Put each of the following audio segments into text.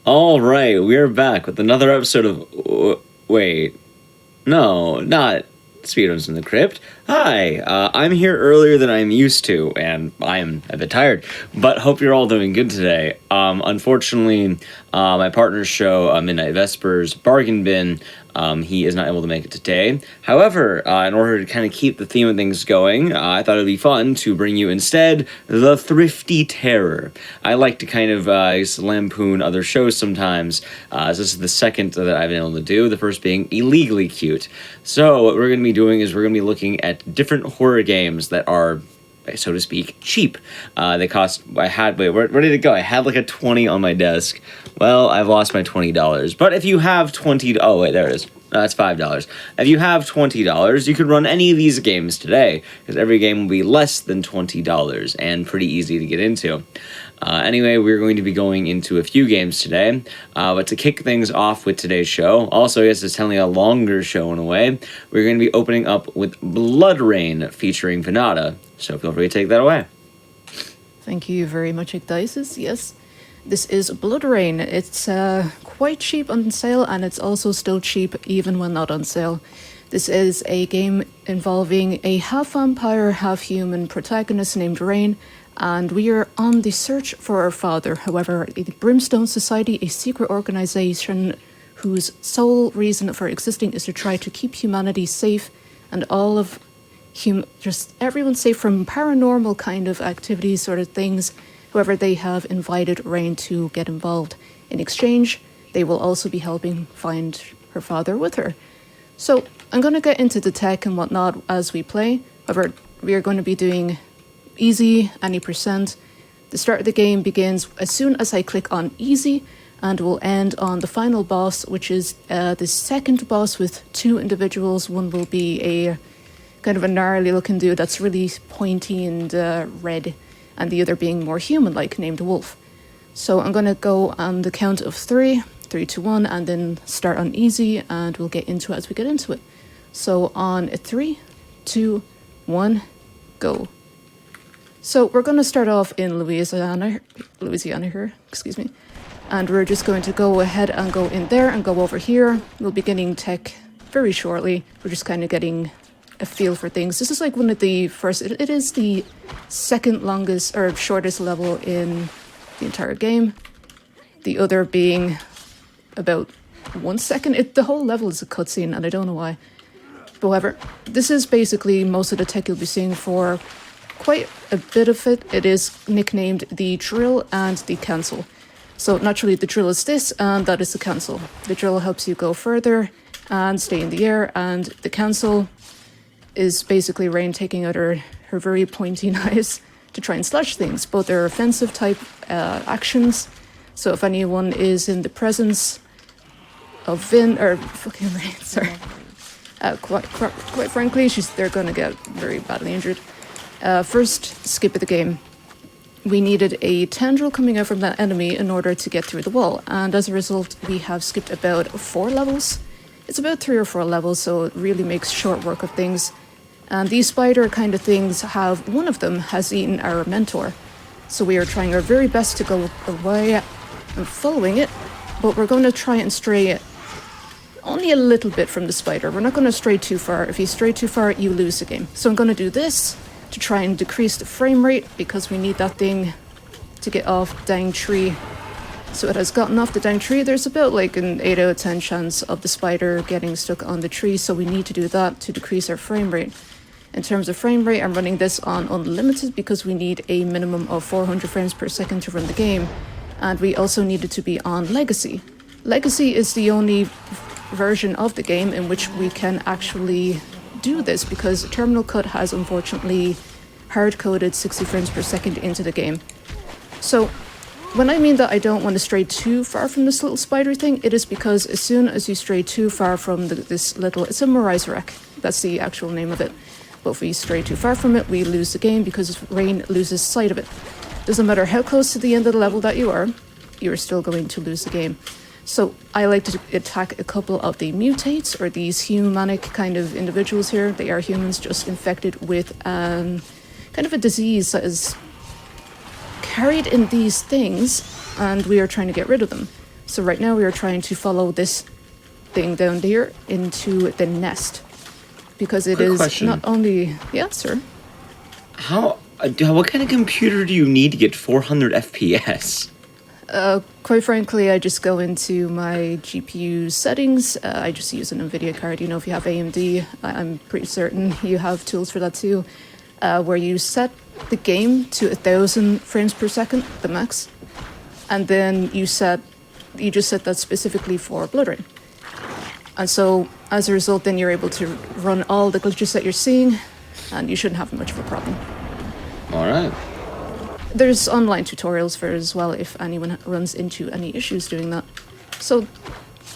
All right, we're back with another episode of. Wait, no, not Speedos in the Crypt. Hi, I'm here earlier than I'm used to, and I am a bit tired, but hope you're all doing good today. Unfortunately, my partner's show, Midnight Vespers Bargain Bin, he is not able to make it today. However, in order to kind of keep the theme of things going, I thought it would be fun to bring you instead the Thrifty Terror. I like to kind of lampoon other shows sometimes. This is the second that I've been able to do, the first being Illegally Cute. So what we're going to be doing is we're going to be looking at different horror games that are, so to speak, cheap. They cost, where did it go? I had like a 20 on my desk. Well, I've lost my $20. But if you have oh wait, there it is. That's $5. If you have $20, you could run any of these games today, because every game will be less than $20 and pretty easy to get into. Anyway, we're going to be going into a few games today, but to kick things off with today's show, also, yes, it's telling a longer show in a way, we're going to be opening up with BloodRayne featuring Venata, so feel free to take that away. Thank you very much, Igdices. Yes, this is BloodRayne. It's quite cheap on sale, and it's also still cheap even when not on sale. This is a game involving a half-vampire, half-human protagonist named Rain, and we are on the search for our father. However, the Brimstone Society, a secret organization whose sole reason for existing is to try to keep humanity safe and all of just everyone safe from paranormal kind of activities, sort of things. However, they have invited Rain to get involved. In exchange, they will also be helping find her father with her. So I'm going to get into the tech and whatnot as we play. However, we are going to be doing easy, any percent. The start of the game begins as soon as I click on easy, and will end on the final boss, which is the second boss with two individuals. One will be a kind of a gnarly looking dude that's really pointy and red, and the other being more human-like, named Wolf. So I'm going to go on the count of 3, 3, 2, 1, and then start on easy, and we'll get into it as we get into it. So on 3, 2, 1, go. So we're going to start off in Louisiana here, excuse me. And we're just going to go ahead and go in there and go over here. We'll be getting tech very shortly. We're just kind of getting a feel for things. This is like one of the first, it is the second longest or shortest level in the entire game. The other being about 1 second. The whole level is a cutscene, and I don't know why. However, this is basically most of the tech you'll be seeing for quite a bit of it. It is nicknamed the drill and the cancel. So naturally the drill is this, and that is the cancel. The drill helps you go further and stay in the air, and the cancel is basically Rain taking out her very pointy knives to try and slash things. Both are offensive type actions. So if anyone is in the presence of Rain, sorry. Quite frankly, they're gonna get very badly injured. First, skip of the game. We needed a tendril coming out from that enemy in order to get through the wall, and as a result, we have skipped about 4 levels. It's about 3 or 4 levels, so it really makes short work of things. And these spider kind of things one of them has eaten our mentor. So we are trying our very best to go away and following it, but we're going to try and stray only a little bit from the spider. We're not going to stray too far. If you stray too far, you lose the game. So I'm going to do this to try and decrease the frame rate, because we need that thing to get off the dang tree. So it has gotten off the dang tree. There's about like an 8 out of 10 chance of the spider getting stuck on the tree, so we need to do that to decrease our frame rate. In terms of frame rate, I'm running this on unlimited because we need a minimum of 400 frames per second to run the game, and we also need it to be on Legacy. Legacy is the only version of the game in which we can actually do this, because Terminal Cut has unfortunately hard-coded 60 frames per second into the game. So when I mean that I don't want to stray too far from this little spider thing, it is because as soon as you stray too far from this little, it's a Morizarek, that's the actual name of it. But if we stray too far from it, we lose the game because Rain loses sight of it. Doesn't matter how close to the end of the level that you are still going to lose the game. So I like to attack a couple of the mutates, or these humanic kind of individuals here. They are humans just infected with kind of a disease that is carried in these things, and we are trying to get rid of them. So right now we are trying to follow this thing down there into the nest. Because it Quick is question. not only... Yeah, sir. What kind of computer do you need to get 400 FPS? Quite frankly, I just go into my GPU settings. I just use an NVIDIA card. You know, if you have AMD, I'm pretty certain you have tools for that too, where you set the game to 1,000 frames per second, the max, and then you just set that specifically for BloodRayne. And so, as a result, then you're able to run all the glitches that you're seeing, and you shouldn't have much of a problem. All right. There's online tutorials for it as well if anyone runs into any issues doing that. So,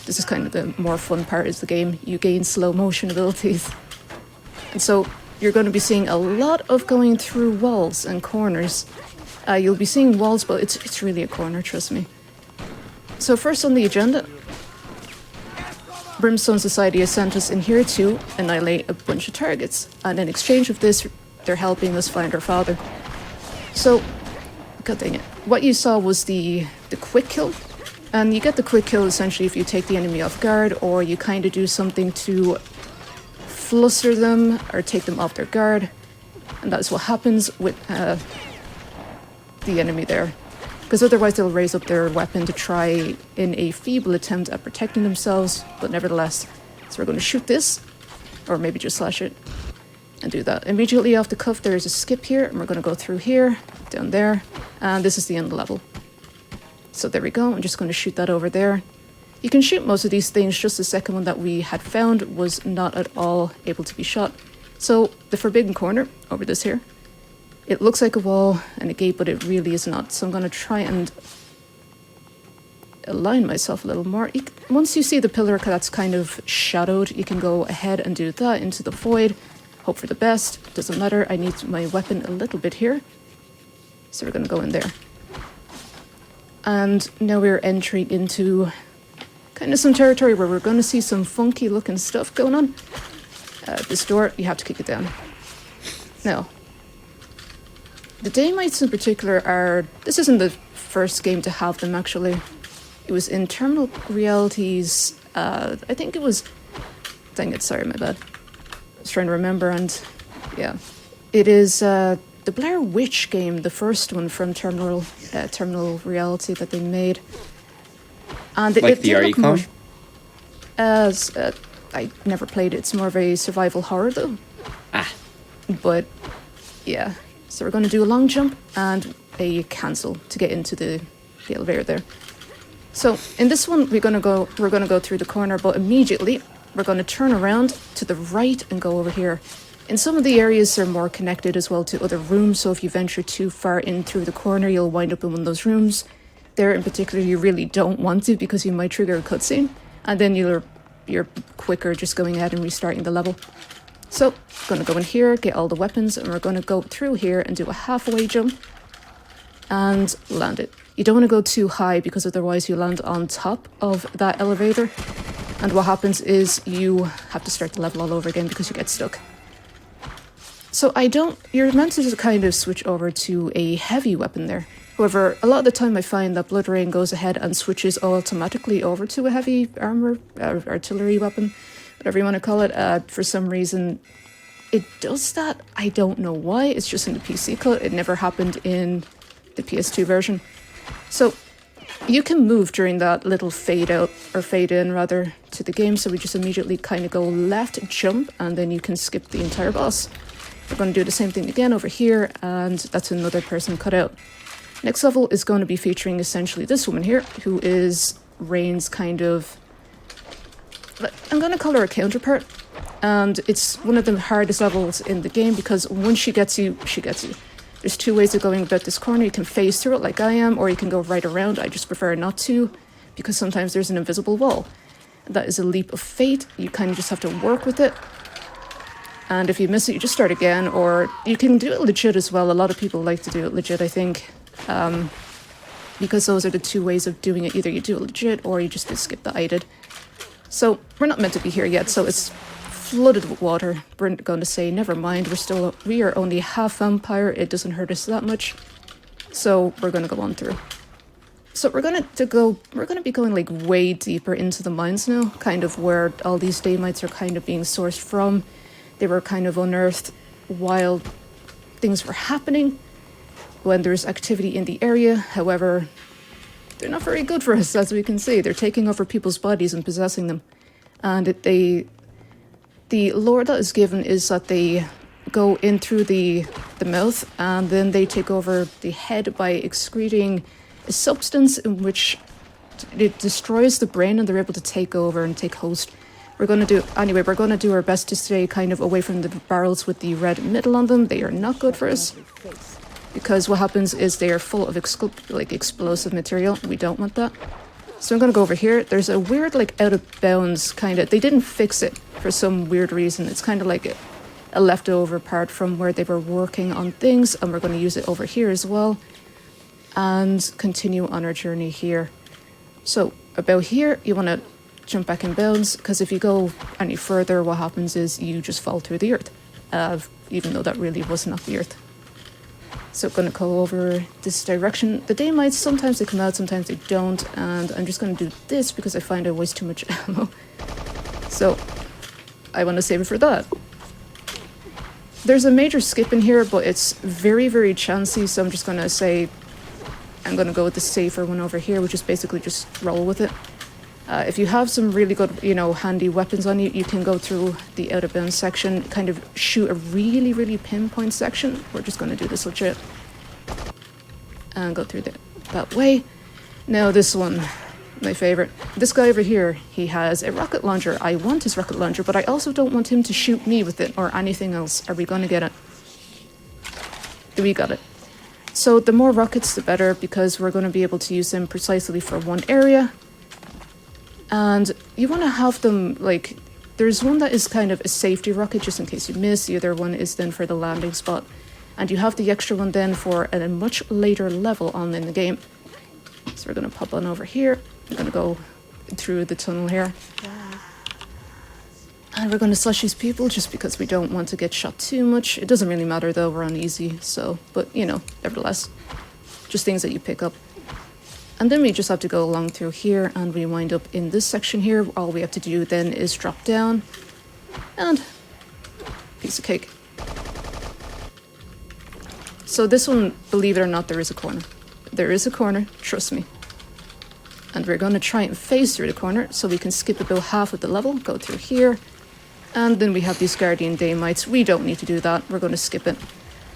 this is kind of the more fun part is the game. You gain slow motion abilities. And so, you're going to be seeing a lot of going through walls and corners. You'll be seeing walls, but it's really a corner, trust me. So first on the agenda, Brimstone Society has sent us in here to annihilate a bunch of targets. And in exchange of this, they're helping us find our father. So, god dang it. What you saw was the quick kill. And you get the quick kill essentially if you take the enemy off guard, or you kind of do something to fluster them or take them off their guard. And that's what happens with the enemy there. Because otherwise they'll raise up their weapon to try in a feeble attempt at protecting themselves, but nevertheless. So we're going to shoot this, or maybe just slash it, and do that. Immediately off the cuff there is a skip here, and we're going to go through here, down there, and this is the end of the level. So there we go, I'm just going to shoot that over there. You can shoot most of these things, just the second one that we had found was not at all able to be shot. So the forbidden corner, over this here, it looks like a wall and a gate, but it really is not. So I'm going to try and align myself a little more. Once you see the pillar that's kind of shadowed, you can go ahead and do that into the void. Hope for the best. Doesn't matter. I need my weapon a little bit here. So we're going to go in there. And now we're entering into kind of some territory where we're going to see some funky looking stuff going on. This door, you have to kick it down. Now, the Daymites in particular are... This isn't the first game to have them, actually. It was in Terminal Realities... I think it was... Dang it, sorry, my bad. I was trying to remember, and... Yeah. It is the Blair Witch game, the first one from Terminal Reality that they made. And like it the did look more... RE-Com? As... I never played it. It's more of a survival horror, though. Ah. But, yeah... So we're going to do a long jump and a cancel to get into the elevator there. So in this one, we're going to go through the corner, but immediately we're going to turn around to the right and go over here. In some of the areas, they're more connected as well to other rooms. So if you venture too far in through the corner, you'll wind up in one of those rooms. There in particular, you really don't want to because you might trigger a cutscene, and then you're quicker just going ahead and restarting the level. So, going to go in here, get all the weapons, and we're going to go through here and do a halfway jump and land it. You don't want to go too high because otherwise you land on top of that elevator, and what happens is you have to start the level all over again because you get stuck. So you're meant to just kind of switch over to a heavy weapon there. However, a lot of the time I find that BloodRayne goes ahead and switches automatically over to a heavy artillery weapon, whatever you want to call it. For some reason, it does that. I don't know why. It's just in the PC cut. It never happened in the PS2 version. So you can move during that little fade out, or fade in rather, to the game. So we just immediately kind of go left, jump, and then you can skip the entire boss. We're going to do the same thing again over here, and that's another person cut out. Next level is going to be featuring essentially this woman here, who is Rayne's kind of... I'm going to call her a counterpart. And it's one of the hardest levels in the game because once she gets you, she gets you. There's two ways of going about this corner. You can phase through it like I am, or you can go right around. I just prefer not to because sometimes there's an invisible wall. That is a leap of fate. You kind of just have to work with it. And if you miss it, you just start again, or you can do it legit as well. A lot of people like to do it legit, I think. Because those are the two ways of doing it. Either you do it legit, or you just skip the I did. So, we're not meant to be here yet, so it's flooded with water. We're going to say, never mind, we are only half vampire, it doesn't hurt us that much. So, we're going to go on through. So we're gonna be going like way deeper into the mines now, kind of where all these daymites are kind of being sourced from. They were kind of unearthed while things were happening, when there's activity in the area. However, they're not very good for us, as we can see. They're taking over people's bodies and possessing them. And the lore that is given is that they go in through the mouth, and then they take over the head by excreting a substance in which it destroys the brain, and they're able to take over and take host. We're going to do our best to stay kind of away from the barrels with the red middle on them. They are not good for us, because what happens is they are full of explosive material. We don't want that. So I'm going to go over here. There's a weird like out of bounds kind of, they didn't fix it for some weird reason. It's kind of like a leftover part from where they were working on things, and we're going to use it over here as well and continue on our journey here. So about here, you want to jump back in bounds, because if you go any further, what happens is you just fall through the earth, even though that really was not the earth. So I'm going to go over this direction. The daymites, sometimes they come out, sometimes they don't, and I'm just going to do this because I find I waste too much ammo. So I want to save it for that. There's a major skip in here, but it's very, very chancy, so I'm just going to say I'm going to go with the safer one over here, which is basically just roll with it. If you have some really good, handy weapons on you, you can go through the out of bounds section, kind of shoot a really, really pinpoint section. We're just going to do this legit. And go through that way. Now this one, my favorite. This guy over here, he has a rocket launcher. I want his rocket launcher, but I also don't want him to shoot me with it or anything else. Are we going to get it? We got it. So the more rockets, the better, because we're going to be able to use them precisely for one area. And you want to have them, there's one that is kind of a safety rocket, just in case you miss. The other one is then for the landing spot. And you have the extra one then for a much later level on in the game. So we're going to pop on over here. We're going to go through the tunnel here. And we're going to slash these people just because we don't want to get shot too much. It doesn't really matter though, we're on easy, so, but nevertheless, just things that you pick up. And then we just have to go along through here, and we wind up in this section here. All we have to do then is drop down, and piece of cake. So this one, believe it or not, there is a corner. There is a corner, trust me. And we're going to try and phase through the corner, so we can skip about half of the level, go through here. And then we have these Guardian Daymites. We don't need to do that, we're going to skip it.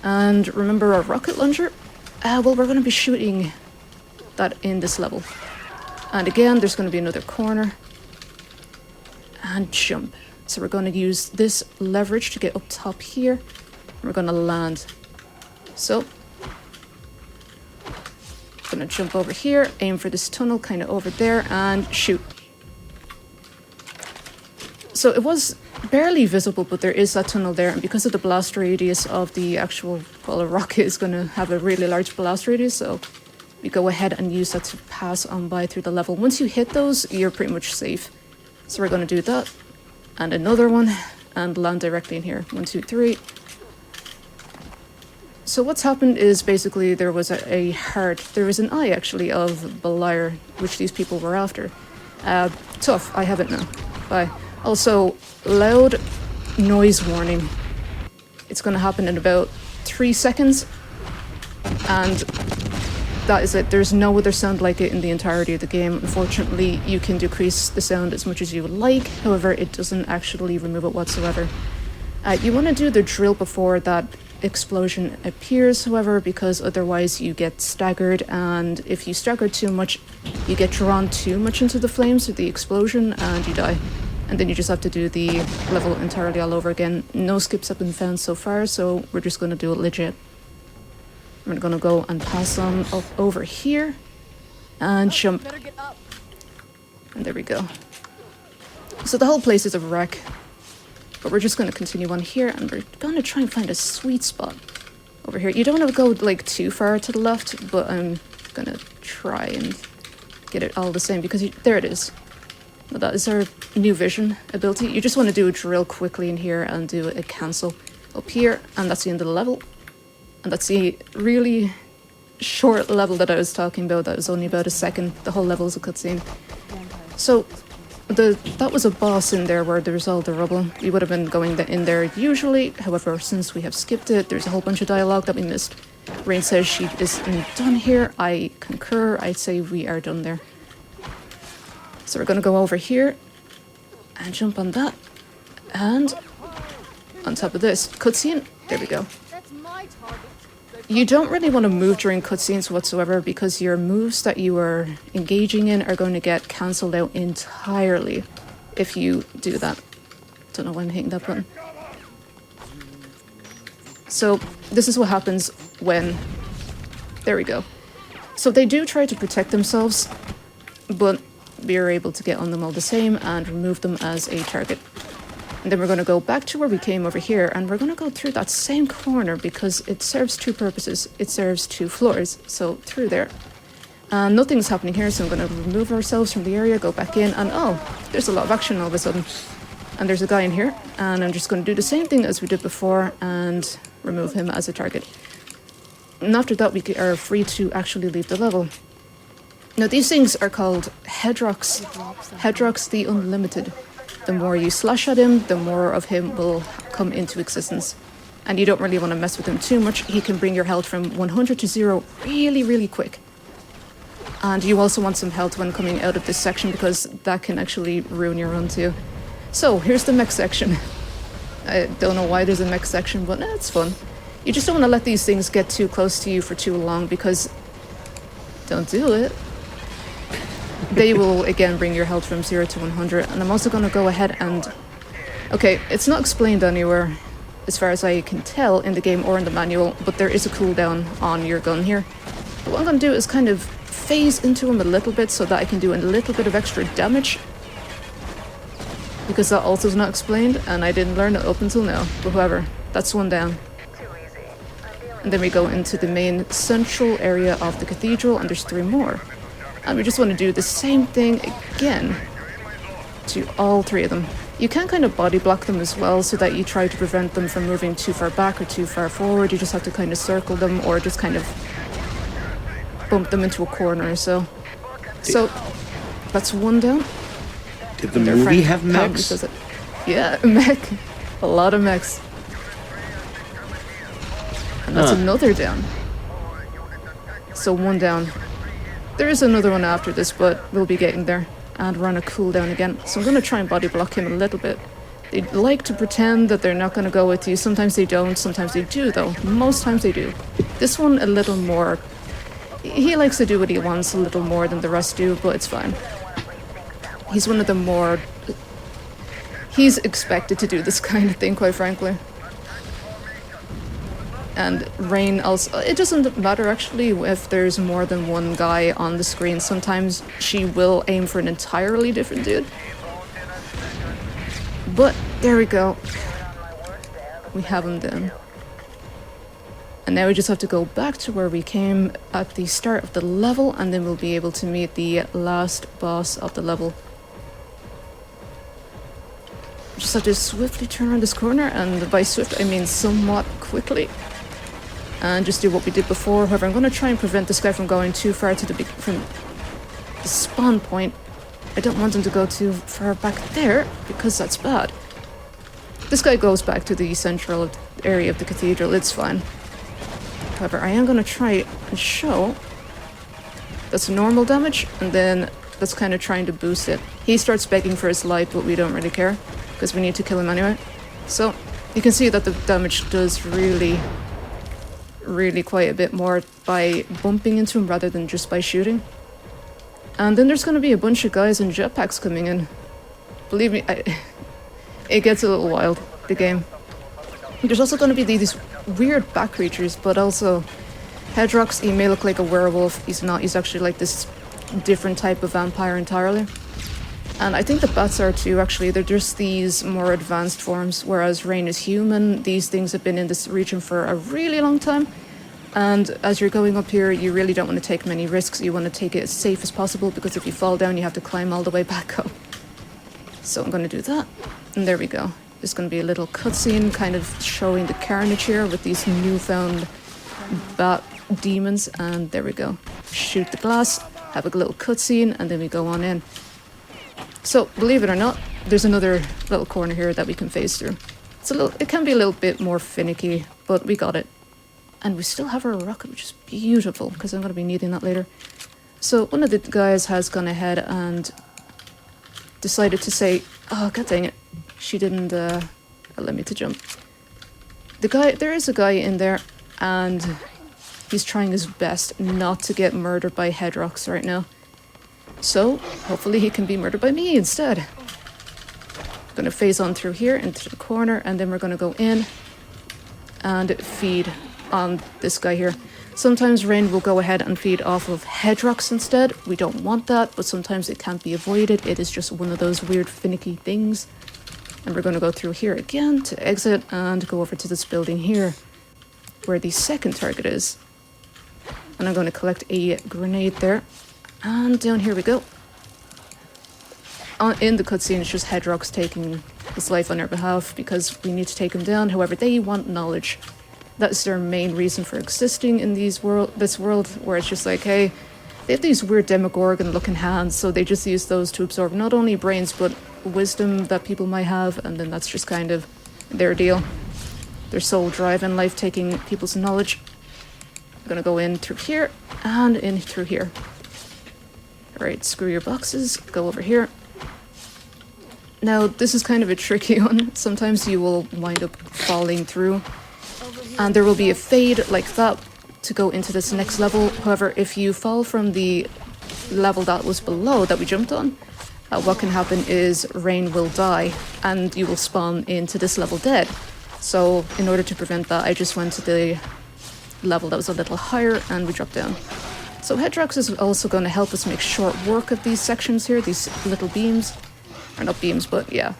And remember our rocket launcher? Well, we're going to be shooting that in this level. And again, there's going to be another corner. And jump. So we're going to use this leverage to get up top here. We're going to land. So, going to jump over here, aim for this tunnel kind of over there, and shoot. So it was barely visible, but there is that tunnel there, and because of the blast radius of the actual, a rocket is going to have a really large blast radius, so we go ahead and use that to pass on by through the level. Once you hit those, you're pretty much safe. So we're going to do that, and another one, and land directly in here. 1, 2, 3. So what's happened is basically there was a heart, there was an eye actually of Beliar, which these people were after. Tough, I have it now. Bye. Also, loud noise warning. It's going to happen in about 3 seconds, and that is it. There's no other sound like it in the entirety of the game. Unfortunately, you can decrease the sound as much as you would like, however, it doesn't actually remove it whatsoever. You want to do the drill before that explosion appears, however, because otherwise you get staggered, and if you stagger too much, you get drawn too much into the flames or the explosion, and you die. And then you just have to do the level entirely all over again. No skips have been found so far, so we're just going to do it legit. We're going to go and pass on up over here and jump. And there we go. So the whole place is a wreck, but we're just going to continue on here, and we're going to try and find a sweet spot over here. You don't want to go too far to the left, but I'm going to try and get it all the same, because there it is. Now that is our new vision ability. You just want to do a drill quickly in here and do a cancel up here, and that's the end of the level. And that's the really short level that I was talking about, that was only about a second. The whole level is a cutscene. So, that was a boss in there where there's all the rubble. We would have been going in there usually. However, since we have skipped it, there's a whole bunch of dialogue that we missed. Rain says she isn't done here. I concur. I'd say we are done there. So we're going to go over here and jump on that. And on top of this, cutscene. There we go. You don't really want to move during cutscenes whatsoever because your moves that you are engaging in are going to get cancelled out entirely if you do that. Don't know why I'm hitting that button. So this is what happens when... There we go. So they do try to protect themselves, but we are able to get on them all the same and remove them as a target. And then we're going to go back to where we came over here, and we're going to go through that same corner because it serves two purposes. It serves two floors, so through there. And nothing's happening here, so I'm going to remove ourselves from the area, go back in, and oh, there's a lot of action all of a sudden. And there's a guy in here, and I'm just going to do the same thing as we did before and remove him as a target. And after that, we are free to actually leave the level. Now, these things are called Hedrox. Hedrox the Unlimited. The more you slash at him, the more of him will come into existence. And you don't really want to mess with him too much. He can bring your health from 100 to 0 really, really quick. And you also want some health when coming out of this section because that can actually ruin your run too. So, here's the mech section. I don't know why there's a mech section, but it's fun. You just don't want to let these things get too close to you for too long because... Don't do it. They will, again, bring your health from 0 to 100. And I'm also going to go ahead and... Okay, it's not explained anywhere, as far as I can tell, in the game or in the manual, but there is a cooldown on your gun here. But what I'm going to do is kind of phase into him a little bit so that I can do a little bit of extra damage. Because that also is not explained, and I didn't learn it up until now. But however, that's one down. And then we go into the main central area of the cathedral, and there's 3 more. And we just want to do the same thing again to all 3 of them. You can kind of body block them as well so that you try to prevent them from moving too far back or too far forward. You just have to kind of circle them or just kind of bump them into a corner or so. So that's 1 down. Did the movie have mechs? Yeah, mech. A lot of mechs. And that's another down. So 1 down. There is another one after this, but we'll be getting there. And we're on a cooldown again. So I'm going to try and body block him a little bit. They like to pretend that they're not going to go with you. Sometimes they don't, sometimes they do though. Most times they do. This one a little more. He likes to do what he wants a little more than the rest do, but it's fine. He's one of the more... He's expected to do this kind of thing, quite frankly. And Rain also... It doesn't matter, actually, if there's more than one guy on the screen. Sometimes she will aim for an entirely different dude. But, there we go. We have him then. And now we just have to go back to where we came at the start of the level, and then we'll be able to meet the last boss of the level. Just have to swiftly turn around this corner, and by swift I mean somewhat quickly. And just do what we did before. However, I'm going to try and prevent this guy from going too far to from the spawn point. I don't want him to go too far back there, because that's bad. This guy goes back to the central area of the cathedral, it's fine. However, I am going to try and show that's normal damage, and then that's kind of trying to boost it. He starts begging for his life, but we don't really care, because we need to kill him anyway. So, you can see that the damage does really quite a bit more by bumping into him rather than just by shooting. And then there's going to be a bunch of guys in jetpacks coming in. Believe me, it gets a little wild, the game. There's also going to be these weird bat creatures, but also Hedrox, he may look like a werewolf. He's not, he's actually like this different type of vampire entirely. And I think the bats are too, actually. They're just these more advanced forms, whereas Rain is human. These things have been in this region for a really long time. And as you're going up here, you really don't want to take many risks. You want to take it as safe as possible, because if you fall down, you have to climb all the way back up. So I'm going to do that. And there we go. There's going to be a little cutscene kind of showing the carnage here with these newfound bat demons, and there we go. Shoot the glass, have a little cutscene, and then we go on in. So, believe it or not, there's another little corner here that we can phase through. It can be a little bit more finicky, but we got it. And we still have our rocket, which is beautiful, because I'm going to be needing that later. So, one of the guys has gone ahead and decided to say, oh, god dang it, she didn't allow me to jump. There is a guy in there, and he's trying his best not to get murdered by head rocks right now. So, hopefully he can be murdered by me instead. I'm going to phase on through here into the corner, and then we're going to go in and feed on this guy here. Sometimes Rain will go ahead and feed off of head rocks instead. We don't want that, but sometimes it can't be avoided. It is just one of those weird finicky things. And we're going to go through here again to exit and go over to this building here, where the second target is. And I'm going to collect a grenade there. And down here we go. In the cutscene, it's just Hedrock's taking his life on our behalf because we need to take him down. However, they want knowledge. That's their main reason for existing in this world, where it's just like, hey, they have these weird Demogorgon-looking hands, so they just use those to absorb not only brains, but wisdom that people might have, and then that's just kind of their deal. Their sole drive in life, taking people's knowledge. I'm gonna go in through here, and in through here. Alright, screw your boxes, go over here. Now, this is kind of a tricky one. Sometimes you will wind up falling through, and there will be a fade like that to go into this next level. However, if you fall from the level that was below that we jumped on, what can happen is Rain will die, and you will spawn into this level dead. So, in order to prevent that, I just went to the level that was a little higher, and we dropped down. So Hedrox is also going to help us make short work of these sections here, these little beams. Or not beams, but yeah.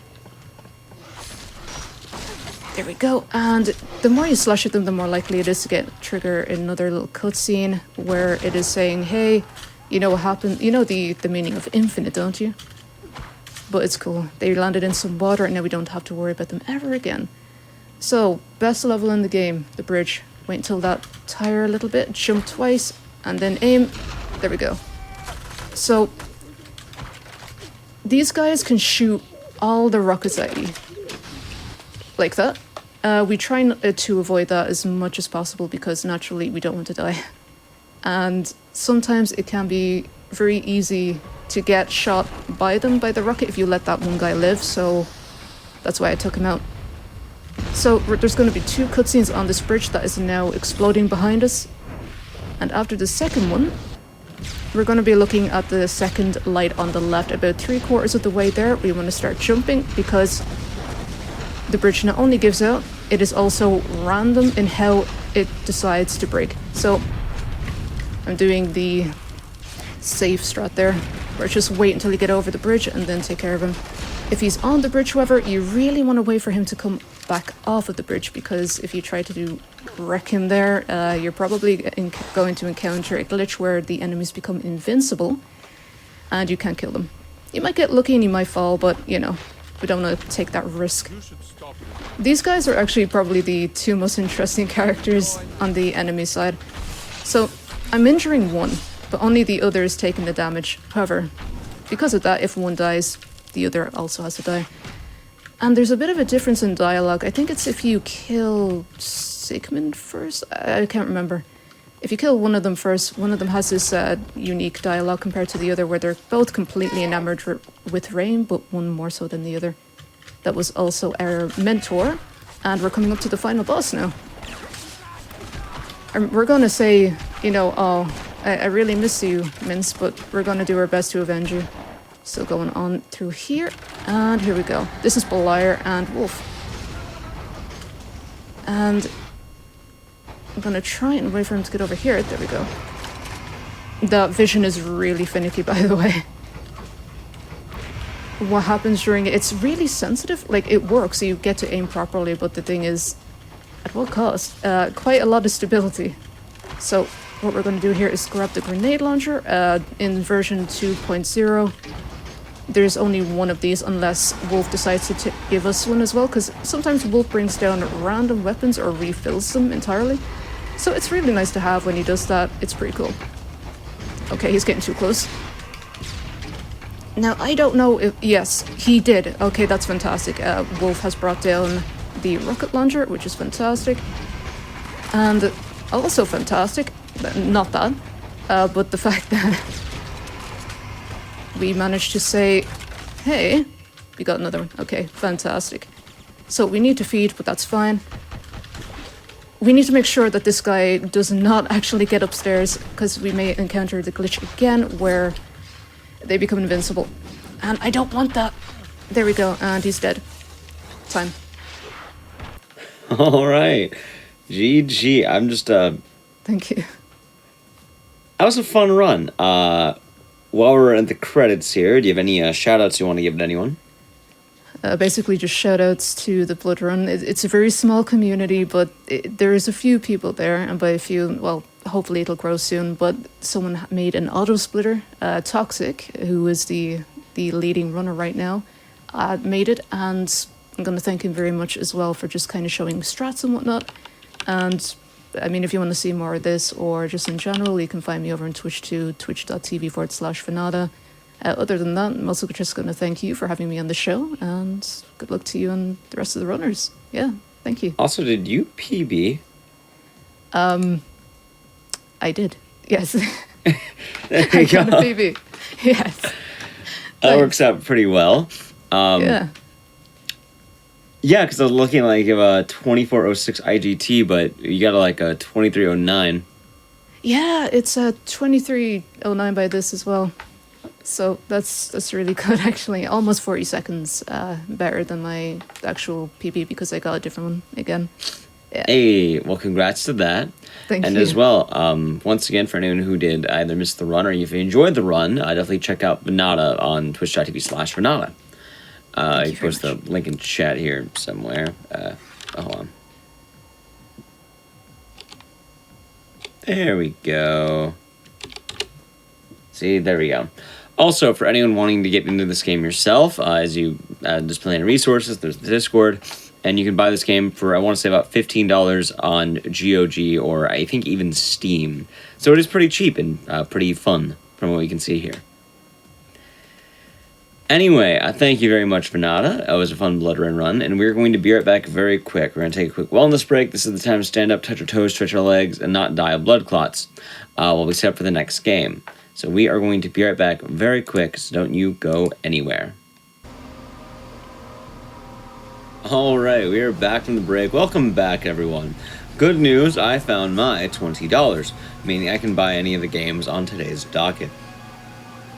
There we go, and the more you slash at them, the more likely it is to trigger another little cutscene where it is saying, hey, you know what happened? You know the meaning of infinite, don't you? But it's cool. They landed in some water, and now we don't have to worry about them ever again. So, best level in the game, the bridge. Wait until that tire a little bit, jump twice, and then aim. There we go. So, these guys can shoot all the rockets at you. Like that. We try to avoid that as much as possible because naturally we don't want to die. And sometimes it can be very easy to get shot by them, by the rocket, if you let that one guy live, so that's why I took him out. So there's going to be 2 cutscenes on this bridge that is now exploding behind us. And after the second one, we're going to be looking at the second light on the left. About 3/4 of the way there, we want to start jumping because the bridge not only gives out, it is also random in how it decides to break. So I'm doing the safe strat there, where it's just wait until you get over the bridge and then take care of him. If he's on the bridge, however, you really want to wait for him to come back off of the bridge, because if you try to wreck him there, you're probably going to encounter a glitch where the enemies become invincible and you can't kill them. You might get lucky and you might fall, but you know, we don't want to take that risk. These guys are actually probably the 2 most interesting characters on the enemy side. So I'm injuring one, but only the other is taking the damage. However, because of that, if one dies, the other also has to die. And there's a bit of a difference in dialogue. I think it's if you kill Sigmund first? I can't remember. If you kill one of them first, one of them has this unique dialogue compared to the other, where they're both completely enamored with Rain, but one more so than the other. That was also our mentor, and we're coming up to the final boss now. We're going to say, you know, oh, I really miss you, Mince, but we're going to do our best to avenge you. So going on through here, and here we go. This is Beliar and Wolf. And I'm going to try and wait for him to get over here. There we go. That vision is really finicky, by the way. What happens during it, it's really sensitive. Like, it works, so you get to aim properly, but the thing is, at what cost? Quite a lot of stability. So what we're going to do here is grab the grenade launcher. In version 2.0, there's only one of these unless Wolf decides to give us one as well, because sometimes Wolf brings down random weapons or refills them entirely. So it's really nice to have when he does that. It's pretty cool. Okay, he's getting too close. Now, I don't know if... Yes, he did. Okay, that's fantastic. Wolf has brought down the rocket launcher, which is fantastic. And also fantastic, not that, but the fact that we managed to say, hey, we got another one. Okay, fantastic. So we need to feed, but that's fine. We need to make sure that this guy does not actually get upstairs, because we may encounter the glitch again where they become invincible. And I don't want that. There we go, and he's dead. Time. All right. GG. I'm just, Thank you. That was a fun run. While we're at the credits here, do you have any shout-outs you want to give to anyone? Basically just shout-outs to the BloodRayne. It's a very small community, but there's a few people there, and by a few, well, hopefully it'll grow soon, but someone made an auto-splitter. Toxic, who is the leading runner right now, made it, and I'm going to thank him very much as well for just kind of showing strats and whatnot. And I mean, if you want to see more of this, or just in general, you can find me over on Twitch too, twitch.tv/Venada. Other than that, I'm also just going to thank you for having me on the show, and good luck to you and the rest of the runners. Yeah, thank you. Also, did you PB? I did. Yes. There I you got a go. PB. Yes. That works out pretty well. Yeah. Yeah, because I was looking like you have a 2406 IGT, but you got like a 2309. Yeah, it's a 2309 by this as well. So that's really good, actually. Almost 40 seconds better than my actual PB, because I got a different one again. Yeah. Hey, well, congrats to that. Thank and you. as well, once again, for anyone who did either miss the run or if you enjoyed the run, definitely check out Venada on twitch.tv/Venada. You post the link in chat here somewhere. Hold on. There we go. See, there we go. Also, for anyone wanting to get into this game yourself, as you there's plenty of resources, there's the Discord, and you can buy this game for, I want to say, about $15 on GOG, or I think even Steam. So it is pretty cheap and pretty fun from what we can see here. Anyway, I thank you very much, Venada. It was a fun BloodRayne run, and we're going to be right back very quick. We're going to take a quick wellness break. This is the time to stand up, touch our toes, stretch our legs, and not die of blood clots while we set up for the next game. So we are going to be right back very quick, so don't you go anywhere. Alright, we are back from the break. Welcome back, everyone. Good news, I found my $20, meaning I can buy any of the games on today's docket.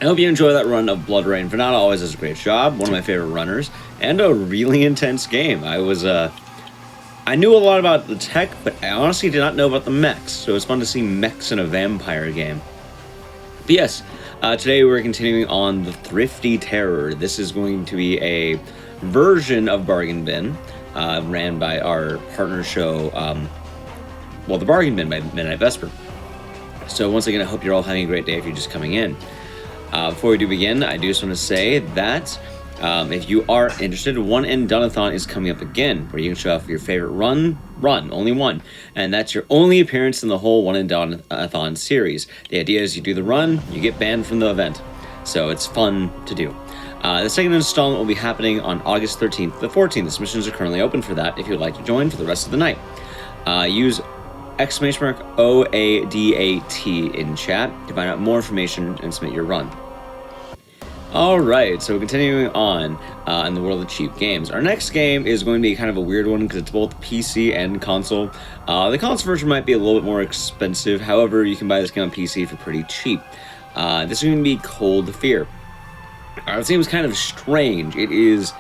I hope you enjoy that run of BloodRayne. Venada always does a great job, one of my favorite runners, and a really intense game. I knew a lot about the tech, but I honestly did not know about the mechs, so it was fun to see mechs in a vampire game. But yes, today we're continuing on the Thrifty Terror. This is going to be a version of Bargain Bin, ran by our partner show, the Bargain Bin by Midnight Vesper. So once again, I hope you're all having a great day if you're just coming in. Before we do begin, I do just want to say that if you are interested, One and Done-a-thon is coming up again, where you can show off your favorite run, only one, and that's your only appearance in the whole One and Done-a-thon series. The idea is you do the run, you get banned from the event, so it's fun to do. The second installment will be happening on August 13th to the 14th. The submissions are currently open for that if you would like to join for the rest of the night. Use !OADAT in chat to find out more information and submit your run. Alright, so continuing on in the world of cheap games. Our next game is going to be kind of a weird one because it's both PC and console. The console version might be a little bit more expensive, however, you can buy this game on PC for pretty cheap. This is going to be Cold Fear. It seems kind of strange. It is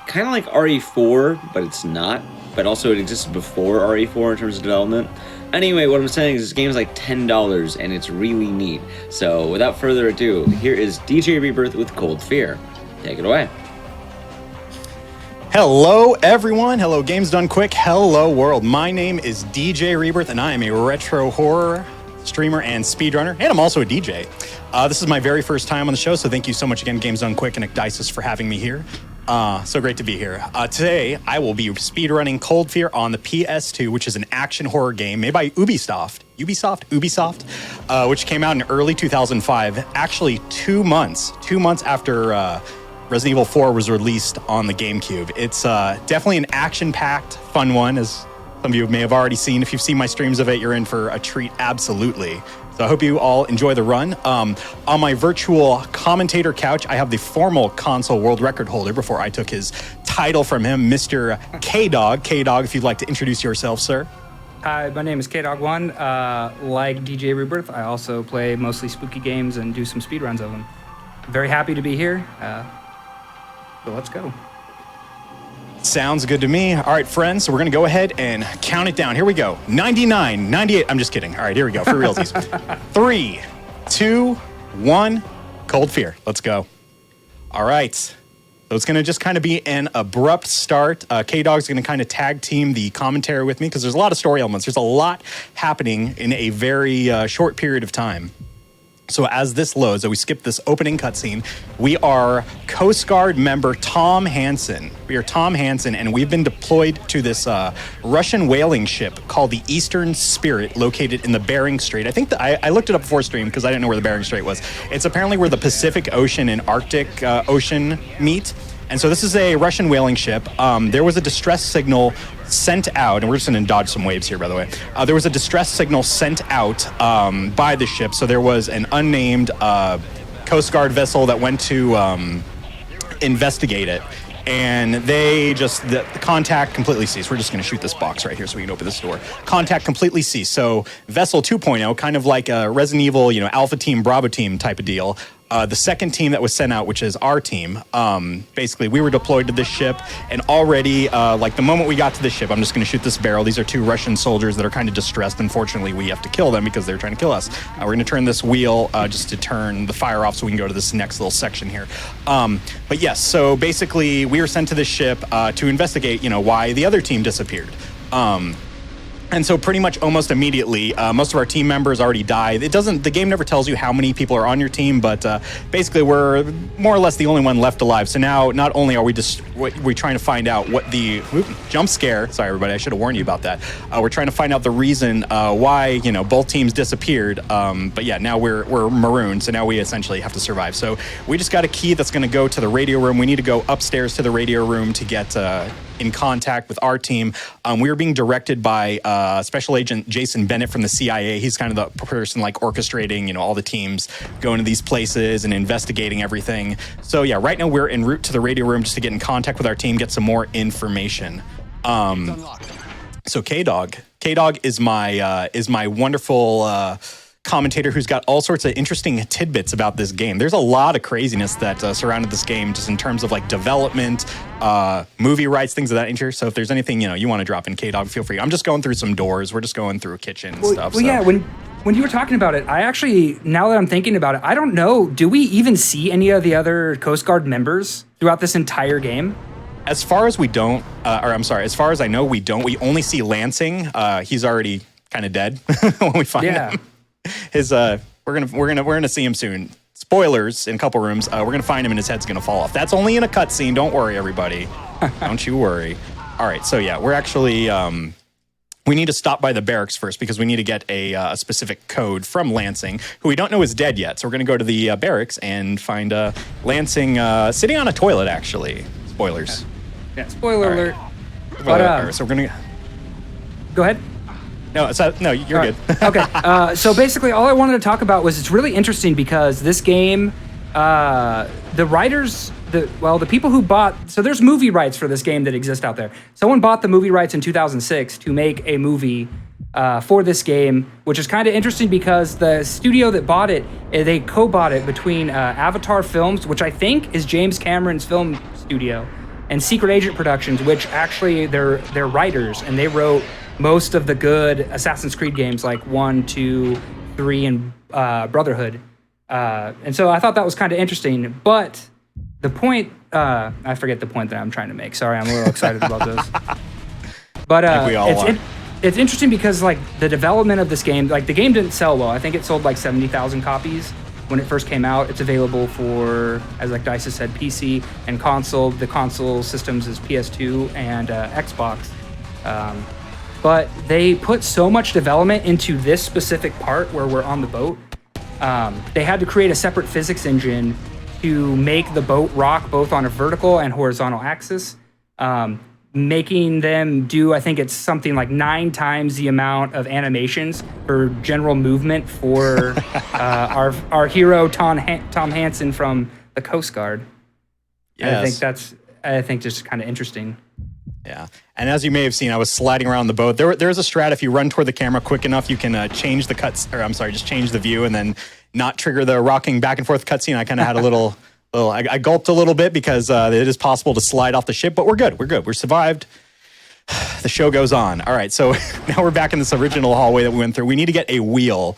kind of like RE4, but it's not. But also it existed before RE4 in terms of development. Anyway, what I'm saying is this game is like $10 and it's really neat. So without further ado, here is DJ Rebirth with Cold Fear. Take it away. Hello everyone, hello Games Done Quick, hello world. My name is DJ Rebirth and I am a retro horror streamer and speedrunner, and I'm also a DJ. This is my very first time on the show, so thank you so much again, Games Done Quick and Ecdysis, for having me here. So great to be here. Today, I will be speedrunning Cold Fear on the PS2, which is an action horror game made by Ubisoft, which came out in early 2005. Actually, 2 months after Resident Evil 4 was released on the GameCube. It's definitely an action-packed, fun one, as some of you may have already seen. If you've seen my streams of it, you're in for a treat, absolutely. So I hope you all enjoy the run. On my virtual commentator couch, I have the formal console world record holder before I took his title from him, Mr. K-Dog. K-Dog, if you'd like to introduce yourself, sir. Hi, my name is K-Dog1. Like DJ Rebirth, I also play mostly spooky games and do some speedruns of them. Very happy to be here. So let's go. Sounds good to me. All right, friends, so we're going to go ahead and count it down. Here we go. 99, 98. I'm just kidding. All right, here we go. For realsies. 3, 2, 1. Cold Fear. Let's go. All right. So it's going to just kind of be an abrupt start. K-Dog's going to kind of tag team the commentary with me because there's a lot of story elements. There's a lot happening in a very short period of time. So as this loads, we skip this opening cutscene. We are Coast Guard member Tom Hansen. We are Tom Hansen, and we've been deployed to this Russian whaling ship called the Eastern Spirit, located in the Bering Strait. I think I looked it up before stream because I didn't know where the Bering Strait was. It's apparently where the Pacific Ocean and Arctic Ocean meet. And so this is a Russian whaling ship. There was a distress signal sent out, and we're just going to dodge some waves here, by the way. There was a distress signal sent out by the ship. So there was an unnamed Coast Guard vessel that went to investigate it. And they just, the contact completely ceased. We're just going to shoot this box right here so we can open this door. Contact completely ceased. So Vessel 2.0, kind of like a Resident Evil, Alpha Team, Bravo Team type of deal. The second team that was sent out, which is our team, basically we were deployed to this ship, and already, the moment we got to this ship, I'm just going to shoot this barrel. These are 2 Russian soldiers that are kind of distressed. Unfortunately, we have to kill them because they're trying to kill us. We're going to turn this wheel just to turn the fire off so we can go to this next little section here. But yes, so basically we were sent to this ship to investigate, why the other team disappeared. And so pretty much almost immediately, most of our team members already died. The game never tells you how many people are on your team, but basically we're more or less the only one left alive. So now not only are we we're trying to find out what the jump scare, sorry everybody, I should have warned you about that. We're trying to find out the reason why, both teams disappeared. But yeah, now we're marooned, so now we essentially have to survive. So we just got a key that's gonna go to the radio room. We need to go upstairs to the radio room to get in contact with our team. We were being directed by Special Agent Jason Bennett from the CIA. He's kind of the person orchestrating, all the teams going to these places and investigating everything. So yeah, right now we're en route to the radio room just to get in contact with our team, get some more information. So K-Dog is my wonderful commentator who's got all sorts of interesting tidbits about this game. There's a lot of craziness that surrounded this game just in terms of development, movie rights, things of that nature. So if there's anything, you want to drop in, K-Dog, feel free. I'm just going through some doors. We're just going through a kitchen and stuff. Well, yeah, when you were talking about it, I actually, now that I'm thinking about it, I don't know, do we even see any of the other Coast Guard members throughout this entire game? As far as as far as I know, we don't. We only see Lansing. He's already kind of dead when we find him. We're gonna see him soon. Spoilers in a couple rooms. We're gonna find him and his head's gonna fall off. That's only in a cutscene. Don't worry, everybody. Don't you worry. All right. So yeah, we're actually we need to stop by the barracks first because we need to get a specific code from Lansing, who we don't know is dead yet. So we're gonna go to the barracks and find Lansing sitting on a toilet. Actually, spoilers. Yeah. Spoiler alert. But so we're gonna go ahead. No, you're good. Okay, so basically all I wanted to talk about was it's really interesting because this game, the writers, the people who bought, so there's movie rights for this game that exist out there. Someone bought the movie rights in 2006 to make a movie for this game, which is kind of interesting because the studio that bought it, they co-bought it between Avatar Films, which I think is James Cameron's film studio, and Secret Agent Productions, which actually they're writers, and they wrote most of the good Assassin's Creed games like 1, 2, 3, and Brotherhood. And so I thought that was kind of interesting. But the point, I forget the point that I'm trying to make. Sorry, I'm a little excited about this. But it's interesting because the development of this game, the game didn't sell well. I think it sold 70,000 copies. when it first came out. It's available for, as like Dice has said, PC and console. The console systems is PS2 and Xbox. But they put so much development into this specific part where we're on the boat. They had to create a separate physics engine to make the boat rock both on a vertical and horizontal axis, making them do, I think it's something like 9 times the amount of animations for general movement for our hero Tom Hansen from the Coast Guard. Yes. And I think just kind of interesting. Yeah, and as you may have seen, I was sliding around the boat. There's a strat. If you run toward the camera quick enough, you can change the cuts, or I'm sorry, just change the view and then not trigger the rocking back and forth cutscene. I kind of had a little, I gulped a little bit because it is possible to slide off the ship, but we're good. We survived. The show goes on. All right, so now we're back in this original hallway that we went through. We need to get a wheel.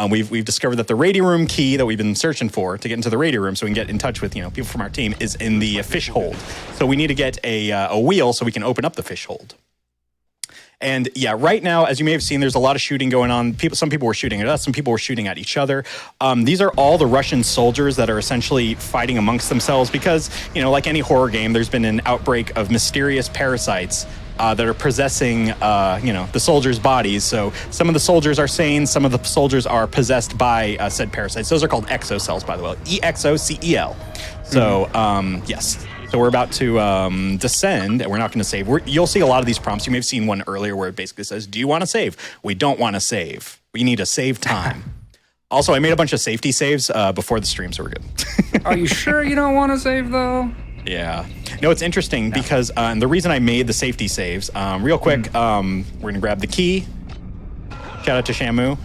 We've discovered that the radio room key that we've been searching for to get into the radio room so we can get in touch with people from our team is in the fish hold. So we need to get a wheel so we can open up the fish hold. And yeah, right now, as you may have seen, there's a lot of shooting going on. Some people were shooting at us, some people were shooting at each other. These are all the Russian soldiers that are essentially fighting amongst themselves because, like any horror game, there's been an outbreak of mysterious parasites that are possessing, the soldiers' bodies. So some of the soldiers are sane, some of the soldiers are possessed by said parasites. Those are called exocells, by the way, EXOCEL. So, yes. So we're about to descend, and we're not going to save. You'll see a lot of these prompts. You may have seen one earlier where it basically says, do you want to save? We don't want to save. We need to save time. Also, I made a bunch of safety saves before the stream, so we're good. Are you sure you don't want to save, though? Yeah. No, it's interesting because and the reason I made the safety saves, real quick, we're going to grab the key. Shout out to Shamu.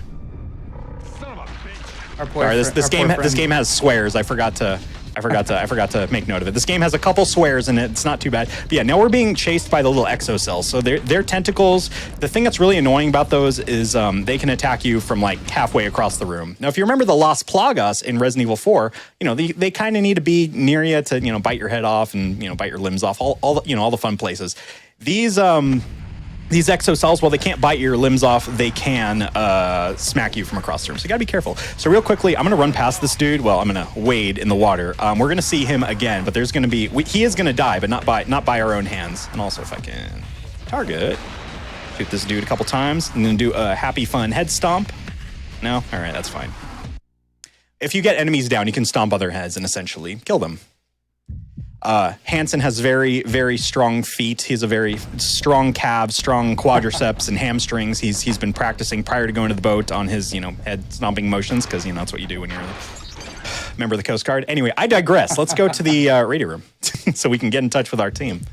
Sorry, this game has swears. I forgot to make note of it. This game has a couple swears in it. It's not too bad. But yeah, now we're being chased by the little exocells. So they're tentacles. The thing that's really annoying about those is they can attack you from like halfway across the room. Now, if you remember the Las Plagas in Resident Evil 4, they kind of need to be near you to bite your head off and bite your limbs off. All the fun places. These exocells, while they can't bite your limbs off, they can smack you from across the room. So you gotta be careful. So real quickly, I'm gonna run past this dude. Well, I'm gonna wade in the water. We're gonna see him again, but there's gonna be he is gonna die, but not by our own hands. And also, if I can target, shoot this dude a couple times, and then do a happy fun head stomp. No, all right, that's fine. If you get enemies down, you can stomp other heads and essentially kill them. Hansen has very, very strong feet. He's a very strong calves, strong quadriceps and hamstrings. He's been practicing prior to going to the boat on his, head stomping motions because, that's what you do when you're a member of the Coast Guard. Anyway, I digress. Let's go to the radio room so we can get in touch with our team.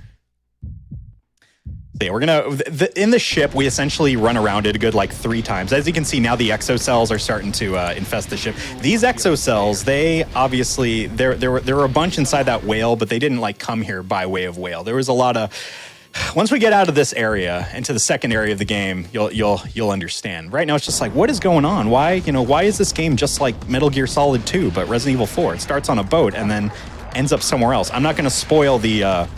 So yeah, we're in the ship, we essentially run around it a good 3 times. As you can see now, the exocells are starting to infest the ship. These exocells, they obviously, there were a bunch inside that whale, but they didn't come here by way of whale. There was a lot of, once we get out of this area into the second area of the game, you'll understand. Right now it's just what is going on? Why is this game just like Metal Gear Solid 2, but Resident Evil 4? It starts on a boat and then ends up somewhere else. I'm not going to spoil the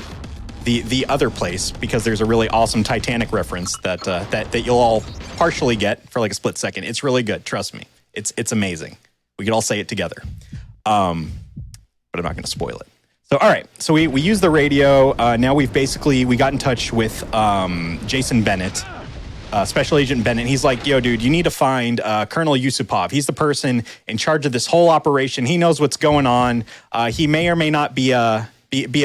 other place because there's a really awesome Titanic reference that you'll all partially get for a split second. It's really good, trust me. It's amazing. We could all say it together, but I'm not going to spoil it. So all right, so we use the radio. Now we got in touch with Jason Bennett, Special Agent Bennett. He's like, yo, dude, you need to find Colonel Yusupov. He's the person in charge of this whole operation. He knows what's going on. He may or may not be a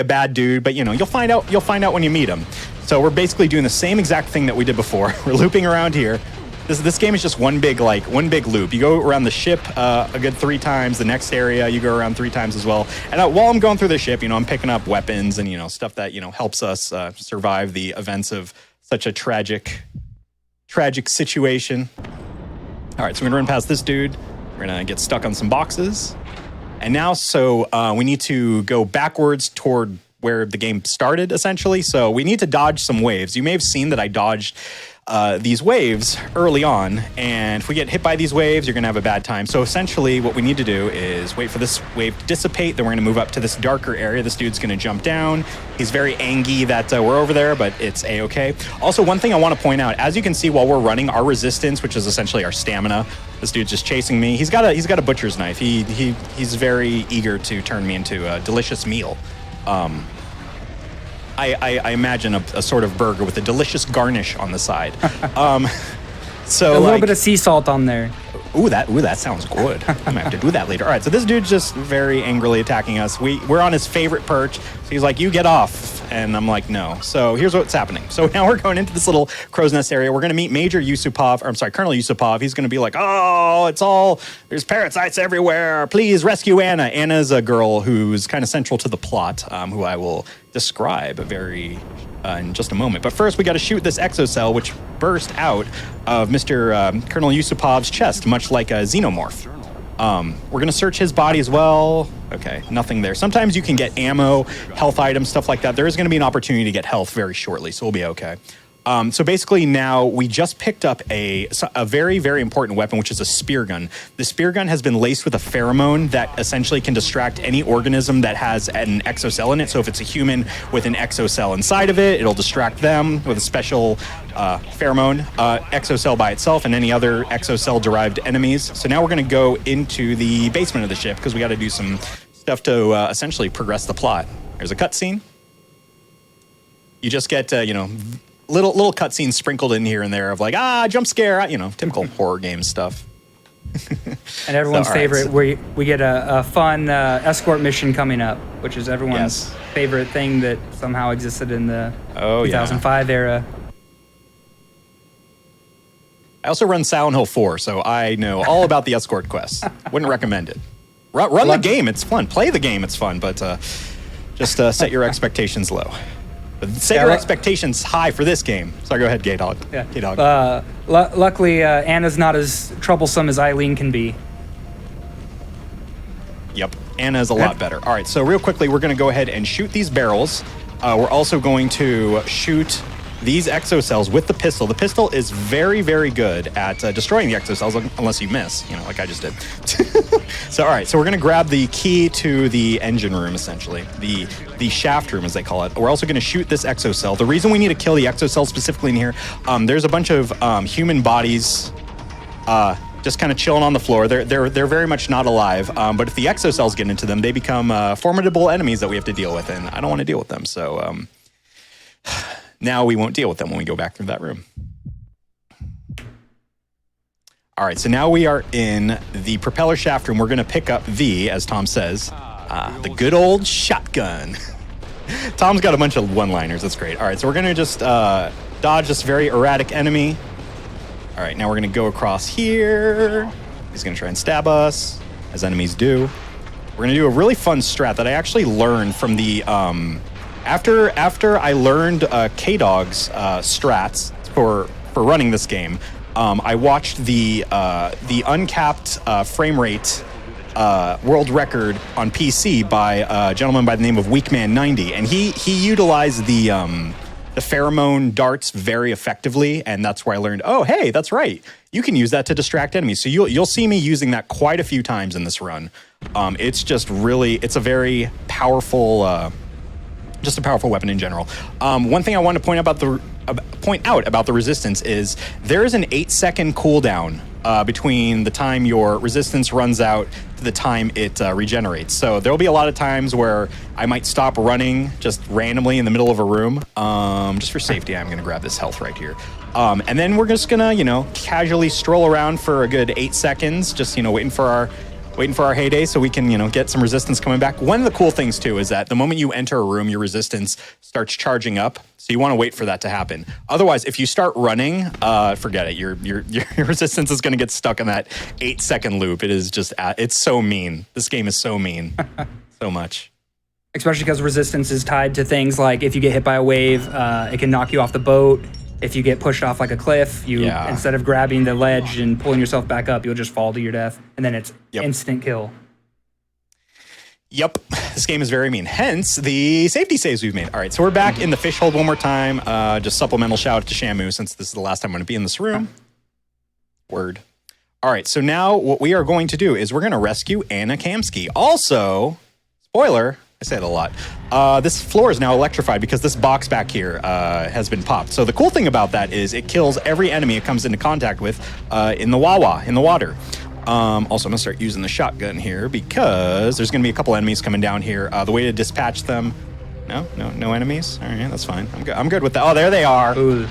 bad dude, but you'll find out when you meet him. So we're basically doing the same exact thing that we did before. We're looping around here. This game is just one big loop. You go around the ship a good 3 times. The next area you go around 3 times as well. And while I'm going through the ship, I'm picking up weapons and stuff that helps us survive the events of such a tragic situation. All right, so we're gonna run past this dude. We're gonna get stuck on some boxes. And now, we need to go backwards toward where the game started, essentially. So we need to dodge some waves. You may have seen that I dodged these waves early on, and if we get hit by these waves, you're going to have a bad time. So essentially what we need to do is wait for this wave to dissipate, then we're going to move up to this darker area. This dude's going to jump down. He's very angry that we're over there, but it's A-okay. Also, one thing I want to point out, as you can see while we're running, our resistance, which is essentially our stamina, this dude's just chasing me. He's got a butcher's knife. He's very eager to turn me into a delicious meal. I imagine a sort of burger with a delicious garnish on the side. So a little bit of sea salt on there. Ooh, that sounds good. I'm gonna have to do that later. All right, so this dude's just very angrily attacking us. We're on his favorite perch. So he's like, "You get off," and I'm like, "No." So here's what's happening. So now we're going into this little crow's nest area. We're gonna meet Colonel Yusupov. He's gonna be like, "Oh, there's parasites everywhere. Please rescue Anna." Anna's a girl who's kind of central to the plot, who I will describe in just a moment. But first, we got to shoot this exocell, which burst out of Mr. Colonel Yusupov's chest, much like a xenomorph. We're going to search his body as well. Okay, nothing there. Sometimes you can get ammo, health items, stuff like that. There is going to be an opportunity to get health very shortly, so we'll be okay. So basically now we just picked up a very, very important weapon, which is a spear gun. The spear gun has been laced with a pheromone that essentially can distract any organism that has an exocell in it. So if it's a human with an exocell inside of it, it'll distract them with a special pheromone, exocell by itself, and any other exocell-derived enemies. So now we're going to go into the basement of the ship because we got to do some stuff to essentially progress the plot. There's a cutscene. You just get, little cutscenes sprinkled in here and there of like, jump scare, typical horror game stuff. And everyone's favorite, we get a fun escort mission coming up, which is everyone's favorite thing that somehow existed in the 2005 era. I also run Silent Hill 4, so I know all about the escort quests. Wouldn't recommend it. Run the game, it's fun. Play the game, it's fun, but just set your expectations low. But set your expectations high for this game. Sorry, go ahead, Gay-Dog. Yeah. Gay-Dog. Luckily, Anna's not as troublesome as Eileen can be. Yep, Anna's a lot better. All right, so real quickly, we're going to go ahead and shoot these barrels. We're also going to shoot these exocells with the pistol. The pistol is very, very good at destroying the exocells, unless you miss, like I just did. So, all right, so we're going to grab the key to the engine room, essentially, the shaft room, as they call it. We're also going to shoot this exocell. The reason we need to kill the exocell specifically in here, there's a bunch of human bodies just kind of chilling on the floor. They're very much not alive, but if the exocells get into them, they become formidable enemies that we have to deal with, and I don't want to deal with them, so... Now we won't deal with them when we go back through that room. All right, so now we are in the propeller shaft room. We're going to pick up as Tom says, the good old shotgun. Tom's got a bunch of one-liners. That's great. All right, so we're going to just dodge this very erratic enemy. All right, now we're going to go across here. He's going to try and stab us, as enemies do. We're going to do a really fun strat that I actually learned from the... After I learned K-Dog's strats for running this game, I watched the uncapped frame rate world record on PC by a gentleman by the name of Weakman90, and he utilized the pheromone darts very effectively, and that's where I learned, oh, hey, that's right. You can use that to distract enemies. So you'll see me using that quite a few times in this run. It's just really, it's a very powerful... just a powerful weapon in general. One thing I want to point out about the resistance is there is an 8-second cooldown between the time your resistance runs out to the time it regenerates. So there'll be a lot of times where I might stop running just randomly in the middle of a room. Just for safety, I'm going to grab this health right here. And then we're just going to, casually stroll around for a good 8 seconds, just, waiting for our heyday so we can, get some resistance coming back. One of the cool things, too, is that the moment you enter a room, your resistance starts charging up. So you want to wait for that to happen. Otherwise, if you start running, forget it. Your resistance is going to get stuck in that 8-second loop. It is just, it's so mean. This game is so mean. So much. Especially because resistance is tied to things like if you get hit by a wave, it can knock you off the boat. If you get pushed off like a cliff, instead of grabbing the ledge and pulling yourself back up, you'll just fall to your death, and then it's instant kill. Yep, this game is very mean. Hence the safety saves we've made. All right, so we're back in the fish hold one more time. Just supplemental shout out to Shamu since this is the last time I'm going to be in this room. Word. All right, so now what we are going to do is we're going to rescue Anna Kamsky. Also, spoiler, I say it a lot. This floor is now electrified because this box back here has been popped. So the cool thing about that is it kills every enemy it comes into contact with in the in the water. Also, I'm gonna start using the shotgun here because there's gonna be a couple enemies coming down here. The way to dispatch them, no enemies. All right, that's fine. I'm good with that. Oh, there they are. Ooh.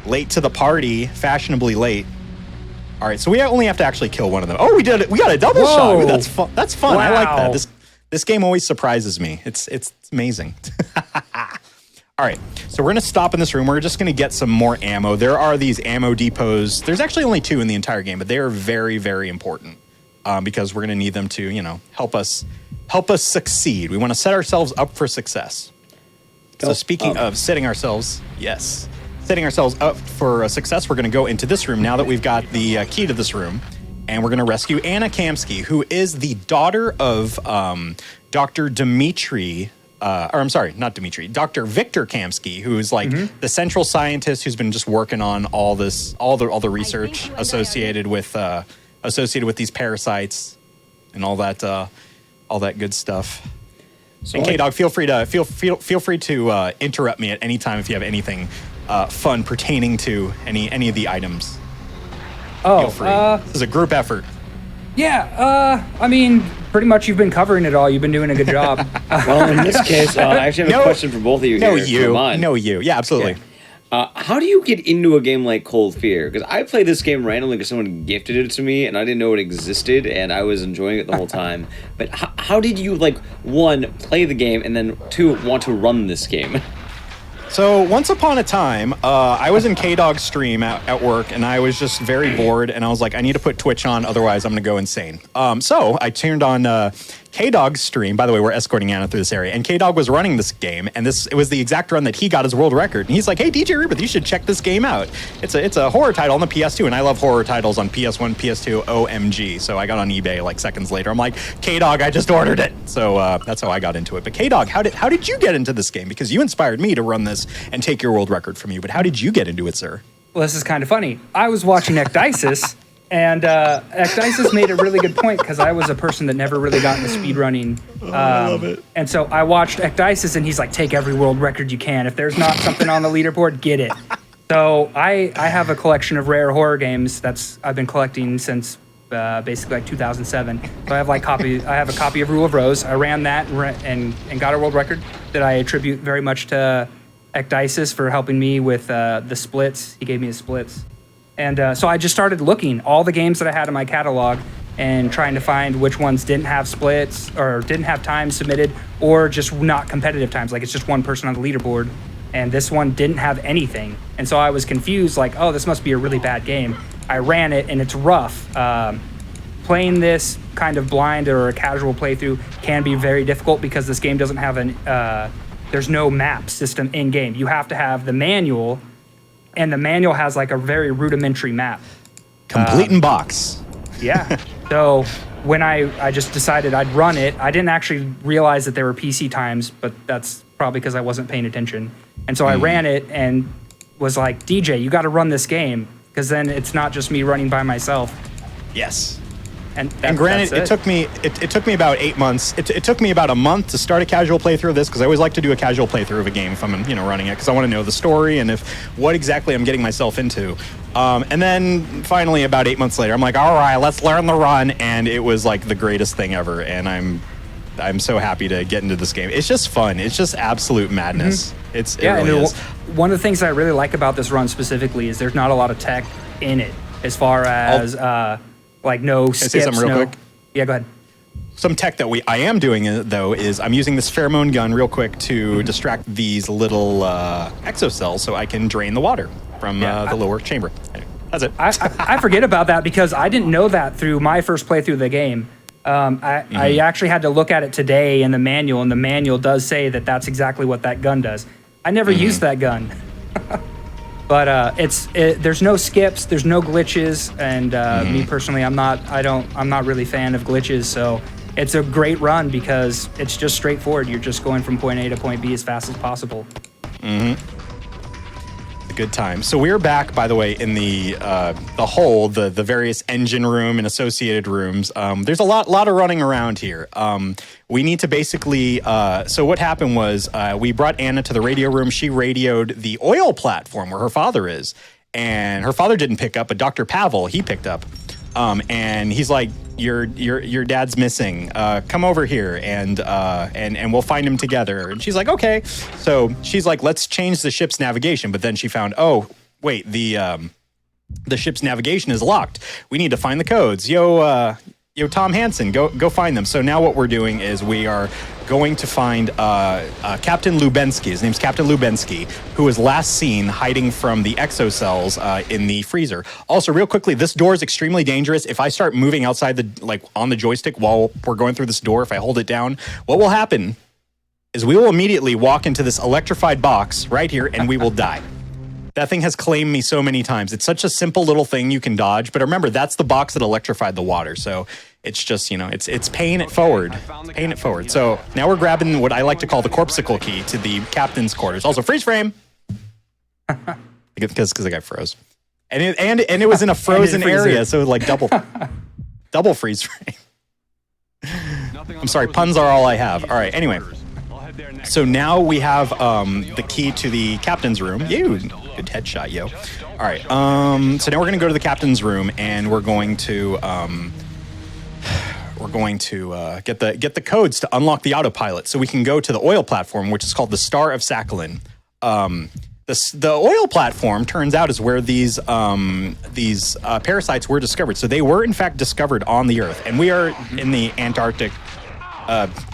Late to the party, fashionably late. All right, so we only have to actually kill one of them. Oh, we did it. We got a double shot. Ooh, that's fun. That's fun. Wow. I like that. This game always surprises me. It's amazing. All right, so we're gonna stop in this room. We're just gonna get some more ammo. There are these ammo depots. There's actually only 2 in the entire game, but they are very, very important because we're gonna need them to, help us succeed. We want to set ourselves up for success. So speaking of setting ourselves up for success, we're gonna go into this room now that we've got the key to this room, and we're gonna rescue Anna Kamsky, who is the daughter of Dr. Dmitri. Not Dmitri, Dr. Victor Kamsky, who's like the central scientist who's been just working on all the research associated with these parasites and all that good stuff. So and K-Dog, feel free to interrupt me at any time if you have anything fun pertaining to any of the items. Oh, feel free. This is a group effort. Yeah, I mean, pretty much you've been covering it all. You've been doing a good job. Well, in this case, I actually have a question for both of you here. Yeah, absolutely. Yeah. How do you get into a game like Cold Fear? Because I played this game randomly because someone gifted it to me, and I didn't know it existed, and I was enjoying it the whole time. But how did you, 1, play the game, and then 2, want to run this game? So once upon a time, I was in K-Dog's stream at work, and I was just very bored, and I was like, I need to put Twitch on, otherwise I'm going to go insane. So I turned on K-Dog's stream. By the way, we're escorting Anna through this area, and K-Dog was running this game, and it was the exact run that he got as world record. And he's like, hey, DJ Rebirth, you should check this game out. It's a horror title on the PS2, and I love horror titles on PS1, PS2, OMG. So I got on eBay seconds later. I'm like, K-Dog, I just ordered it. So that's how I got into it. But K-Dog, how did you get into this game? Because you inspired me to run this and take your world record from you. But how did you get into it, sir? Well, this is kind of funny. I was watching Ecdysis, and Ecdysis made a really good point because I was a person that never really got into speedrunning. I love it. And so I watched Ecdysis, and he's like, take every world record you can. If there's not something on the leaderboard, get it. So I have a collection of rare horror games I've been collecting since basically 2007. So I have a copy of Rule of Rose. I ran that and got a world record that I attribute very much to Ecdysis for helping me with the splits. He gave me the splits. And so I just started looking all the games that I had in my catalog and trying to find which ones didn't have splits or didn't have times submitted or just not competitive times. Like it's just one person on the leaderboard. And this one didn't have anything. And so I was confused, like, oh, this must be a really bad game. I ran it and it's rough. Playing this kind of blind or a casual playthrough can be very difficult because this game doesn't have there's no map system in game. You have to have the manual, and the manual has like a very rudimentary map. Complete in box. Yeah. So when I just decided I'd run it, I didn't actually realize that there were PC times, but that's probably because I wasn't paying attention. And so I ran it and was like, DJ, you got to run this game because then it's not just me running by myself. Yes. And granted, it took me about 8 months. It took me about a month to start a casual playthrough of this because I always like to do a casual playthrough of a game if I'm running it because I want to know the story and what exactly I'm getting myself into. And then finally, about 8 months later, I'm like, all right, let's learn the run, and it was like the greatest thing ever. And I'm so happy to get into this game. It's just fun. It's just absolute madness. It really is. One of the things I really like about this run specifically is there's not a lot of tech in it as far as like no skips. Can I say something real quick? Yeah, go ahead. Some tech that I am doing though is I'm using this pheromone gun real quick to distract these little exocells so I can drain the water from the lower chamber. Anyway, that's it. I forget about that because I didn't know that through my first playthrough of the game. I actually had to look at it today in the manual, and the manual does say that that's exactly what that gun does. I never used that gun. But there's no skips, there's no glitches, and me personally, I'm not really a fan of glitches. So it's a great run because it's just straightforward. You're just going from point A to point B as fast as possible. A good time. So we're back, by the way, in the various engine room and associated rooms. There's a lot of running around here. We need to basically. So what happened was we brought Anna to the radio room. She radioed the oil platform where her father is, and her father didn't pick up, but Dr. Pavel, he picked up. And he's like, your dad's missing. Come over here and we'll find him together. And she's like, okay. So she's like, let's change the ship's navigation. But then she found, oh wait, the ship's navigation is locked. We need to find the codes. Yo, Tom Hansen, go find them. So now what we're doing is we are going to find Captain Lubensky. His name's Captain Lubensky, who was last seen hiding from the exocells in the freezer. Also, real quickly, this door is extremely dangerous. If I start moving outside on the joystick while we're going through this door, if I hold it down, what will happen is we will immediately walk into this electrified box right here and we will die. That thing has claimed me so many times. It's such a simple little thing you can dodge, but remember, that's the box that electrified the water. So it's just, it's paying it forward. Paying it forward. So now we're grabbing what I like to call the corpsicle key to the captain's quarters. Also, freeze frame. Because I got froze. And it was in a frozen area, so like double freeze frame. I'm sorry, puns are all I have. All right, anyway. So now we have the key to the captain's room. Good headshot, yo. All right. So now we're going to go to the captain's room, and we're going to get the codes to unlock the autopilot, so we can go to the oil platform, which is called the Star of Sakhalin. The oil platform turns out is where these parasites were discovered. So they were in fact discovered on the Earth, and we are in the Antarctic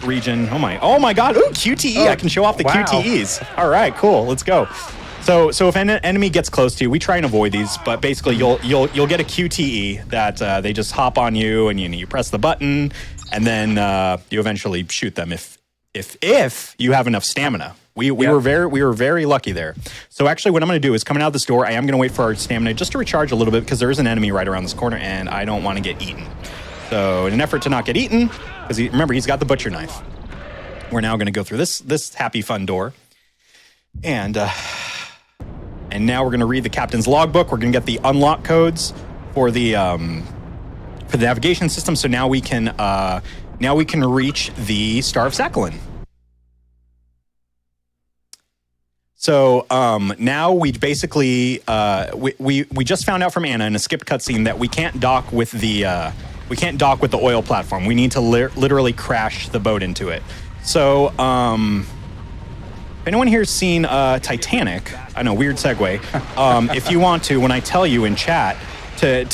region. Oh my God! Ooh, QTE! I can show off the QTEs. All right, cool. Let's go. So if an enemy gets close to you, we try and avoid these, but basically you'll get a QTE that they just hop on you, and you press the button, and then you eventually shoot them if you have enough stamina. We were very lucky there. So actually, what I'm going to do is coming out this door, I am going to wait for our stamina just to recharge a little bit, because there is an enemy right around this corner, and I don't want to get eaten. So in an effort to not get eaten, because remember, he's got the butcher knife. We're now going to go through this happy fun door, and now we're going to read the captain's logbook. We're going to get the unlock codes for the navigation system. So now we can reach the Star of Sakhalin. So now we basically we just found out from Anna in a skipped cutscene that we can't dock with the oil platform. We need to literally crash the boat into it. So if anyone here's seen Titanic, I know, weird segue. If you want to, when I tell you in chat to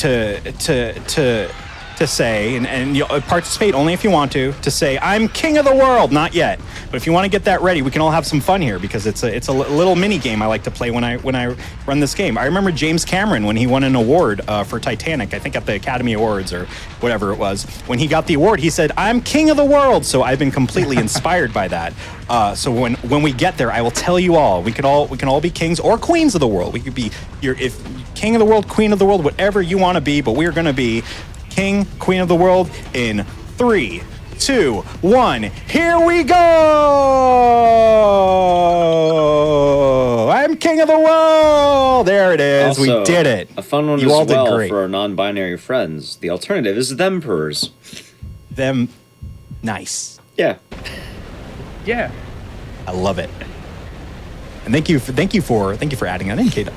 say, and you'll participate only if you want to say, I'm king of the world, not yet. But if you want to get that ready, we can all have some fun here, because it's a little mini game I like to play when I run this game. I remember James Cameron, when he won an award for Titanic, I think at the Academy Awards or whatever it was. When he got the award, he said, I'm king of the world. So I've been completely inspired by that. So when we get there, I will tell you all. We can all be kings or queens of the world. We could be if king of the world, queen of the world, whatever you want to be. But we're going to be king, queen of the world in 3, 2, 1. Here we go! I'm king of the world! There it is. Also, we did it. A fun one you all as well did great. for our non-binary friends. The alternative is Themperors. Them. Nice. Yeah. Yeah. I love it. And thank you for adding that in, Kate.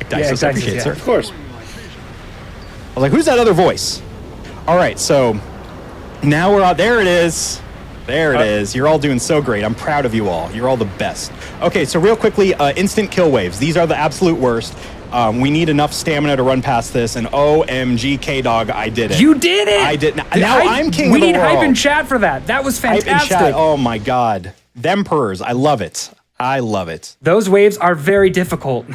Dice. I appreciate it, sir. Of course. I was like, who's that other voice? All right, so now we're out. There it is. There it is. You're all doing so great. I'm proud of you all. You're all the best. Okay, so real quickly, instant kill waves. These are the absolute worst. We need enough stamina to run past this, and OMG, K-Dog, I did it. You did it! I did. Now I'm king of the world. We need hype in chat for that. That was fantastic. Hype in chat. Oh my God. Themperors. I love it. I love it. Those waves are very difficult.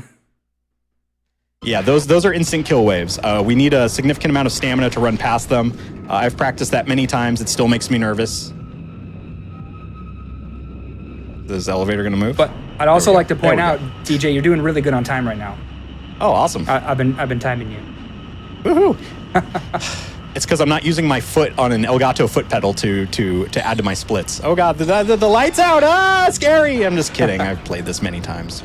Yeah, those are instant kill waves. We need a significant amount of stamina to run past them. I've practiced that many times. It still makes me nervous. Is the elevator going to move? But I'd also like to point out, DJ, you're doing really good on time right now. Oh, awesome. I've been timing you. Woohoo. It's because I'm not using my foot on an Elgato foot pedal to add to my splits. Oh god, the light's out! Ah, scary! I'm just kidding. I've played this many times.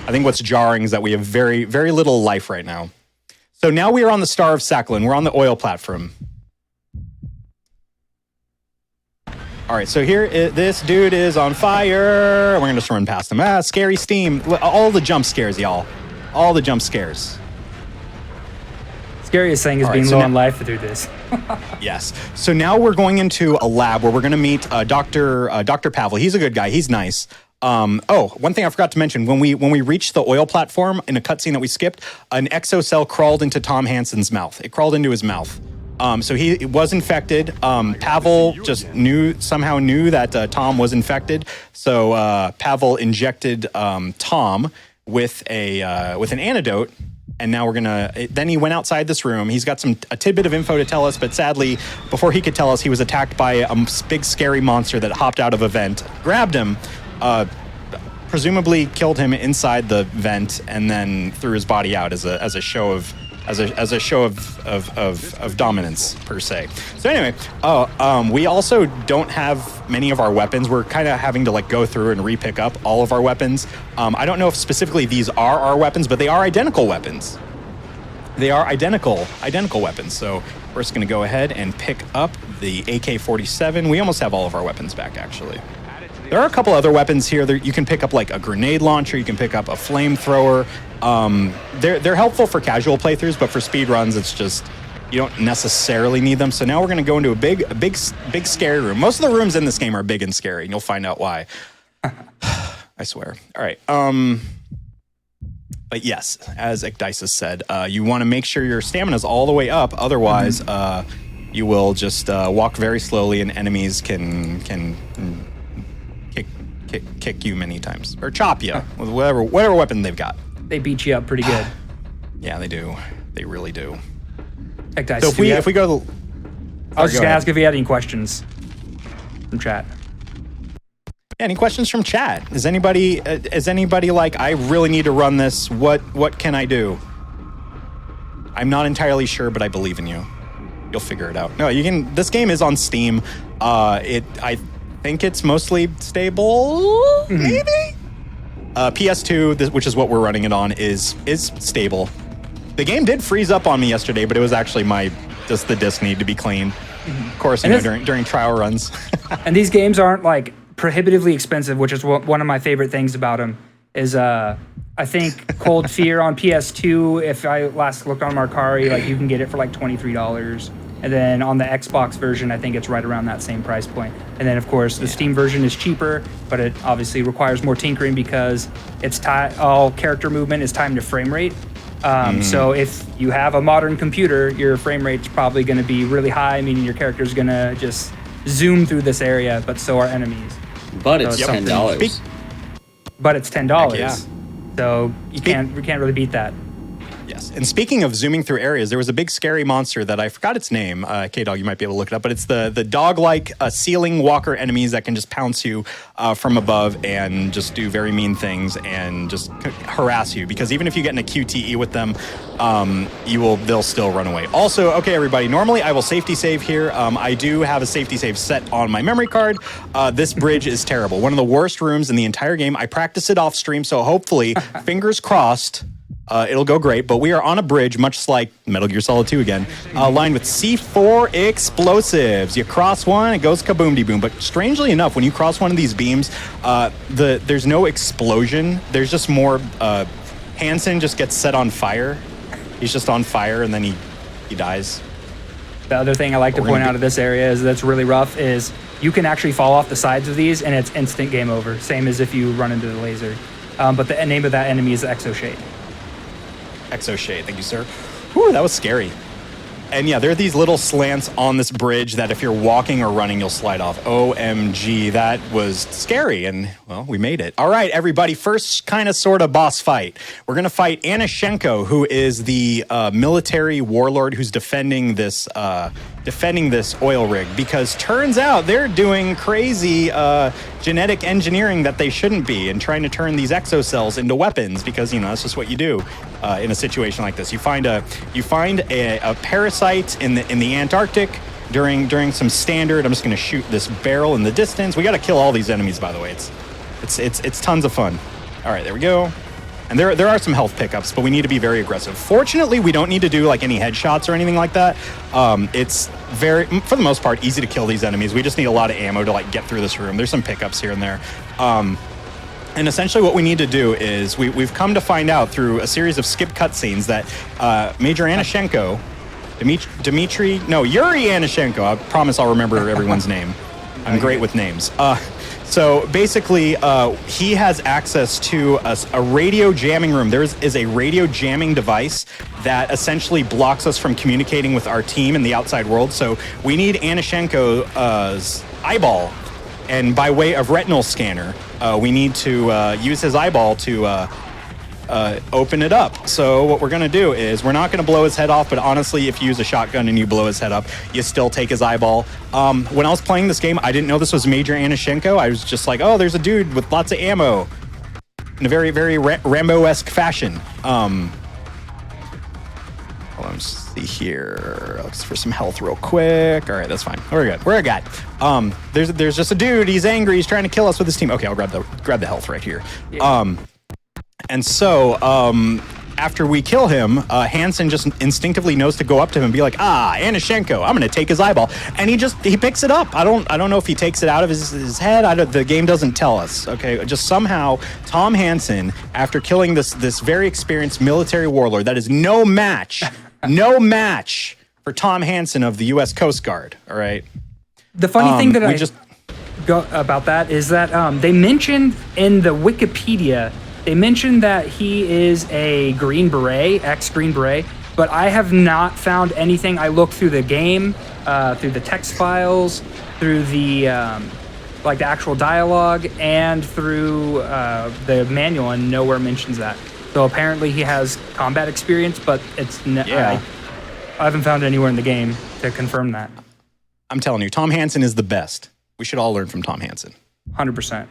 I think what's jarring is that we have very, very little life right now. So now we are on the Star of Sakhalin. We're on the oil platform. All right, so here, this dude is on fire. We're gonna just run past him. Ah, scary steam. All the jump scares, y'all. All the jump scares. Scariest thing is being low on life through this. Yes. So now we're going into a lab where we're going to meet Dr. Pavel. He's a good guy. He's nice. One thing I forgot to mention, when we reached the oil platform in a cutscene that we skipped, an exocell crawled into Tom Hansen's mouth. It crawled into his mouth. So he was infected. Pavel just somehow knew that Tom was infected. So Pavel injected Tom with an antidote. And now then he went outside this room. He's got a tidbit of info to tell us, but sadly, before he could tell us, he was attacked by a big scary monster that hopped out of a vent, grabbed him, presumably killed him inside the vent, and then threw his body out as a show of dominance per se. So anyway, we also don't have many of our weapons. We're kind of having to go through and re-pick up all of our weapons. I don't know if specifically these are our weapons, but they are identical weapons. They are identical weapons. So we're just going to go ahead and pick up the AK-47. We almost have all of our weapons back, actually. There are a couple other weapons here. You can pick up a grenade launcher. You can pick up a flamethrower. They're helpful for casual playthroughs, but for speed runs, it's just you don't necessarily need them. So now we're going to go into a big scary room. Most of the rooms in this game are big and scary, and you'll find out why. I swear. All right. But yes, as Ecdysis said, you want to make sure your stamina is all the way up. Otherwise, you will just walk very slowly, and enemies can kick you many times or chop you with whatever weapon they've got. They beat you up pretty good. Yeah, they do. They really do. Ecdysis, So if we go to I was just going to ask if you had any questions from chat. Any questions from chat? Is anybody like, I really need to run this? What can I do? I'm not entirely sure, but I believe in you. You'll figure it out. No, you can. This game is on Steam. I think it's mostly stable, maybe. PS2, which is what we're running it on, is stable. The game did freeze up on me yesterday, but it was actually just the disc need to be cleaned. Of course, during trial runs. And these games aren't prohibitively expensive, which is one of my favorite things about them. Is I think Cold Fear on PS2, if I last looked on Mercari, you can get it for $23. And then on the Xbox version, I think it's right around that same price point. And then, of course, the Steam version is cheaper, but it obviously requires more tinkering because all character movement is timed to frame rate. So if you have a modern computer, your frame rate's probably going to be really high, meaning your character's going to just zoom through this area, but so are enemies. But it's $10. But it's $10. Heck yeah. So we can't really beat that. Yes. And speaking of zooming through areas, there was a big scary monster that I forgot its name. K-Dog, you might be able to look it up, but it's the dog-like ceiling walker enemies that can just pounce you from above and just do very mean things and just harass you. Because even if you get in a QTE with them, they'll still run away. Also, okay, everybody, normally I will safety save here. I do have a safety save set on my memory card. This bridge is terrible. One of the worst rooms in the entire game. I practiced it off stream, so hopefully, fingers crossed, it'll go great, but we are on a bridge, much like Metal Gear Solid 2 again, lined with C4 explosives. You cross one, it goes kaboom-de-boom. But strangely enough, when you cross one of these beams, there's no explosion. There's just more... Hansen just gets set on fire. He's just on fire, and then he dies. The other thing I like to point out of this area that's really rough is you can actually fall off the sides of these, and it's instant game over. Same as if you run into the laser. But the name of that enemy is Exoshade. Exoshade, thank you, sir. Whew, that was scary. And yeah, there are these little slants on this bridge that if you're walking or running, you'll slide off. OMG, that was scary. And, well, we made it. All right, everybody, first kind of sort of boss fight. We're going to fight Anashenko, who is the military warlord who's defending this oil rig. Because turns out they're doing crazy genetic engineering that they shouldn't be and trying to turn these exocells into weapons because, that's just what you do in a situation like this. You find a parasite site in the Antarctic during some standard. I'm just going to shoot this barrel in the distance. We got to kill all these enemies, by the way. It's tons of fun. All right, there we go. And there are some health pickups, but we need to be very aggressive. Fortunately, we don't need to do like any headshots or anything like that. It's very, for the most part, easy to kill these enemies. We just need a lot of ammo to like get through this room. There's some pickups here and there. And essentially what we need to do is we've come to find out through a series of skip cutscenes that Major Anashenko, Yuri Anashenko, I promise I'll remember everyone's name. I'm great with names. So basically, he has access to a radio jamming room. There is a radio jamming device that essentially blocks us from communicating with our team in the outside world. So we need Anashenko's eyeball. And by way of retinal scanner, we need to use his eyeball to open it up. So what we're going to do is we're not going to blow his head off, but honestly, if you use a shotgun and you blow his head up, you still take his eyeball. When I was playing this game, I didn't know this was Major Anashenko. I was just like, oh, there's a dude with lots of ammo in a very, very Rambo-esque fashion. Hold on, let's see here. Looks for some health real quick. All right, that's fine. We're good. We're good. There's just a dude. He's angry. He's trying to kill us with his team. Okay, I'll grab the health right here. Yeah. And so, after we kill him, Hansen just instinctively knows to go up to him and be like, Anashenko, I'm going to take his eyeball. And he picks it up. I don't know if he takes it out of his head. The game doesn't tell us. Okay, just somehow Tom Hansen, after killing this very experienced military warlord, that is no match for Tom Hansen of the U.S. Coast Guard. All right. The funny thing that about that is that they mentioned in the Wikipedia. They mentioned that he is a Green Beret, ex-Green Beret, but I have not found anything. I looked through the game, through the text files, through the the actual dialogue, and through the manual, and nowhere mentions that. So apparently he has combat experience, but I haven't found anywhere in the game to confirm that. I'm telling you, Tom Hansen is the best. We should all learn from Tom Hansen. 100%.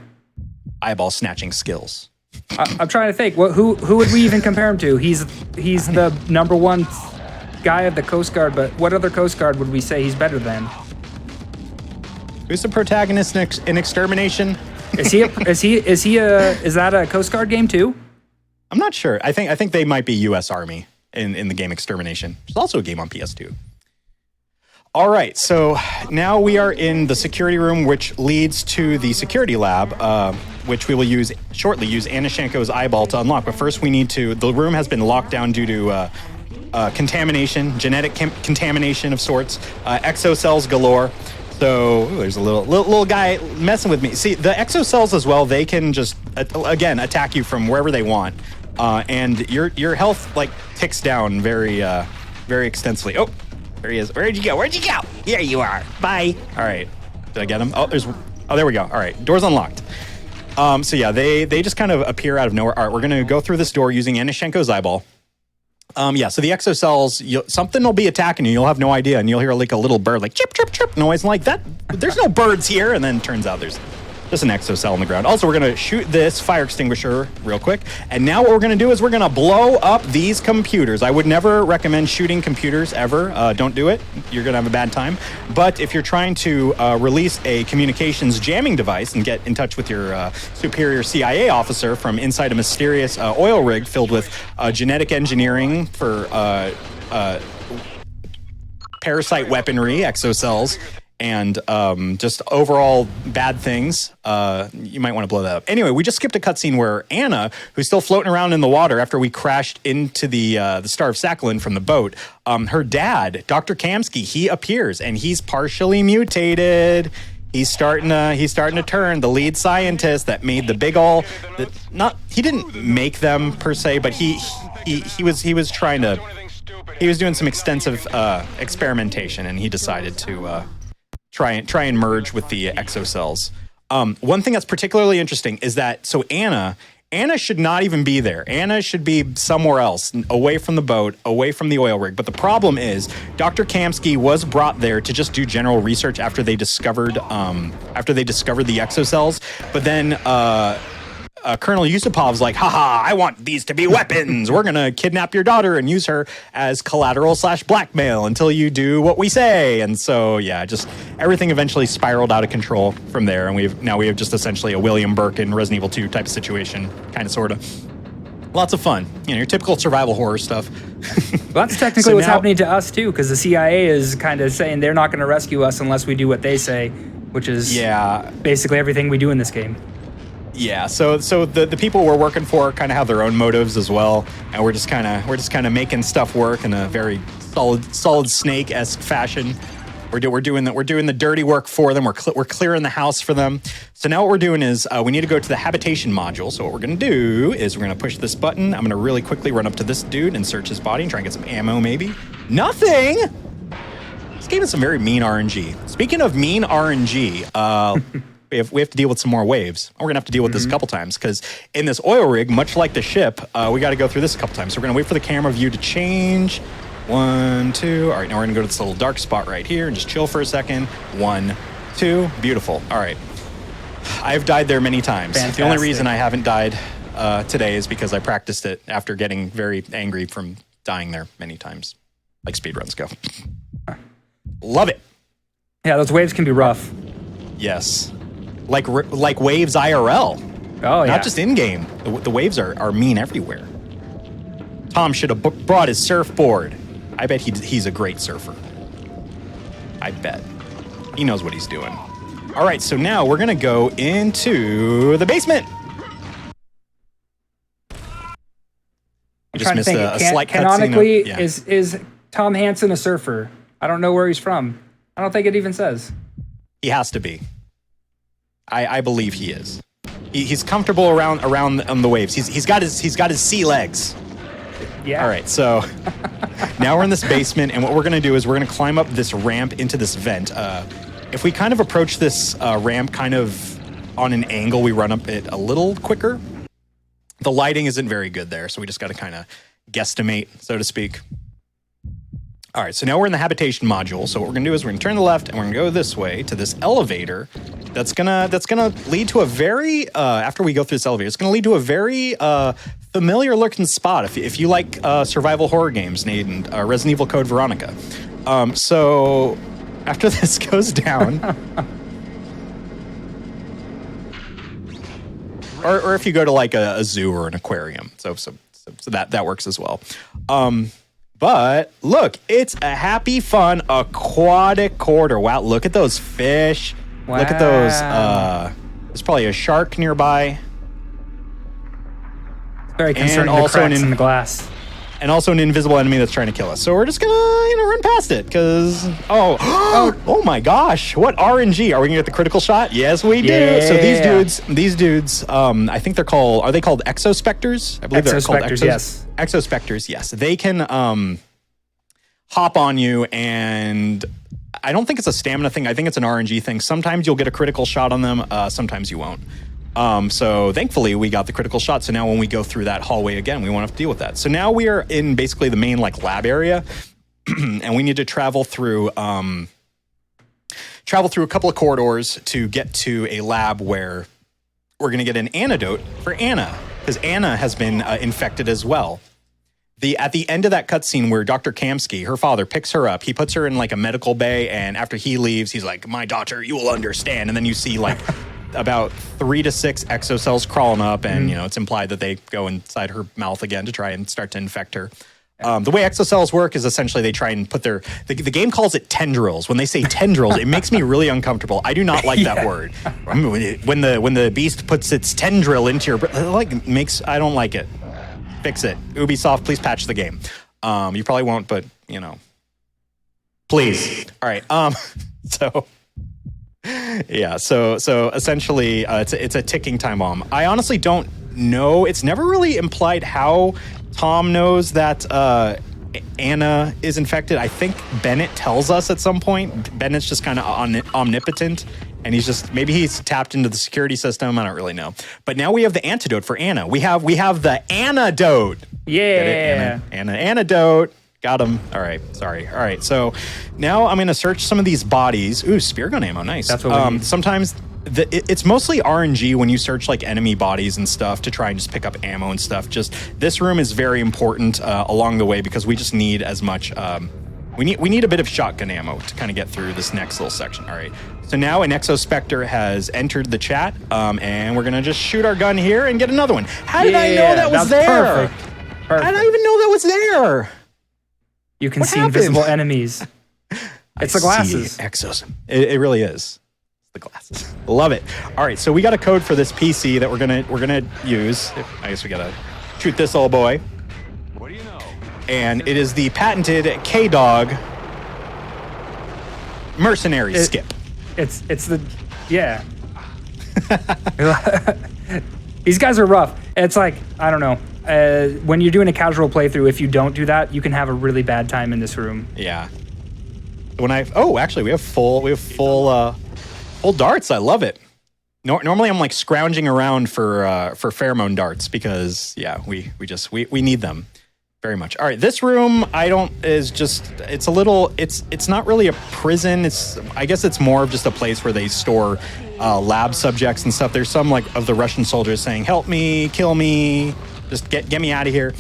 Eyeball snatching skills. I'm trying to think. Who would we even compare him to? He's the number one guy of the Coast Guard, but what other Coast Guard would we say he's better than? Who's the protagonist in Extermination? Is that a Coast Guard game too? I'm not sure. I think they might be U.S. Army in the game Extermination. There's also a game on PS2. All right, so now we are in the security room, which leads to the security lab, which we will shortly use Anashenko's eyeball to unlock. But first, the room has been locked down due to contamination, genetic contamination of sorts, exocells galore. So there's a little guy messing with me. See, the exocells as well, they can just, again, attack you from wherever they want. And your health, ticks down very, very extensively. Oh. There he is. Where'd you go? Here you are. Bye. All right. Did I get him? Oh, there we go. All right. Door's unlocked. So yeah, they just kind of appear out of nowhere. All right, we're going to go through this door using Anashenko's eyeball. So the exocells, something will be attacking you. You'll have no idea, and you'll hear a little bird, chip, chip, chip noise, and like that. There's no birds here, and then it turns out there's just an exocell on the ground. Also, we're going to shoot this fire extinguisher real quick. And now what we're going to do is we're going to blow up these computers. I would never recommend shooting computers ever. Don't do it. You're going to have a bad time. But if you're trying to release a communications jamming device and get in touch with your superior CIA officer from inside a mysterious oil rig filled with genetic engineering for parasite weaponry, exocells, and just overall bad things, you might want to blow that up. Anyway, we just skipped a cutscene where Anna, who's still floating around in the water after we crashed into the Star of Sakhalin from the boat, her dad, Dr. Kamsky, he appears, and he's partially mutated. He's starting to turn. The lead scientist that made the big ol', he didn't make them per se, but he was trying to, he was doing some extensive experimentation, and he decided to try and merge with the exocells. One thing that's particularly interesting is that, so Anna should not even be there. Anna should be somewhere else, away from the boat, away from the oil rig. But the problem is, Dr. Kamsky was brought there to just do general research after they discovered the exocells. But then Colonel Yusupov's like, haha, I want these to be weapons. We're going to kidnap your daughter and use her as collateral / blackmail until you do what we say. And so, yeah, just everything eventually spiraled out of control from there. And we have just essentially a William Birkin Resident Evil 2 type of situation, kind of, sort of. Lots of fun. Your typical survival horror stuff. Well, that's technically what's happening to us, too, because the CIA is kind of saying they're not going to rescue us unless we do what they say, which is basically everything we do in this game. Yeah, so the people we're working for kind of have their own motives as well, and we're just kind of making stuff work in a very solid Snake-esque fashion. We're doing the dirty work for them. We're clearing the house for them. So now what we're doing is we need to go to the habitation module. So what we're going to do is we're going to push this button. I'm going to really quickly run up to this dude and search his body and try and get some ammo, maybe. Nothing. This game is some very mean RNG. Speaking of mean RNG, we have to deal with some more waves. We're going to have to deal with this a couple times because in this oil rig, much like the ship, we got to go through this a couple times. So we're going to wait for the camera view to change. 1, 2. All right, now we're going to go to this little dark spot right here and just chill for a second. 1, 2. Beautiful. All right. I've died there many times. Fantastic. The only reason I haven't died today is because I practiced it after getting very angry from dying there many times, like speedruns go. Love it. Yeah, those waves can be rough. Yes. Like waves IRL. Oh, yeah. Not just in-game. The waves are mean everywhere. Tom should have brought his surfboard. I bet he's a great surfer. I bet. He knows what he's doing. All right, so now we're going to go into the basement. I just missed a slight cutscene. Canonically, is Tom Hansen a surfer? I don't know where he's from. I don't think it even says. He has to be. I believe he is. He's comfortable around the waves. He's got his sea legs. Yeah. All right, so now we're in this basement, and what we're going to do is we're going to climb up this ramp into this vent. If we kind of approach this ramp kind of on an angle, we run up it a little quicker. The lighting isn't very good there, so we just got to kind of guesstimate, so to speak. All right, so now we're in the habitation module. So what we're going to do is we're going to turn to the left, and we're going to go this way to this elevator. That's gonna lead to a very after we go through this elevator, it's gonna lead to a very familiar looking spot if you like survival horror games, Nate, and Resident Evil Code Veronica. So after this goes down, or if you go to like a zoo or an aquarium, so that works as well. But look, it's a happy, fun aquatic corridor. Wow, look at those fish. Wow. Look at those. There's probably a shark nearby. Very concerned with the cracks in the glass. And also an invisible enemy that's trying to kill us. So we're just gonna, run past it because oh my gosh, what RNG? Are we gonna get the critical shot? Yes, we do. Yeah. So these dudes, are they called exospecters? I believe they're called yes. Exospecters, yes. They can hop on you, and I don't think it's a stamina thing. I think it's an RNG thing. Sometimes you'll get a critical shot on them. Sometimes you won't. So thankfully we got the critical shot. So now when we go through that hallway again, we won't have to deal with that. So now we are in basically the main lab area, and we need to travel through a couple of corridors to get to a lab where we're going to get an antidote for Anna, because Anna has been infected as well. At the end of that cutscene where Dr. Kamsky, her father, picks her up, he puts her in like a medical bay, and after he leaves, he's like, "My daughter, you will understand." And then you see like about 3 to 6 exocells crawling up, and it's implied that they go inside her mouth again to try and start to infect her. The way exocells work is essentially they try and put the game calls it tendrils. When they say tendrils, it makes me really uncomfortable. I do not like that word. When the beast puts its tendril into your I don't like it. Fix it. Ubisoft, please patch the game. You probably won't, but please. All right. So essentially it's a ticking time bomb. I honestly don't know. It's never really implied how Tom knows that Anna is infected. I think Bennett tells us at some point. Bennett's just kind of omnipotent, and maybe he's tapped into the security system. I don't really know. But now we have the antidote for Anna. We have the antidote. Yeah. Antidote. Got him. All right. Sorry. All right. So now I'm going to search some of these bodies. Ooh, spear gun ammo. Nice. That's what we need. Sometimes it's mostly RNG when you search like enemy bodies and stuff to try and just pick up ammo and stuff. Just this room is very important along the way because we just need as much. We need a bit of shotgun ammo to kind of get through this next little section. All right. So now an Exospectre has entered the chat, and we're gonna just shoot our gun here and get another one. How did I know that was there? Perfect. How did I even know that was there? You can see invisible enemies. It's the glasses. Exos. It really is. The glasses. Love it. All right, so we got a code for this PC that we're gonna use. I guess we gotta shoot this old boy. What do you know? And it is the patented K-Dog mercenary skip. It's the These guys are rough. It's like, I don't know. When you're doing a casual playthrough, if you don't do that, you can have a really bad time in this room. Yeah. Actually, we have full darts. I love it. Normally, I'm like scrounging around for pheromone darts because we need them very much. All right, this room it's not really a prison. I guess it's more of just a place where they store lab subjects and stuff. There's some like of the Russian soldiers saying, "Help me, kill me, just get me out of here."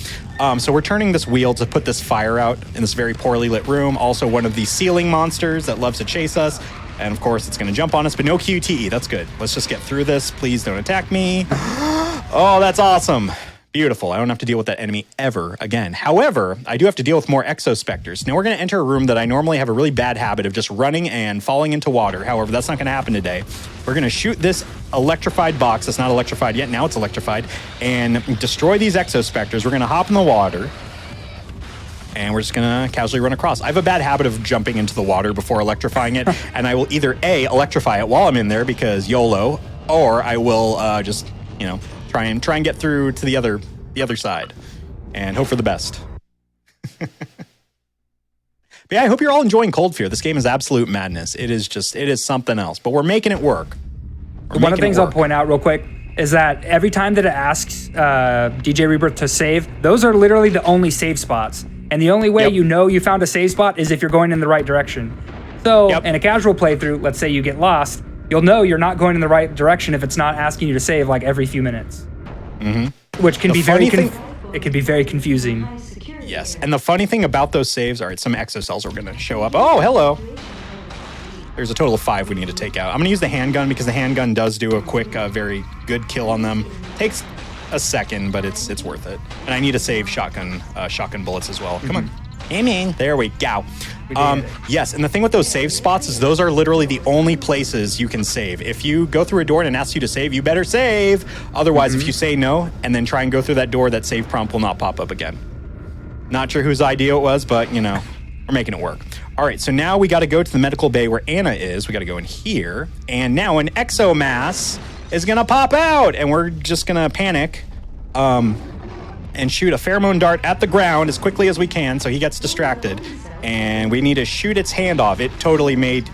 So we're turning this wheel to put this fire out in this very poorly lit room. Also, one of the ceiling monsters that loves to chase us. And of course, it's going to jump on us, but no QTE. That's good. Let's just get through this. Please don't attack me. Oh, that's awesome. Beautiful. I don't have to deal with that enemy ever again. However, I do have to deal with more Exospectres. Now we're going to enter a room that I normally have a really bad habit of just running and falling into water. However, that's not going to happen today. We're going to shoot this electrified box that's not electrified yet. Now it's electrified. And destroy these Exospectres. We're going to hop in the water. And we're just going to casually run across. I have a bad habit of jumping into the water before electrifying it. And I will either A, electrify it while I'm in there because YOLO, or I will just, try and get through to the other side and hope for the best. But yeah, I hope you're all enjoying Cold Fear. This game is absolute madness. It is something else, but we're making it work. One of the things I'll point out real quick is that every time that it asks DJ Rebirth to save, those are literally the only save spots. And the only way you found a save spot is if you're going in the right direction. So in a casual playthrough, let's say you get lost, you'll know you're not going in the right direction if it's not asking you to save like every few minutes. Mm-hmm. Which can be it can be very confusing. Yes, and the funny thing about those saves, all right, some exocells are going to show up. Oh, hello. There's a total of 5 we need to take out. I'm going to use the handgun because the handgun does do a quick, very good kill on them. Takes a second, but it's worth it. And I need to save shotgun bullets as well. Come on. Aiming. There we go. Yes, and the thing with those save spots is those are literally the only places you can save. If you go through a door and it asks you to save, you better save. Otherwise, if you say no and then try and go through that door, that save prompt will not pop up again. Not sure whose idea it was, but, we're making it work. All right, so now we got to go to the medical bay where Anna is. We got to go in here. And now an exomass is going to pop out. And we're just going to panic and shoot a pheromone dart at the ground as quickly as we can so he gets distracted. And we need to shoot its hand off. It totally made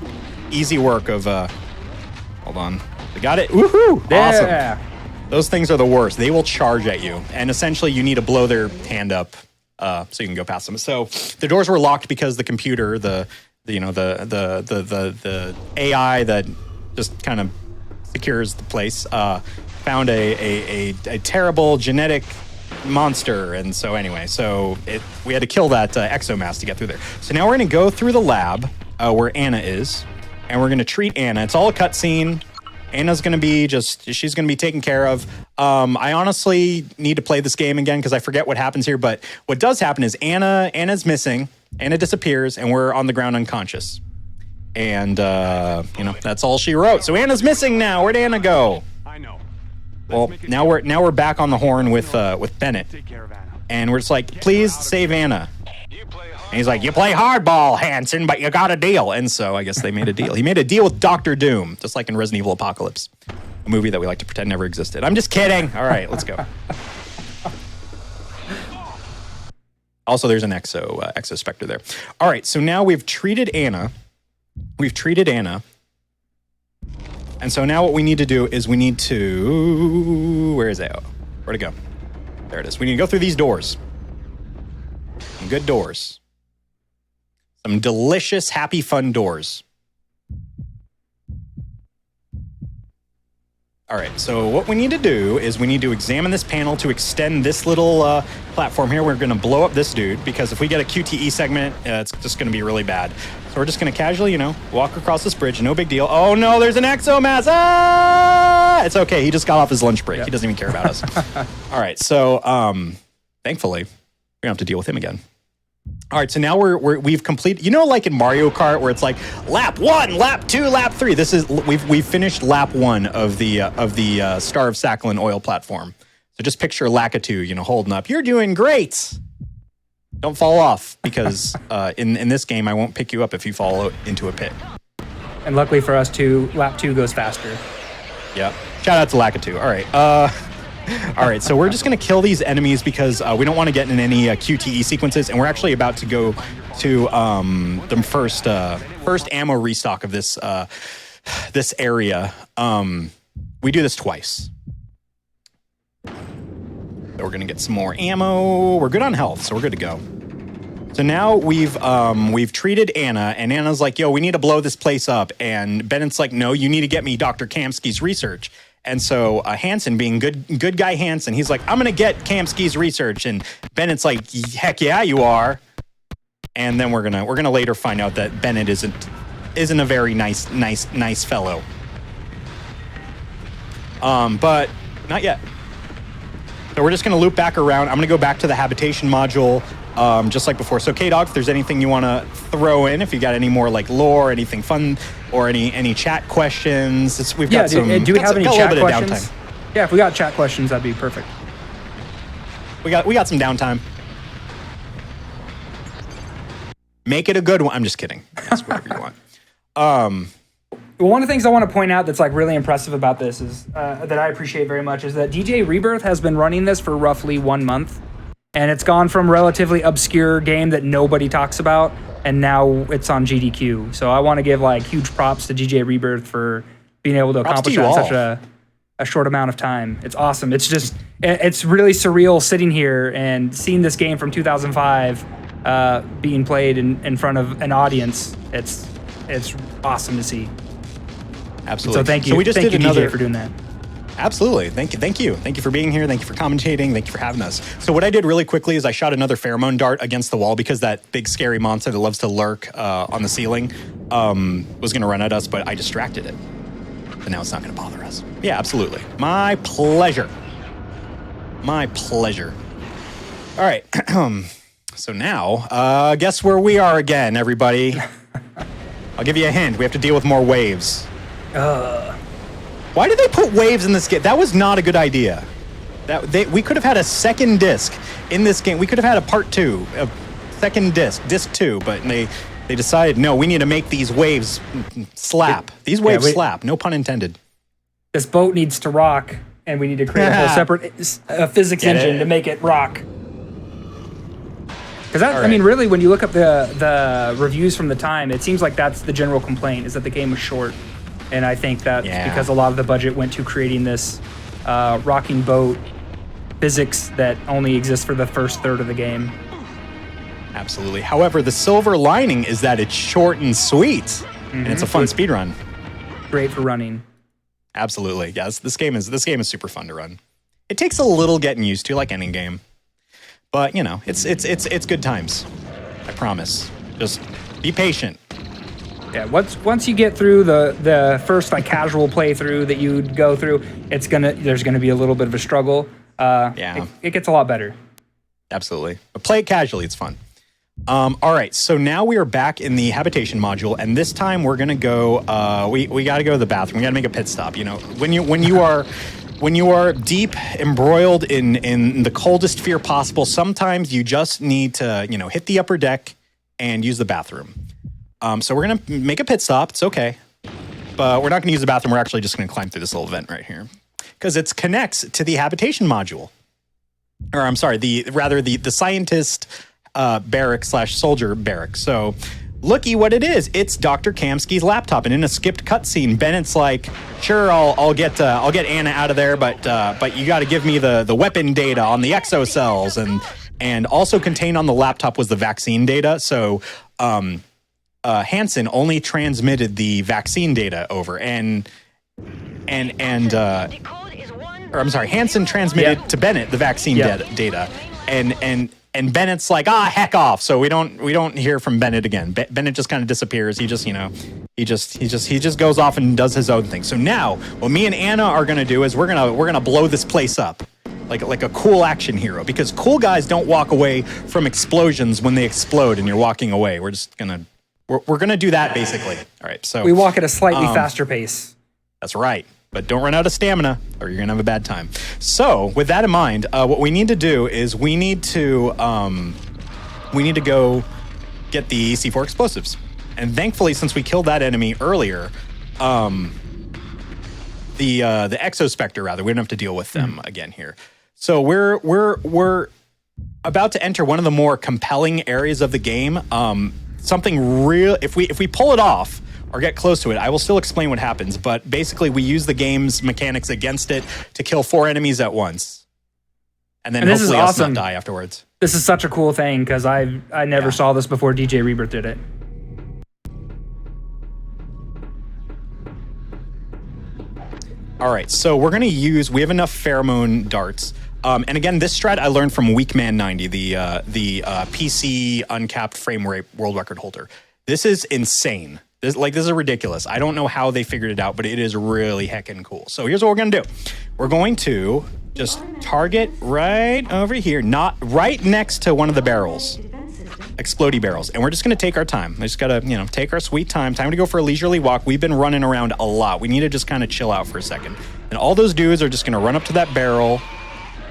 easy work of... hold on. We got it. Woohoo! Yeah. Awesome. Those things are the worst. They will charge at you. And essentially, you need to blow their hand up so you can go past them. So the doors were locked because the computer, the AI that just kind of secures the place, found a terrible genetic monster. And so anyway, we had to kill that exomass to get through there. So now we're going to go through the lab where Anna is, and we're going to treat Anna. It's all a cutscene. Anna's going to be she's going to be taken care of. I honestly need to play this game again because I forget what happens here. But what does happen is Anna's missing. Anna disappears, and we're on the ground unconscious. And, that's all she wrote. So Anna's missing now. Where'd Anna go? I know. Well, now we're back on the horn with Bennett. And we're just like, please save Anna. And he's like, you play hardball, Hanson, but you got a deal. And so I guess they made a deal. He made a deal with Dr. Doom, just like in Resident Evil Apocalypse, a movie that we like to pretend never existed. I'm just kidding. All right, let's go. Also, there's an Exospectre there. All right, so now we've treated Anna. And so now what we need to do is where is it? Where'd it go? There it is. We need to go through these doors. Some good doors. Some delicious, happy, fun doors. All right, so what we need to do is we need to examine this panel to extend this little platform here. We're going to blow up this dude because if we get a QTE segment, it's just going to be really bad. So we're just going to casually, walk across this bridge. No big deal. Oh, no, there's an exomass. Ah! It's okay. He just got off his lunch break. Yep. He doesn't even care about us. All right, so thankfully, we don't have to deal with him again. All right, so now we've completed. Like in Mario Kart, where it's like lap 1, lap 2, lap 3. This is we've finished lap 1 of the Star of Sakhalin oil platform. So just picture Lakitu, holding up. You're doing great. Don't fall off because in this game I won't pick you up if you fall into a pit. And luckily for us too, lap 2 goes faster. Yep. Shout out to Lakitu. All right. All right, so we're just going to kill these enemies because we don't want to get in any QTE sequences, and we're actually about to go to the first ammo restock of this this area. We do this twice. So we're going to get some more ammo. We're good on health, so we're good to go. So now we've treated Anna, and Anna's like, yo, we need to blow this place up. And Bennett's like, no, you need to get me Dr. Kamsky's research. And so Hansen, being good guy Hansen, he's like, I'm going to get Kamsky's research. And Bennett's like, heck yeah, you are. And then we're gonna later find out that Bennett isn't a very nice fellow. But not yet. So we're just going to loop back around. I'm going to go back to the habitation module, just like before. So K-Dog, if there's anything you want to throw in, if you got any more like lore, anything fun, or any chat questions, we've got some. Do we have any chat questions? Downtime. Yeah, if we got chat questions, that'd be perfect. We got some downtime. Make it a good one. I'm just kidding. Ask whatever you want. One of the things I want to point out that's like really impressive about this is that I appreciate very much is that DJ Rebirth has been running this for roughly 1 month, and it's gone from relatively obscure game that nobody talks about, and now it's on GDQ. So I want to give like huge props to DJ Rebirth for being able to accomplish that in such a short amount of time. It's awesome. It's just it's really surreal sitting here and seeing this game from 2005 being played in front of an audience. It's awesome to see. Absolutely. So thank you. So we just thank did you, another DJ, for doing that. Absolutely. Thank you. Thank you for being here. Thank you for commentating. Thank you for having us. So what I did really quickly is I shot another pheromone dart against the wall because that big scary monster that loves to lurk on the ceiling was going to run at us, but I distracted it. But now it's not going to bother us. Yeah, absolutely. My pleasure. My pleasure. All right. So now, guess where we are again, everybody. I'll give you a hint. We have to deal with more waves. Why did they put waves in this game? That was not a good idea. We could have had a second disc in this game. We could have had a part 2, a second disc 2, but they decided, no, we need to make these waves slap. These waves slap, no pun intended. This boat needs to rock, and we need to create a whole separate physics engine to make it rock. Because I mean, really, when you look up the reviews from the time, it seems like that's the general complaint, is that the game was short. And I think that's because a lot of the budget went to creating this rocking boat physics that only exists for the first third of the game. Absolutely. However, the silver lining is that it's short and sweet, and it's a fun speed run. Great for running. Absolutely. Yes, this game is super fun to run. It takes a little getting used to, like any game. But, it's good times. I promise. Just be patient. Yeah, once you get through the first like casual playthrough that you'd go through, there's gonna be a little bit of a struggle. It gets a lot better. Absolutely. But play it casually, it's fun. All right, so now we are back in the habitation module, and this time we're gonna go we gotta go to the bathroom. We gotta make a pit stop. When you are deep embroiled in the coldest fear possible, sometimes you just need to, hit the upper deck and use the bathroom. So we're going to make a pit stop. It's okay. But we're not going to use the bathroom. We're actually just going to climb through this little vent right here. Because it connects to the habitation module. Or I'm sorry, the scientist barrack/soldier barrack. So looky what it is. It's Dr. Kamsky's laptop. And in a skipped cutscene, Bennett's like, sure, I'll get Anna out of there, but you got to give me the weapon data on the exocells. And also contained on the laptop was the vaccine data. So Hansen only transmitted the vaccine data over, and or I'm sorry, Hansen transmitted to Bennett the vaccine data, and Bennett's like, heck off. So we don't hear from Bennett again. Bennett just kind of disappears. He just goes off and does his own thing. So now what me and Anna are gonna do is we're gonna blow this place up. Like a cool action hero, because cool guys don't walk away from explosions when they explode and you're walking away. We're gonna do that basically. All right, so we walk at a slightly faster pace. That's right, but don't run out of stamina or you're gonna have a bad time. So with that in mind, what we need to do is we need to go get the C4 explosives, and thankfully, since we killed that enemy earlier, the Exospectre rather, we don't have to deal with them again here. So we're about to enter one of the more compelling areas of the game. Something real. If we pull it off or get close to it, I will still explain what happens. But basically, we use the game's mechanics against it to kill 4 enemies at once, and then hopefully us not die afterwards. This is such a cool thing because I never saw this before DJ Rebirth did it. All right, so we're going to we have enough pheromone darts. And again, this strat I learned from Weakman90, the PC uncapped frame rate world record holder. This is insane. This is ridiculous. I don't know how they figured it out, but it is really heckin' cool. So here's what we're going to do. We're going to just target right over here, not right next to one of the barrels. Explodey barrels, and we're just going to take our time. We just got to, take our sweet time to go for a leisurely walk. We've been running around a lot. We need to just kind of chill out for a second. And all those dudes are just going to run up to that barrel,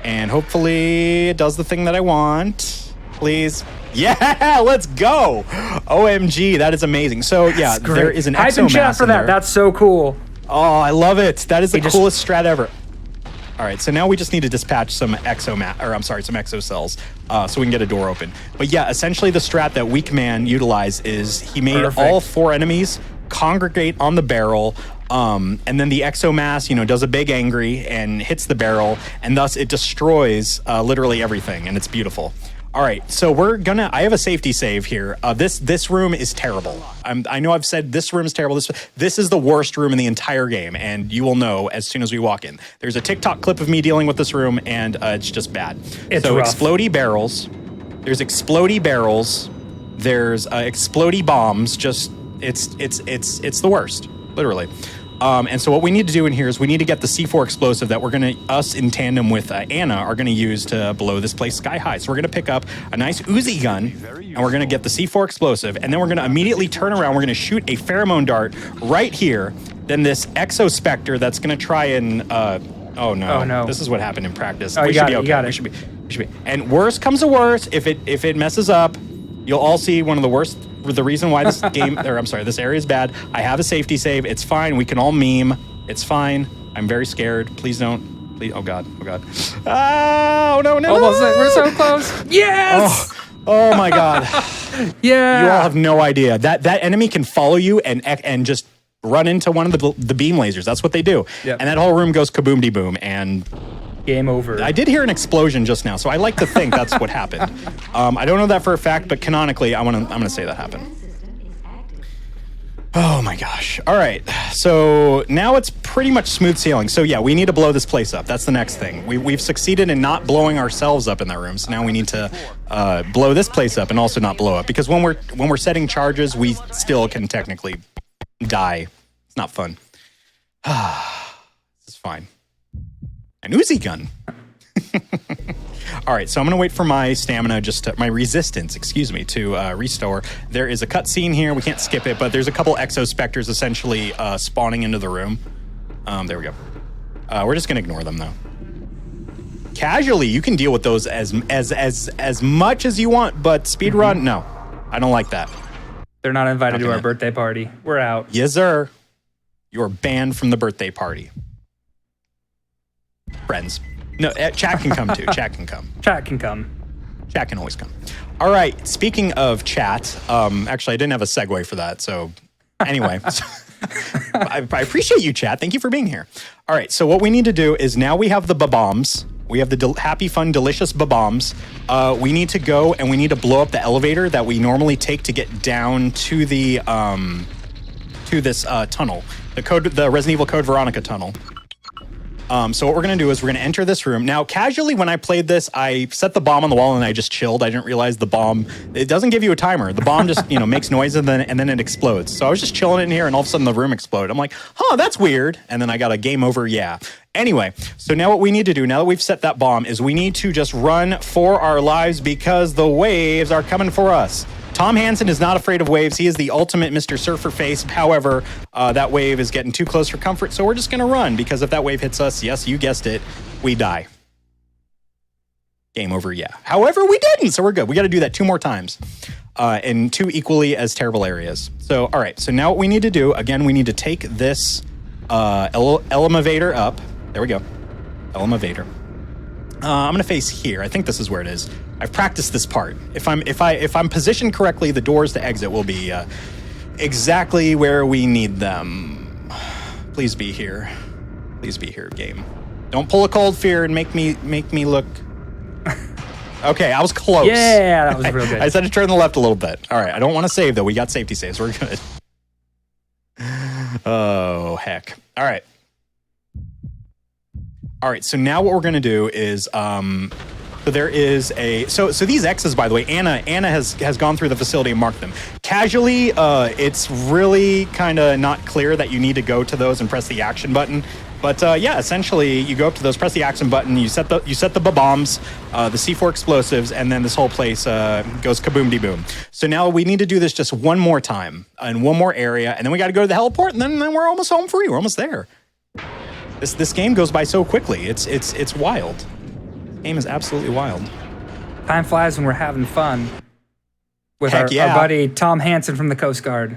and hopefully it does the thing that I want. Please. Yeah, let's go. OMG, that is amazing. So yeah, there is an Hype and chat for that. That's so cool. Oh, I love it. That is the coolest strat ever. All right, so now we just need to dispatch some some exocells, so we can get a door open. But yeah, essentially the strat that Weakman utilized is he made all 4 enemies congregate on the barrel, and then the exomass, does a big angry and hits the barrel, and thus it destroys literally everything, and it's beautiful. All right, so I have a safety save here. This room is terrible. I know I've said this room is terrible. This is the worst room in the entire game, and you will know as soon as we walk in. There's a TikTok clip of me dealing with this room, and it's just bad. It's rough. Explodey barrels. There's explodey barrels. There's explodey bombs. It's the worst, literally. And so what we need to do in here is we need to get the C4 explosive that us in tandem with Anna are going to use to blow this place sky high. So we're going to pick up a nice Uzi gun, and we're going to get the C4 explosive, and then we're going to immediately turn around. We're going to shoot a pheromone dart right here. Then this Exospectre that's going to try and... oh no. This is what happened in practice. Oh, we should be okay. You got it. We should be. And worst comes to worst, if it messes up, you'll all see one of the worst... The reason why this this area is bad. I have a safety save. It's fine. We can all meme. It's fine. I'm very scared. Please don't. Please. Oh God. Oh no. Almost. We're so close. Yes. Oh my God. Yeah. You all have no idea that enemy can follow you and just run into one of the beam lasers. That's what they do. Yep. And that whole room goes kaboom de boom and. Game over. I did hear an explosion just now, so I like to think that's what happened. I don't know that for a fact, but canonically, I'm gonna say that happened. Oh my gosh! All right, so now it's pretty much smooth sailing. So yeah, we need to blow this place up. That's the next thing. We've succeeded in not blowing ourselves up in that room. So now we need to blow this place up and also not blow up, because when we're setting charges, we still can technically die. It's not fun. It's fine. An Uzi gun. All right, so I'm going to wait for my stamina, my resistance, to restore. There is a cutscene here. We can't skip it, but there's a couple Exospectres essentially spawning into the room. There we go. We're just going to ignore them, though. Casually, you can deal with those as much as you want, but speedrun, no. I don't like that. They're not invited to our birthday party. We're out. Yes, sir. You're banned from the birthday party. Friends. No, chat can come too. Chat can come. Chat can come. Chat can always come. All right. Speaking of chat, actually, I didn't have a segue for that. So anyway, I appreciate you, chat. Thank you for being here. All right. So what we need to do is now we have the babombs. We have the happy, fun, delicious babombs. We need to go and we need to blow up the elevator that we normally take to get down to the to this tunnel the Resident Evil Code Veronica tunnel. So what we're going to do is we're going to enter this room. Now, casually, when I played this, I set the bomb on the wall and I just chilled. I didn't realize the bomb, it doesn't give you a timer. The bomb just, makes noise and then it explodes. So I was just chilling in here and all of a sudden the room exploded. I'm like, huh, that's weird. And then I got a game over, yeah. Anyway, so now what we need to do, now that we've set that bomb, is we need to just run for our lives because the waves are coming for us. Tom Hansen is not afraid of waves. He is the ultimate Mr. Surfer face. However, that wave is getting too close for comfort, so we're just going to run, because if that wave hits us, yes, you guessed it, we die. Game over, yeah. However, we didn't, so we're good. We got to do that 2 more times in 2 equally as terrible areas. So, all right, so now what we need to do, again, we need to take this elevator up. There we go. Elevator. I'm gonna face here. I think this is where it is. I've practiced this part. If I'm positioned correctly, the doors to exit will be exactly where we need them. Please be here. Please be here, game. Don't pull a cold fear and make me look. Okay, I was close. Yeah, that was real good. I just had to turn the left a little bit. All right, I don't want to save though. We got safety saves. We're good. Oh heck. All right. All right, so now what we're going to do is, so there is so these X's, by the way, Anna has gone through the facility and marked them. Casually, it's really kind of not clear that you need to go to those and press the action button. But yeah, essentially, you go up to those, press the action button, you set the bombs, the C4 explosives, and then this whole place goes kaboom-de-boom. So now we need to do this just one more time in one more area, and then we got to go to the heliport, and then we're almost home free. We're almost there. This game goes by so quickly. It's wild. This game is absolutely wild. Time flies when we're having fun with our buddy Tom Hansen from the Coast Guard.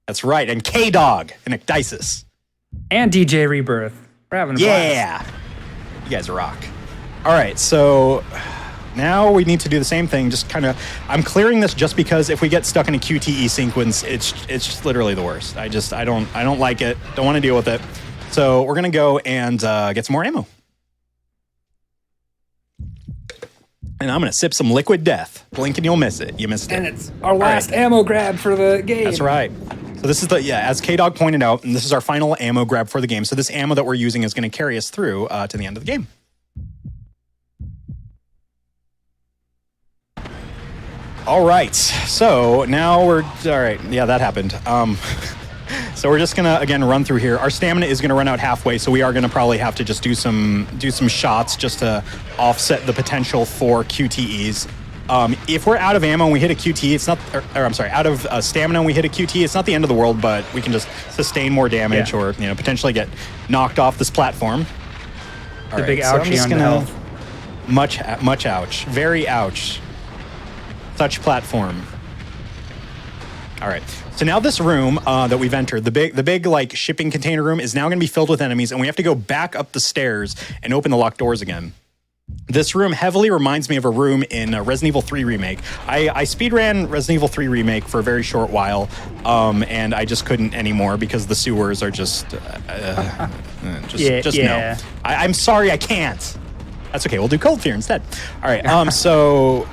That's right, and K-Dog and Ecdysis. And DJ Rebirth. We're having a blast. Yeah. You guys rock. All right, so now we need to do the same thing. Just kind of, I'm clearing this just because if we get stuck in a QTE sequence, it's just literally the worst. I don't like it. Don't want to deal with it. So we're going to go and get some more ammo. And I'm going to sip some liquid death. Blink and you'll miss it. You missed it. And it's our last ammo grab for the game. That's right. So this is as K-Dog pointed out, and this is our final ammo grab for the game. So this ammo that we're using is going to carry us through to the end of the game. All right. So now all right. Yeah, that happened. So we're just gonna again run through here. Our stamina is gonna run out halfway, so we are gonna probably have to just do some shots just to offset the potential for QTEs. If we're out of ammo and we hit a QTE, it's not, or I'm sorry, out of stamina and we hit a QTE, it's not the end of the world, but we can just sustain more damage or potentially get knocked off this platform. The big ouchie on the health. Much ouch, very ouch. Such platform. All right. So now this room that we've entered, the big like shipping container room, is now going to be filled with enemies, and we have to go back up the stairs and open the locked doors again. This room heavily reminds me of a room in Resident Evil 3 Remake. I speedran Resident Evil 3 Remake for a very short while, and I just couldn't anymore because the sewers are just no. I'm sorry, I can't. That's okay. We'll do Cold Fear instead. All right. So.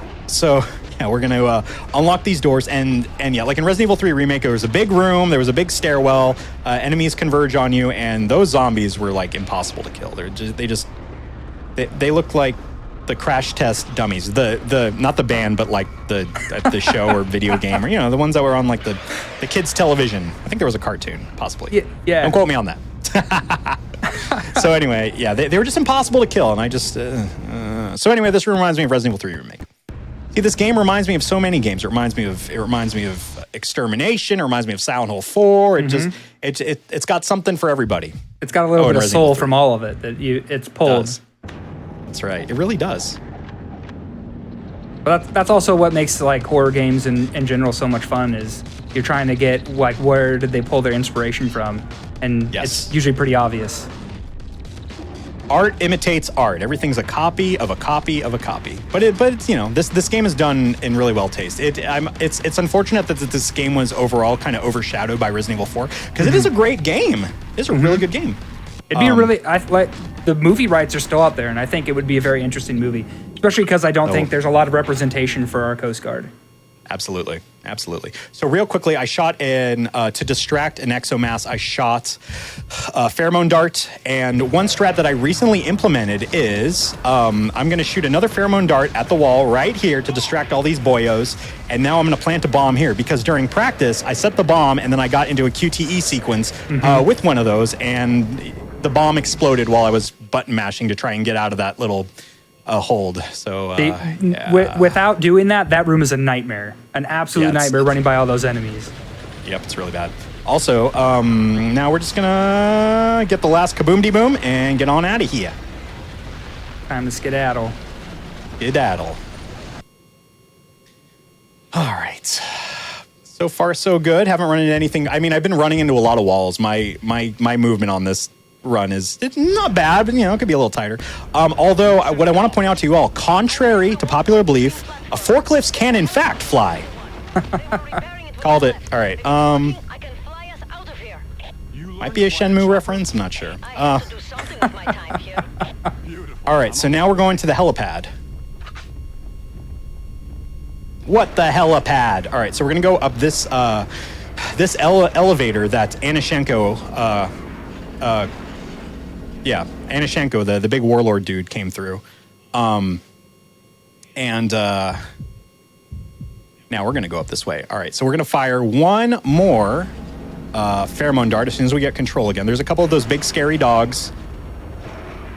Yeah, we're going to unlock these doors, and yeah, like in Resident Evil 3 Remake, there was a big room, there was a big stairwell, enemies converge on you, and those zombies were like impossible to kill. They look like the crash test dummies. The not the band, but like the show or video game, or the ones that were on like the kids' television. I think there was a cartoon, possibly. Yeah. Don't quote me on that. So anyway, yeah, they were just impossible to kill, and I just. So anyway, this room reminds me of Resident Evil 3 Remake. See, this game reminds me of so many games. It reminds me of Extermination. It reminds me of Silent Hill 4. It's got something for everybody. It's got a little bit of soul from all of it that it's pulled. That's right. It really does. But that's also what makes like horror games in general so much fun, is you're trying to get like where did they pull their inspiration from, and it's usually pretty obvious. Art imitates art. Everything's a copy of a copy of a copy. But it's this game is done in really well taste. It's unfortunate that this game was overall kind of overshadowed by Resident Evil 4 because it is a great game. It's a really good game. It'd be the movie rights are still out there, and I think it would be a very interesting movie, especially because I don't think there's a lot of representation for our Coast Guard. Absolutely. Absolutely. So real quickly, I shot to distract an exomass, I shot a pheromone dart. And one strat that I recently implemented is I'm going to shoot another pheromone dart at the wall right here to distract all these boyos. And now I'm going to plant a bomb here because during practice, I set the bomb and then I got into a QTE sequence with one of those. And the bomb exploded while I was button mashing to try and get out of that little hold. So without doing that, that room is a nightmare, an absolute nightmare running by all those enemies. Yep, it's really bad. Also, now we're just gonna get the last kaboom-de-boom and get on out of here. Time to skedaddle. Skedaddle. All right. So far, so good. Haven't run into anything. I mean, I've been running into a lot of walls. My movement on this run is not bad, but it could be a little tighter. Although what I want to point out to you all, contrary to popular belief, forklifts can in fact fly. Called it. All right. Might be a Shenmue reference. I'm not sure. All right. So now we're going to the helipad. What the helipad? All right. So we're gonna go up this elevator that Anashenko. Anashenko, the big warlord dude, came through. Now we're going to go up this way. All right, so we're going to fire one more pheromone dart as soon as we get control again. There's a couple of those big scary dogs,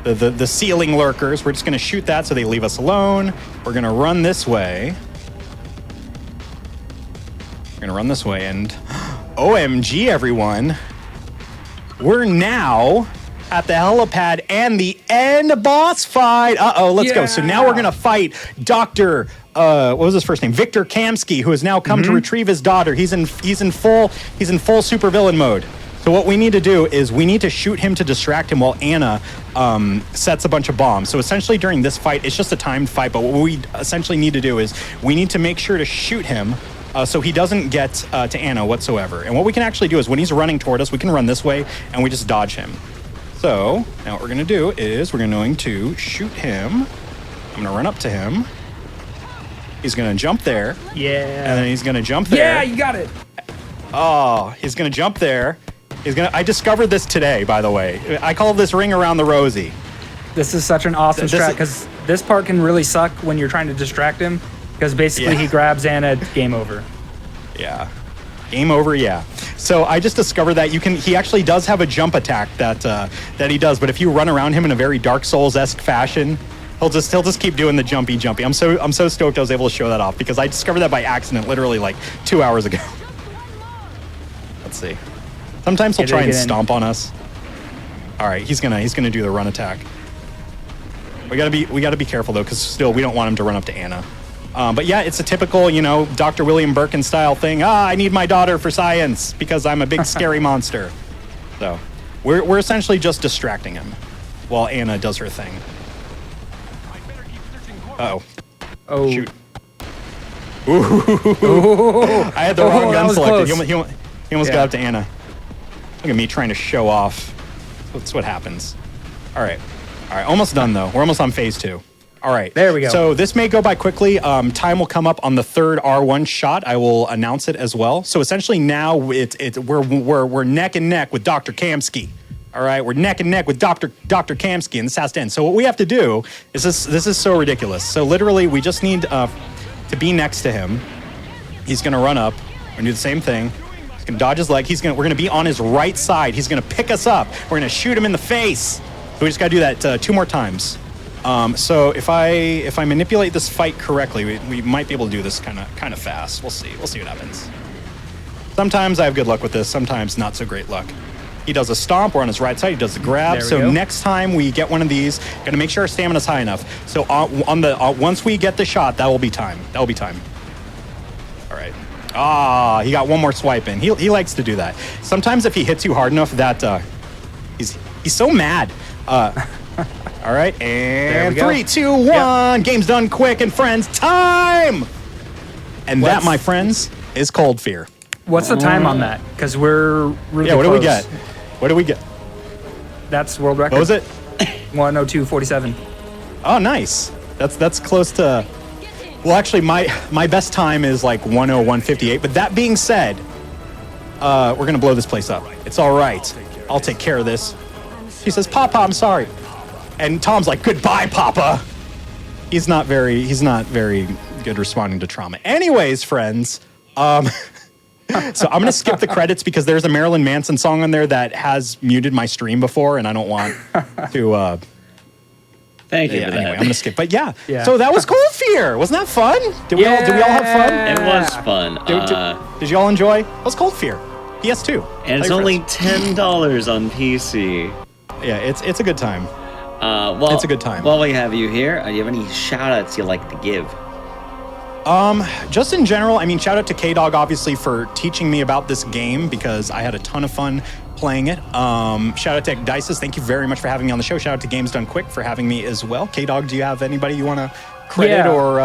the ceiling lurkers. We're just going to shoot that so they leave us alone. We're going to run this way. We're going to run this way, and OMG, everyone. We're now at the helipad and the end boss fight. Let's go. So now we're gonna fight Dr. What was his first name? Victor Kamsky, who has now come to retrieve his daughter. He's in full supervillain mode. So what we need to do is we need to shoot him to distract him while Anna sets a bunch of bombs. So essentially during this fight, it's just a timed fight, but what we essentially need to do is we need to make sure to shoot him so he doesn't get to Anna whatsoever. And what we can actually do is when he's running toward us, we can run this way and we just dodge him. So now what we're going to do is we're going to shoot him. I'm going to run up to him. He's going to jump there. Yeah. And then he's going to jump there. Yeah, you got it. Oh, he's going to jump there. I discovered this today, by the way. I call this ring around the rosy. This is such an awesome strat because this part can really suck when you're trying to distract him because basically he grabs Anna, game over. Yeah. Game over, yeah. So I just discovered that he actually does have a jump attack that he does, but if you run around him in a very Dark Souls-esque fashion, he'll just keep doing the jumpy. I'm so stoked I was able to show that off because I discovered that by accident literally like 2 hours ago. Let's see. Sometimes he'll try and stomp on us. All right, he's gonna do the run attack. We gotta be careful though, because still we don't want him to run up to Anna. But yeah, it's a typical, Dr. William Birkin style thing. I need my daughter for science because I'm a big scary monster. So we're essentially just distracting him while Anna does her thing. Uh-oh. Oh. Shoot. Ooh. I had the wrong gun selected. He almost got up to Anna. Look at me trying to show off. That's what happens. All right, almost done though. We're almost on phase 2. All right. There we go. So this may go by quickly. Time will come up on the third R1 shot. I will announce it as well. So essentially now we're neck and neck with Dr. Kamsky. All right, we're neck and neck with Dr. Kamsky, and this has to end. So what we have to do is this is so ridiculous. So literally we just need to be next to him. He's gonna run up. We're gonna do the same thing. He's gonna dodge his leg. We're gonna be on his right side. He's gonna pick us up. We're gonna shoot him in the face. So we just gotta do that 2 more times. So if I manipulate this fight correctly, we might be able to do this kind of fast. We'll see what happens. Sometimes I have good luck with this. Sometimes not so great luck. He does a stomp. We're on his right side. He does the grab. So next time we get one of these, gotta make sure our stamina's high enough. So once we get the shot, that will be time. All right. He got one more swipe in. He likes to do that. Sometimes if he hits you hard enough, that he's so mad. All right, and 3, 2, 1. Yep. Game's done quick, and friends, time. And that, my friends, is Cold Fear. What's the time on that? Because we're really what close. What do we get? That's world record. What was it? 1:02:47. Oh, nice. That's close to Well, actually, my best time is like 1:01:58. But that being said, we're going to blow this place up. It's all right. I'll take care of this. She says, Papa, I'm sorry. And Tom's like, goodbye, Papa. He's not very good responding to trauma. Anyways, friends, so I'm going to skip the credits because there's a Marilyn Manson song on there that has muted my stream before, and I don't want to... Thank you for that. Anyway, I'm going to skip. But yeah, so that was Cold Fear. Wasn't that fun? Did we all have fun? It was fun. Did you all enjoy? It was Cold Fear. PS2. And it's only $10 on PC. Yeah, it's a good time. Well, it's a good time. While we have you here, do you have any shout-outs you'd like to give? Just in general, I mean, shout out to K-Dog, obviously, for teaching me about this game because I had a ton of fun playing it. Shout out to Dices. Thank you very much for having me on the show. Shout out to Games Done Quick for having me as well. K-Dog, do you have anybody you want to credit or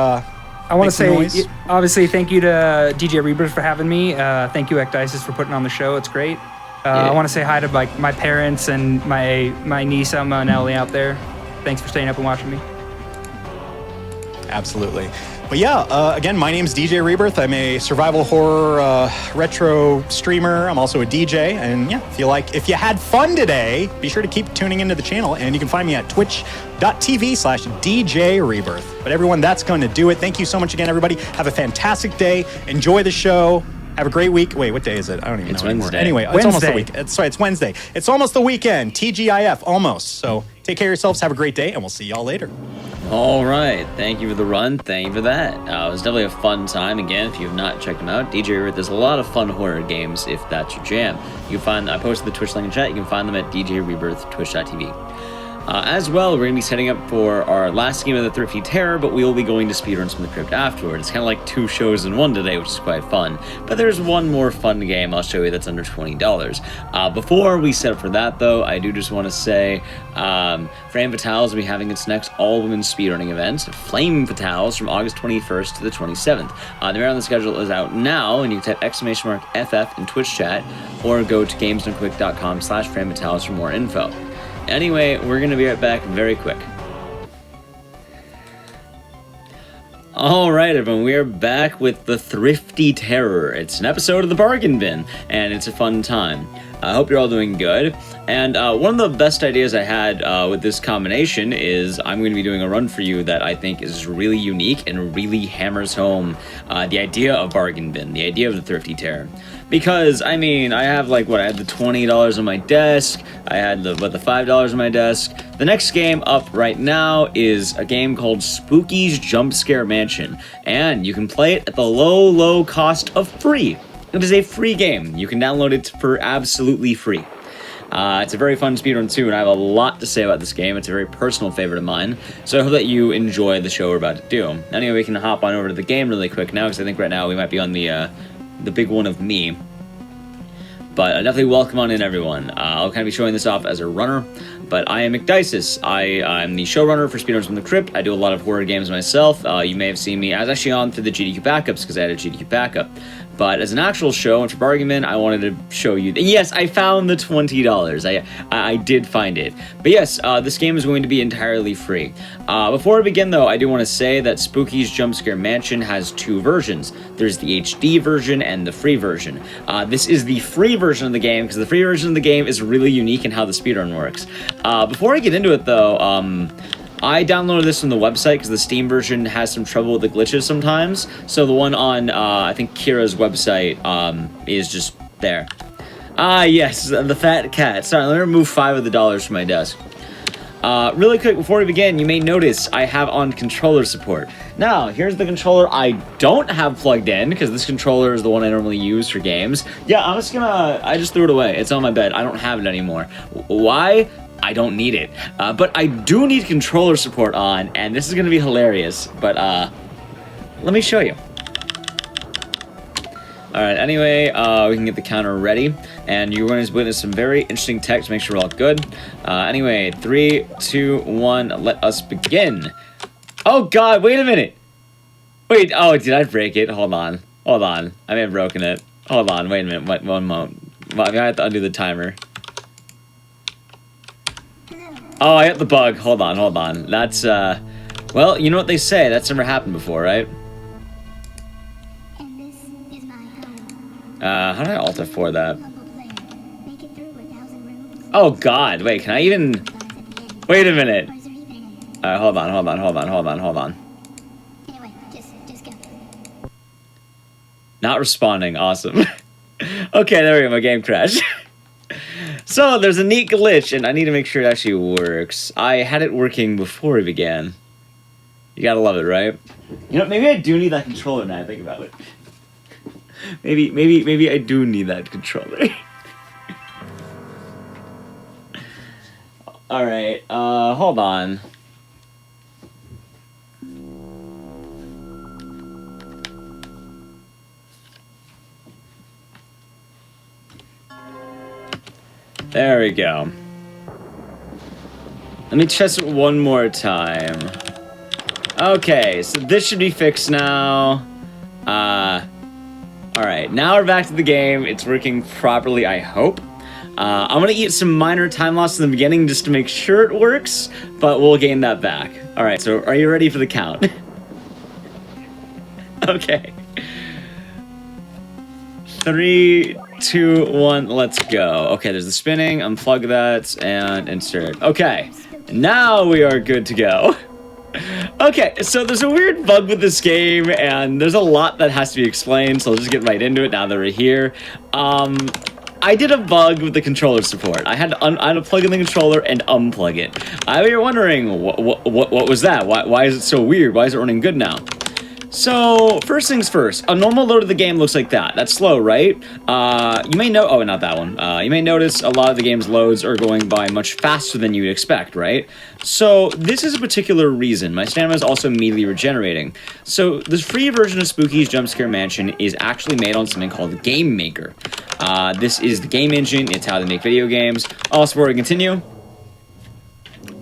I want to say, obviously, thank you to DJ Rebirth for having me. Thank you, Ecdysis, for putting on the show. It's great. I want to say hi to my parents and my niece, Emma, and Ellie out there. Thanks for staying up and watching me. Absolutely. But yeah, again, my name's DJ Rebirth. I'm a survival horror retro streamer. I'm also a DJ. And yeah, if you had fun today, be sure to keep tuning into the channel. And you can find me at twitch.tv/DJ Rebirth. But everyone, that's going to do it. Thank you so much again, everybody. Have a fantastic day. Enjoy the show. Have a great week. Wait, what day is it? I don't even know anymore. Wednesday. Anyway, it's almost the week. It's Wednesday. It's almost the weekend. TGIF, almost. So take care of yourselves. Have a great day, and we'll see y'all later. All right. Thank you for the run. Thank you for that. It was definitely a fun time. Again, if you have not checked them out, DJ Rebirth, there's a lot of fun horror games if that's your jam. You can find, I posted the Twitch link in chat. You can find them at DJ Rebirth, twitch.tv. As well, we're going to be setting up for our last game of the Thrifty Terror, but we will be going to Speedruns from the Crypt afterwards. It's kind of like 2 shows in one today, which is quite fun. But there's one more fun game I'll show you that's under $20. Before we set up for that, though, I do just want to say Flame Fatales will be having its next all-women speedrunning event, Flame Fatales, from August 21st to the 27th. The Maryland schedule is out now, and you can type !FF in Twitch chat, or go to gamesdonequick.com/Flame Fatales for more info. Anyway, we're going to be right back very quick. All right, everyone, we are back with the Thrifty Terror. It's an episode of the Bargain Bin, and it's a fun time. I hope you're all doing good. And one of the best ideas I had with this combination is I'm going to be doing a run for you that I think is really unique and really hammers home the idea of Bargain Bin, the idea of the Thrifty Terror. Because, I mean, I have I had the $20 on my desk, I had the $5 on my desk. The next game up right now is a game called Spooky's Jump Scare Mansion, and you can play it at the low cost of free. It is a free game. You can download it for absolutely free. It's a very fun speedrun too, and I have a lot to say about this game. It's a very personal favorite of mine, so I hope that you enjoy the show we're about to do. Anyway, we can hop on over to the game really quick now, because I think right now we might be on the big one of me. But definitely welcome on in, everyone. I'll kind of be showing this off as a runner, but I am Ecdysis. I'm the showrunner for Speedruns from the Crypt. I do a lot of horror games myself. You may have seen me. I was actually on through the GDQ backups because I had a GDQ backup. But as an actual show, and for Bargain Bin, I wanted to show you... Yes, I found the $20. I did find it. But yes, this game is going to be entirely free. Before I begin, though, I do want to say that Spooky's Jump Scare Mansion has 2 versions. There's the HD version and the free version. This is the free version of the game, because the free version of the game is really unique in how the speedrun works. Before I get into it, though... I downloaded this from the website because the Steam version has some trouble with the glitches sometimes. So the one on, I think, Kira's website is just there. Yes, the fat cat. Sorry, let me remove $5 of the dollars from my desk. Really quick, before we begin, you may notice I have on controller support. Now, here's the controller I don't have plugged in, because this controller is the one I normally use for games. Yeah, I just threw it away. It's on my bed. I don't have it anymore. Why? I don't need it. But I do need controller support on, and this is going to be hilarious. But let me show you. Alright, anyway, we can get the counter ready, and you're going to witness some very interesting tech to make sure we're all good. Anyway, 3, 2, 1, let us begin. Oh god, wait a minute! Wait, oh, did I break it? Hold on. I may have broken it. Hold on, wait a minute, one moment. I have to undo the timer. Oh, I got the bug. Hold on. That's, well, you know what they say. That's never happened before, right? How did I Alt F4 that? Oh God, wait, can I even... Wait a minute. Hold on. Not responding, awesome. Okay, there we go, my game crashed. So, there's a neat glitch, and I need to make sure it actually works. I had it working before we began. You gotta love it, right? You know, maybe I do need that controller now I think about it. Maybe I do need that controller. Alright, hold on. There we go. Let me test it one more time. Okay, so this should be fixed now. Alright, now we're back to the game. It's working properly, I hope. I'm gonna eat some minor time loss in the beginning just to make sure it works, but we'll gain that back. Alright, so are you ready for the count? Okay. 3, 2, 1, let's go. Okay, there's the spinning, unplug that, and insert. Okay, now we are good to go. Okay, so there's a weird bug with this game, and there's a lot that has to be explained, so I'll just get right into it now that we're here. I did a bug with the controller support. I had to plug in the controller and unplug it. I was wondering, what was that? Why is it so weird? Why is it running good now? So, first things first, a normal load of the game looks like that. That's slow, right? You may know, oh, not that one. You may notice a lot of the game's loads are going by much faster than you'd expect, right? So, this is a particular reason. My stamina is also immediately regenerating. So, this free version of Spooky's Jumpscare Mansion is actually made on something called Game Maker. This is the game engine. It's how they make video games. Also, before we continue,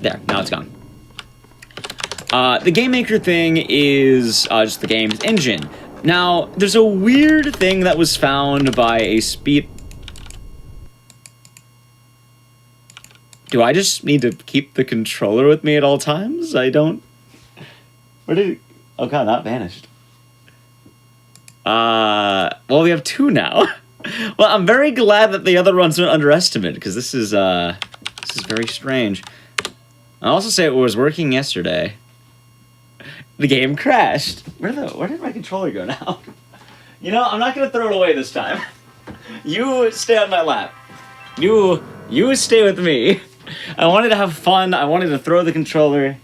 there, now it's gone. The Game Maker thing is just the game's engine. Now, there's a weird thing that was found by a speed... Do I just need to keep the controller with me at all times? I don't... Where did it... Oh god, that vanished. Well, we have 2 now. Well, I'm very glad that the other ones went underestimated, because this is very strange. I'll also say it was working yesterday. The game crashed. Where did my controller go now? You know, I'm not gonna throw it away this time. You stay on my lap. You stay with me. I wanted to have fun. I wanted to throw the controller.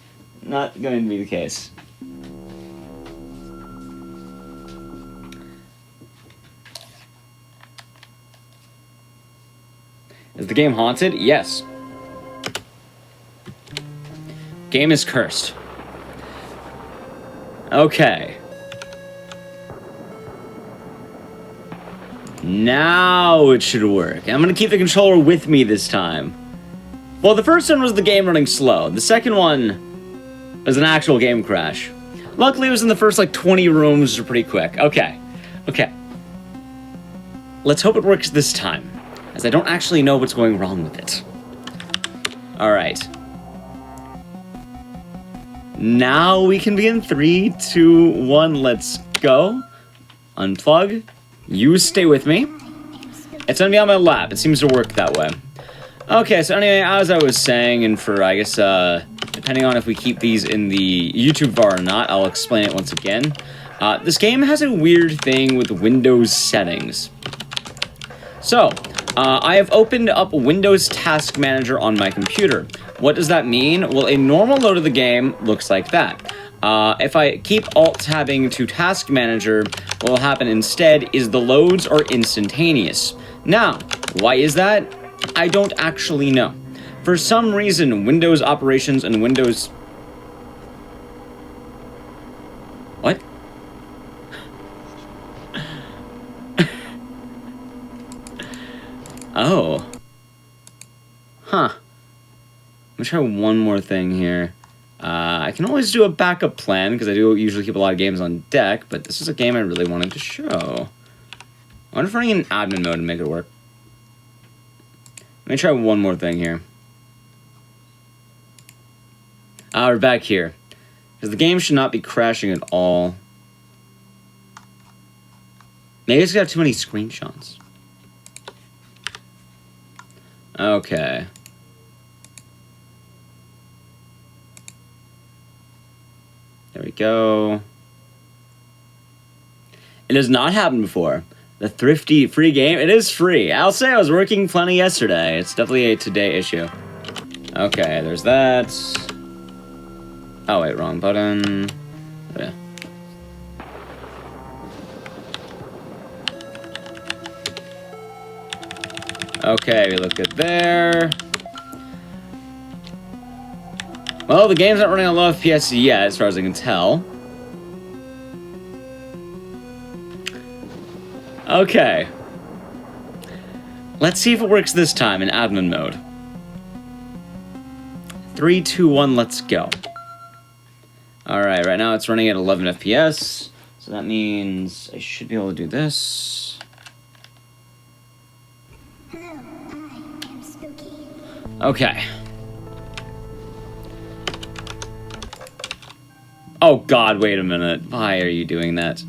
Not going to be the case. Is the game haunted? Yes. Game is cursed. Okay. Now it should work. I'm gonna keep the controller with me this time. Well, the first one was the game running slow. The second one was an actual game crash. Luckily, it was in the first, like, 20 rooms, which are pretty quick. Okay. Okay. Let's hope it works this time, as I don't actually know what's going wrong with it. Alright. Now we can begin. 3, 2, 1, let's go. Unplug. You stay with me. It's gonna be on my lap. It seems to work that way. Okay, so anyway, as I was saying, and for, I guess, depending on if we keep these in the YouTube bar or not, I'll explain it once again. This game has a weird thing with Windows settings. So, I have opened up Windows Task Manager on my computer. What does that mean? Well, a normal load of the game looks like that. If I keep Alt-tabbing to Task Manager, what will happen instead is the loads are instantaneous. Now, why is that? I don't actually know. For some reason, Windows operations and Windows... What? Oh. Huh. Let me try one more thing here. I can always do a backup plan, because I do usually keep a lot of games on deck, but this is a game I really wanted to show. I wonder if running in admin mode to make it work. Let me try one more thing here. We're back here. Because the game should not be crashing at all. Maybe it's got too many screenshots. Okay. There we go. It has not happened before. The Thrifty free game, it is free. I'll say I was working plenty yesterday. It's definitely a today issue. Okay, there's that. Oh wait, wrong button. Oh, yeah. Okay, we look at there. Well, the game's not running on low FPS yet, as far as I can tell. Okay. Let's see if it works this time in admin mode. 3, 2, 1, let's go. Alright, right now it's running at 11 FPS. So that means I should be able to do this. Okay. Oh god, wait a minute. Why are you doing that?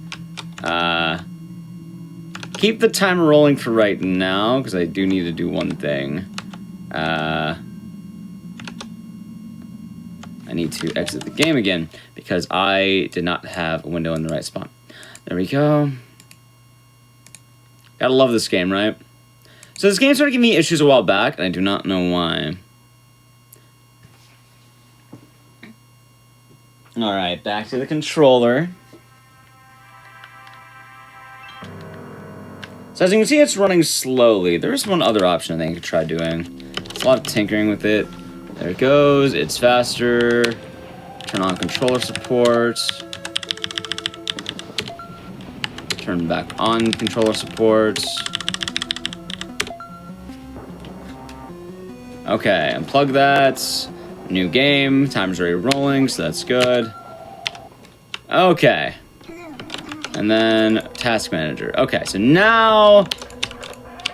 Keep the timer rolling for right now, because I do need to do one thing. I need to exit the game again, because I did not have a window in the right spot. There we go. Gotta love this game, right? So this game started giving me issues a while back, and I do not know why. Alright, back to the controller. So as you can see, it's running slowly. There's one other option I think I could try doing. It's a lot of tinkering with it. There it goes. It's faster. Turn on controller support. Turn back on controller support. Okay, unplug that. New game. Timer's already rolling, so that's good. Okay. And then task manager. Okay, so now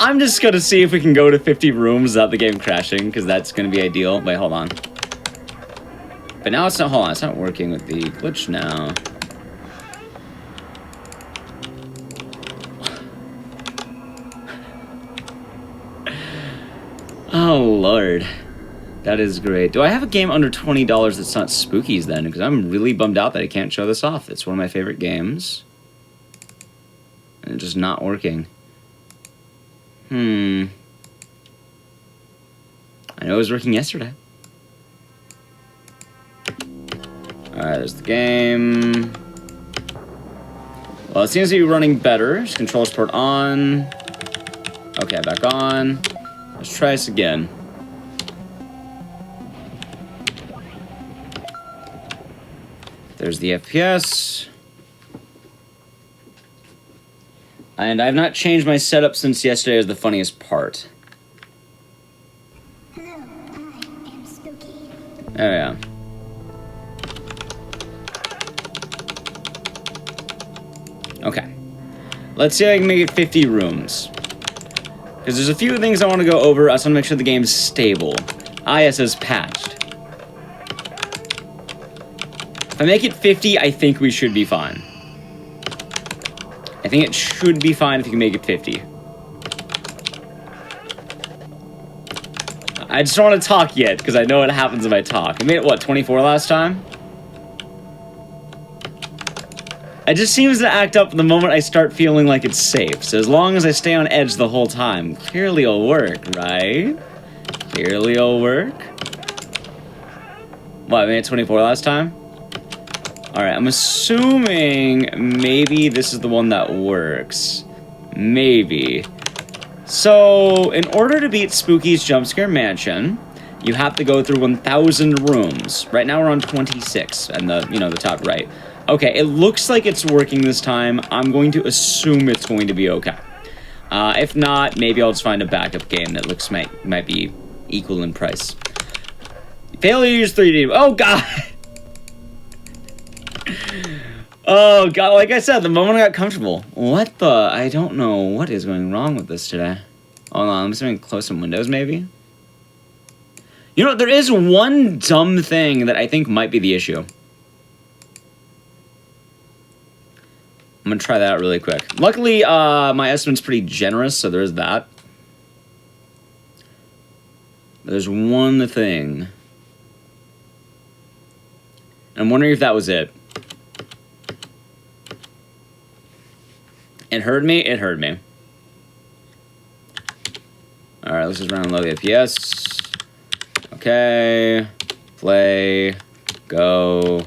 I'm just gonna see if we can go to 50 rooms without the game crashing, because that's gonna be ideal. Wait, hold on. But now it's not, hold on, it's not working with the glitch now. Oh, Lord. That is great. Do I have a game under $20 that's not Spookies then? Because I'm really bummed out that I can't show this off. It's one of my favorite games. And it's just not working. I know it was working yesterday. Alright, there's the game. Well, it seems to be running better. Just controller support on. Okay, back on. Let's try this again. There's the FPS. And I've not changed my setup since yesterday is the funniest part. Hello, I am Spooky. There we are. Okay. Let's see if I can make it 50 rooms. Because there's a few things I want to go over. I just want to make sure the game's stable. It says patched. If I make it 50, I think we should be fine. I think it should be fine if you can make it 50. I just don't want to talk yet, because I know what happens if I talk. I made it, what, 24 last time? It just seems to act up the moment I start feeling like it's safe. So as long as I stay on edge the whole time, clearly it'll work, right? Clearly it'll work. What, I made it 24 last time? Alright, I'm assuming maybe this is the one that works. Maybe. So, in order to beat Spooky's Jumpscare Mansion, you have to go through 1,000 rooms. Right now we're on 26, and the top right. Okay, it looks like it's working this time. I'm going to assume it's going to be okay. If not, maybe I'll just find a backup game that looks might be equal in price. Failure to use 3D. Oh, God! Oh, God, like I said, the moment I got comfortable. What the? I don't know what is going wrong with this today. Hold on, I'm just going to close some windows, maybe? You know, there is one dumb thing that I think might be the issue. I'm gonna try that out really quick. Luckily, my estimate's pretty generous, so there's that. There's one thing. I'm wondering if that was it. It heard me? It heard me. Alright, let's just run and load the FPS. Okay. Play. Go.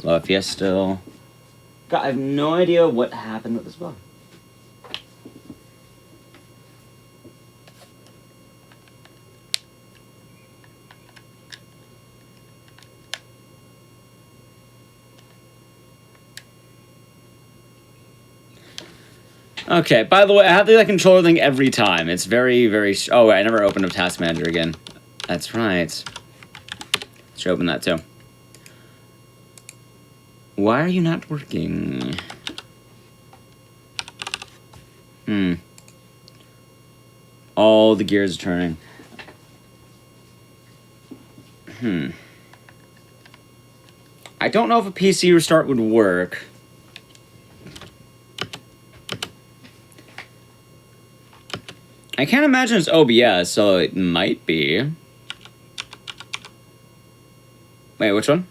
Low FPS still. God, I have no idea what happened with this bug. Okay, by the way, I have to do that controller thing every time. It's very, very... Oh, wait, I never opened up Task Manager again. That's right. Should open that, too. Why are you not working? All the gears are turning. I don't know if a PC restart would work. I can't imagine it's OBS, so it might be. Wait, which one?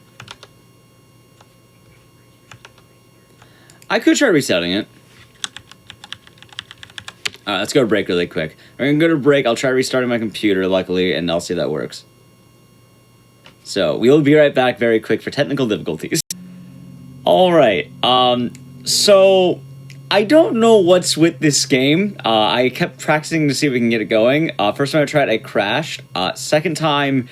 I could try resetting it. Let's go to break really quick. We're gonna go to break. I'll try restarting my computer, luckily, and I'll see if that works. So, we'll be right back very quick for technical difficulties. Alright, so... I don't know what's with this game. I kept practicing to see if we can get it going. First time I tried, I crashed. Second time,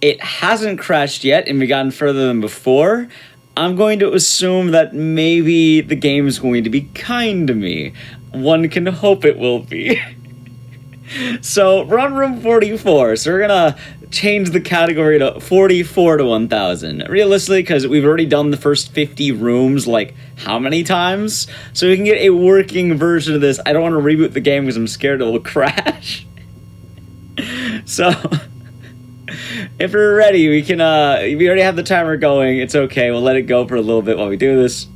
it hasn't crashed yet, and we've gotten further than before. I'm going to assume that maybe the game is going to be kind to me. One can hope it will be. So, we're on room 44, so we're gonna change the category to 44 to 1000. Realistically, because we've already done the first 50 rooms, like, how many times? So we can get a working version of this. I don't want to reboot the game because I'm scared it will crash. So, if we're ready, we can, we already have the timer going. It's okay, we'll let it go for a little bit while we do this.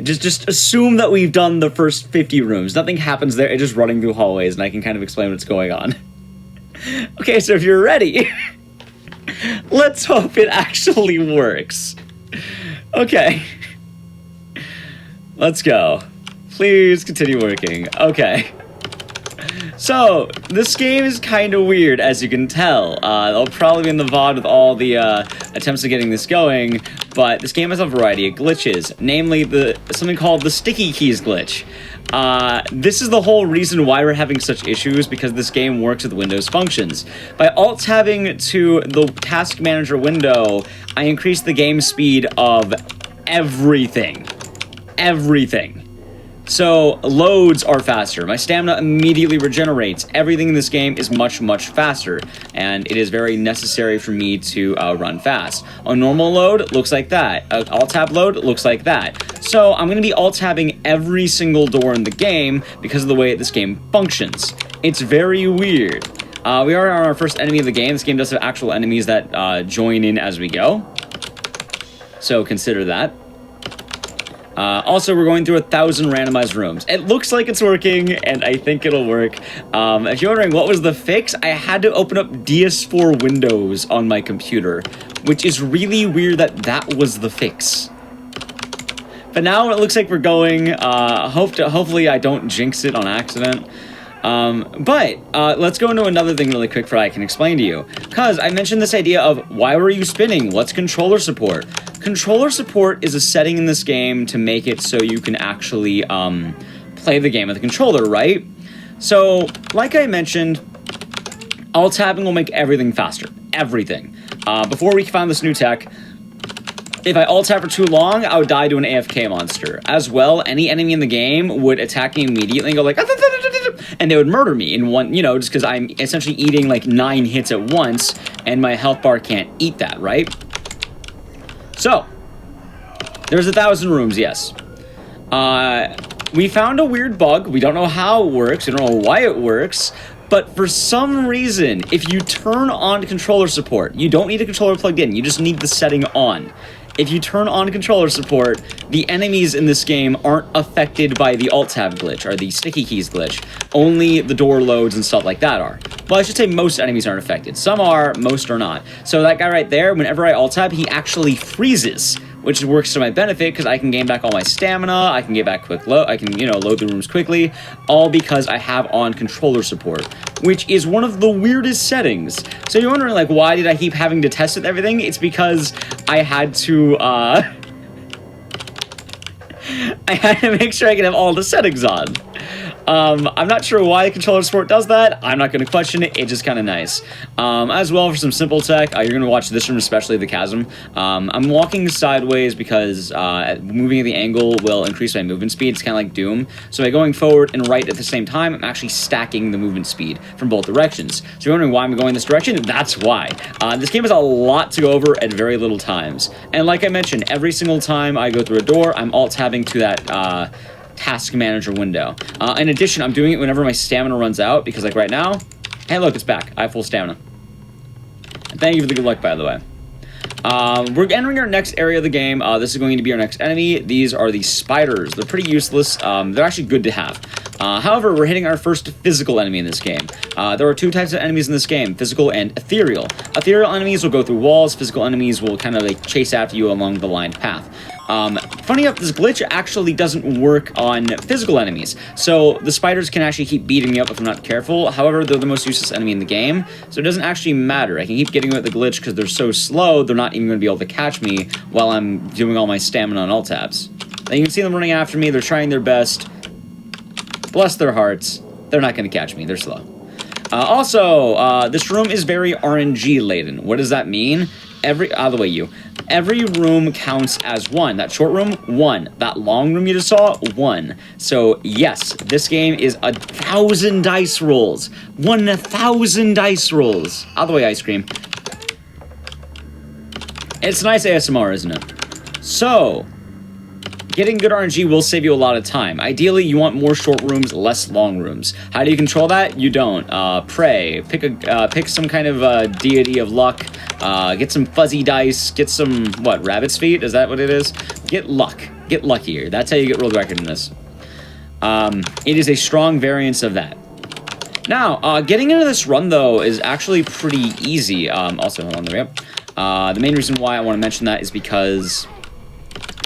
Just assume that we've done the first 50 rooms. Nothing happens there, it's just running through hallways, and I can kind of explain what's going on. Okay, so if you're ready, let's hope it actually works. Okay. Let's go. Please continue working. Okay. So, this game is kind of weird, as you can tell. I'll probably be in the VOD with all the attempts at getting this going, but this game has a variety of glitches, namely something called the sticky keys glitch. This is the whole reason why we're having such issues, because this game works with Windows functions. By alt-tabbing to the Task Manager window, I increase the game speed of everything. Everything. So, loads are faster. My stamina immediately regenerates. Everything in this game is much, much faster, and it is very necessary for me to run fast. A normal load looks like that. An alt-tab load looks like that. So, I'm going to be alt-tabbing every single door in the game because of the way this game functions. It's very weird. We are on our first enemy of the game. This game does have actual enemies that join in as we go. So, consider that. Also, we're going through 1,000 randomized rooms. It looks like it's working, and I think it'll work. If you're wondering what was the fix, I had to open up DS4 Windows on my computer, which is really weird that that was the fix. But now it looks like we're going. Hopefully I don't jinx it on accident. Let's go into another thing really quick before I can explain to you. Because I mentioned this idea of, why were you spinning? What's controller support? Controller support is a setting in this game to make it so you can actually play the game with a controller, right? So, like I mentioned, alt-tabbing will make everything faster. Everything. Before we found this new tech, if I alt-tab for too long, I would die to an AFK monster. As well, any enemy in the game would attack me immediately and go like, and they would murder me in one, just because I'm essentially eating like 9 hits at once, and my health bar can't eat that, right? So, there's 1,000 rooms, yes. We found a weird bug. We don't know how it works. We don't know why it works. But for some reason, if you turn on controller support, you don't need a controller plugged in. You just need the setting on. if you turn on controller support, the enemies in this game aren't affected by the Alt-Tab glitch, or the sticky keys glitch. Only the door loads and stuff like that are. Well, I should say most enemies aren't affected. Some are, most are not. So that guy right there, whenever I Alt-Tab, he actually freezes, which works to my benefit because I can gain back all my stamina, I can get back quick load, I can, you know, load the rooms quickly, all because I have on controller support, which is one of the weirdest settings. So you're wondering, like, why did I keep having to test with everything? It's because I had to, I had to make sure I could have all the settings on. I'm not sure why controller support does that. I'm not going to question it. It's just kind of nice. As well, for some simple tech, you're going to watch this room, especially the chasm. I'm walking sideways because moving at the angle will increase my movement speed. It's kind of like Doom. So by going forward and right at the same time, I'm actually stacking the movement speed from both directions. So you're wondering why I'm going this direction? That's why. This game has a lot to go over at very little times. And like I mentioned, every single time I go through a door, I'm alt-tabbing to that task manager window. In addition, I'm doing it whenever my stamina runs out, because like right now, hey look, it's back. I have full stamina. And thank you for the good luck, by the way. We're entering our next area of the game. This is going to be our next enemy. These are the spiders. They're pretty useless. They're actually good to have. However, we're hitting our first physical enemy in this game. There are two types of enemies in this game, physical and ethereal. Ethereal enemies will go through walls. Physical enemies will kind of like chase after you along the lined path. Funny enough, this glitch actually doesn't work on physical enemies. So the spiders can actually keep beating me up if I'm not careful. However, they're the most useless enemy in the game, so it doesn't actually matter. I can keep getting away with the glitch because they're so slow, they're not even going to be able to catch me while I'm doing all my stamina on alt tabs. And you can see them running after me. They're trying their best. Bless their hearts. They're not going to catch me. They're slow. Also, this room is very RNG laden. What does that mean? Every room counts as one. That short room, 1. That long room you just saw, 1. So yes, this game is 1,000 dice rolls. 1,000 dice rolls. Out of the way, ice cream. It's nice ASMR, isn't it? So, getting good RNG will save you a lot of time. Ideally, you want more short rooms, less long rooms. How do you control that? You don't. Pray. Pick some kind of deity of luck. Get some fuzzy dice. Get some, what, rabbit's feet? Is that what it is? Get luck. Get luckier. That's how you get world record in this. It is a strong variance of that. Now, getting into this run, though, is actually pretty easy. Also, hold on, there we go. The main reason why I want to mention that is because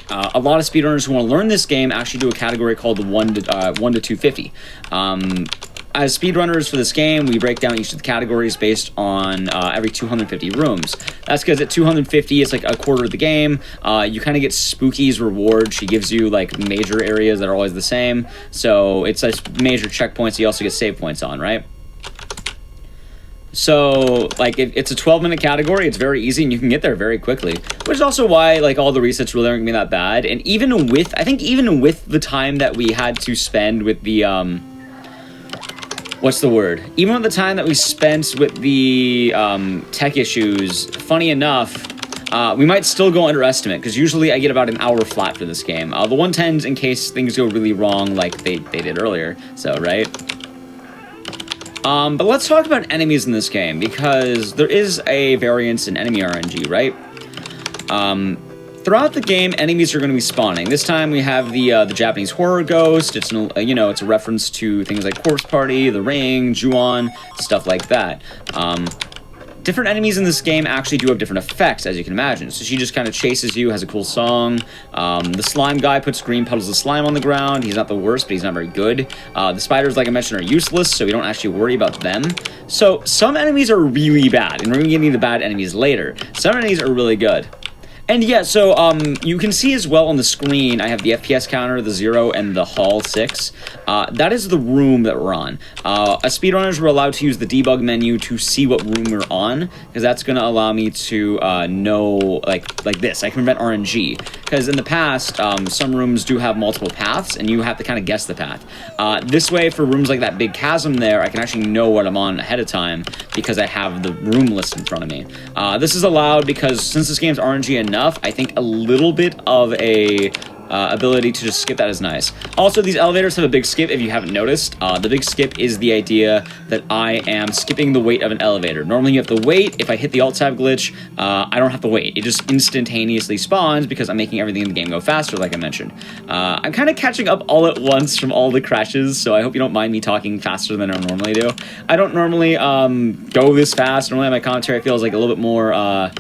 a lot of speedrunners who want to learn this game actually do a category called the 1 to 250. As speedrunners for this game, we break down each of the categories based on every 250 rooms. That's because at 250, it's like a quarter of the game. You kind of get Spooky's reward. She gives you like major areas that are always the same. So it's like major checkpoints you also get save points on, right? So, like, if it's a 12-minute category, it's very easy, and you can get there very quickly. Which is also why, like, all the resets really aren't going to be that bad. And even with, I think even with the time that we had to spend with the, what's the word? Even with the time that we spent with the, tech issues, funny enough, we might still go underestimate, because usually I get about an hour flat for this game. The 110s in case things go really wrong, like they did earlier, so, right? But let's talk about enemies in this game, because there is a variance in enemy RNG, right? Throughout the game, enemies are going to be spawning. This time we have the Japanese horror ghost. It's you know, it's a reference to things like Corpse Party, The Ring, Ju-on, stuff like that. Different enemies in this game actually do have different effects, as you can imagine. So she just kind of chases you, has a cool song. The slime guy puts green puddles of slime on the ground. He's not the worst, but he's not very good. The spiders, like I mentioned, are useless, so we don't actually worry about them. So some enemies are really bad, and we're going to get into the bad enemies later. Some enemies are really good. And yeah, so you can see as well on the screen, I have the FPS counter, the 0, and the Hall 6. That is the room that we're on. As speedrunners, we're allowed to use the debug menu to see what room we're on, because that's going to allow me to know, like this. I can prevent RNG, because in the past, some rooms do have multiple paths, and you have to kind of guess the path. This way, for rooms like that big chasm there, I can actually know what I'm on ahead of time, because I have the room list in front of me. This is allowed because since this game's RNG enough, I think a little bit of a ability to just skip that is nice. Also, these elevators have a big skip if you haven't noticed. The big skip is the idea that I am skipping the wait of an elevator. Normally you have to wait. If I hit the Alt-Tab glitch, I don't have to wait. It just instantaneously spawns because I'm making everything in the game go faster, like I mentioned. I'm kind of catching up all at once from all the crashes, so I hope you don't mind me talking faster than I normally do. I don't normally go this fast. Normally my commentary feels like a little bit more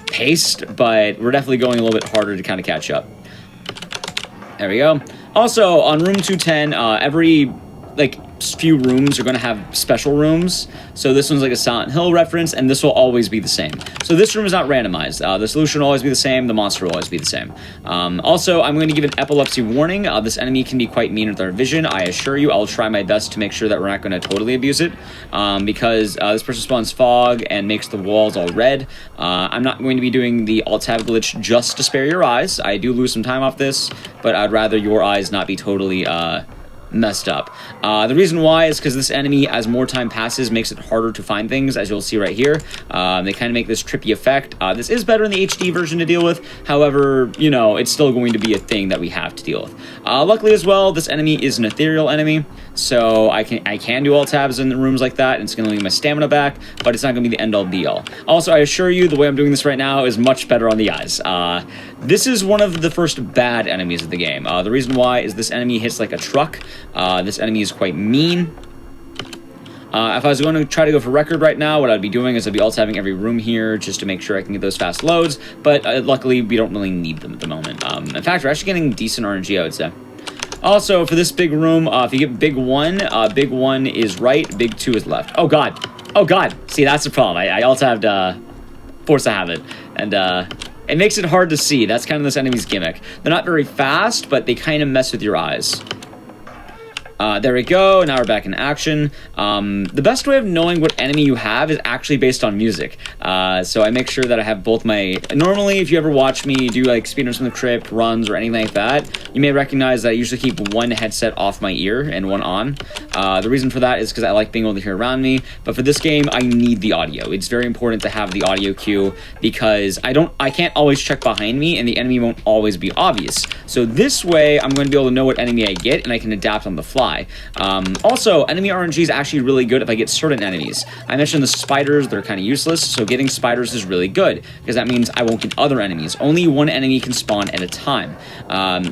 paced, but we're definitely going a little bit harder to kind of catch up. There we go. Also, on room 210, every, like, few rooms are going to have special rooms. So this one's like a Silent Hill reference, and this will always be the same. So this room is not randomized. The solution will always be the same. The monster will always be the same. Also, I'm going to give an epilepsy warning. This enemy can be quite mean with our vision. I assure you, I'll try my best to make sure that we're not going to totally abuse it, because this person spawns fog and makes the walls all red. I'm not going to be doing the Alt-Tab glitch just to spare your eyes. I do lose some time off this, but I'd rather your eyes not be totally messed up. The reason why is because this enemy, as more time passes, makes it harder to find things, as you'll see right here. They kind of make this trippy effect. This is better in the HD version to deal with. However, you know, it's still going to be a thing that we have to deal with. Luckily as well, this enemy is an ethereal enemy, so I can do alt tabs in rooms like that, and it's going to leave my stamina back, but it's not going to be the end-all be-all. Also, I assure you, the way I'm doing this right now is much better on the eyes. This is one of the first bad enemies of the game. The reason why is this enemy hits like a truck. This enemy is quite mean. If I was going to try to go for record right now, what I'd be doing is I'd be alt-tabbing every room here just to make sure I can get those fast loads, but luckily we don't really need them at the moment. In fact, we're actually getting decent RNG, I would say. Also, for this big room, if you get big one is right, big 2 is left. Oh god. Oh god. See, that's the problem. I alt-tabbed Force of Habit, and it makes it hard to see. That's kind of this enemy's gimmick. They're not very fast, but they kind of mess with your eyes. There we go. Now we're back in action. The best way of knowing what enemy you have is actually based on music. So I make sure that I have both my... Normally, if you ever watch me do like speedruns from the crypt, runs, or anything like that, you may recognize that I usually keep one headset off my ear and one on. The reason for that is because I like being able to hear around me. But for this game, I need the audio. It's very important to have the audio cue because I can't always check behind me, and the enemy won't always be obvious. So this way, I'm going to be able to know what enemy I get, and I can adapt on the fly. Also, enemy RNG is actually really good if I get certain enemies. I mentioned the spiders, they're kind of useless, so getting spiders is really good, because that means I won't get other enemies. Only one enemy can spawn at a time.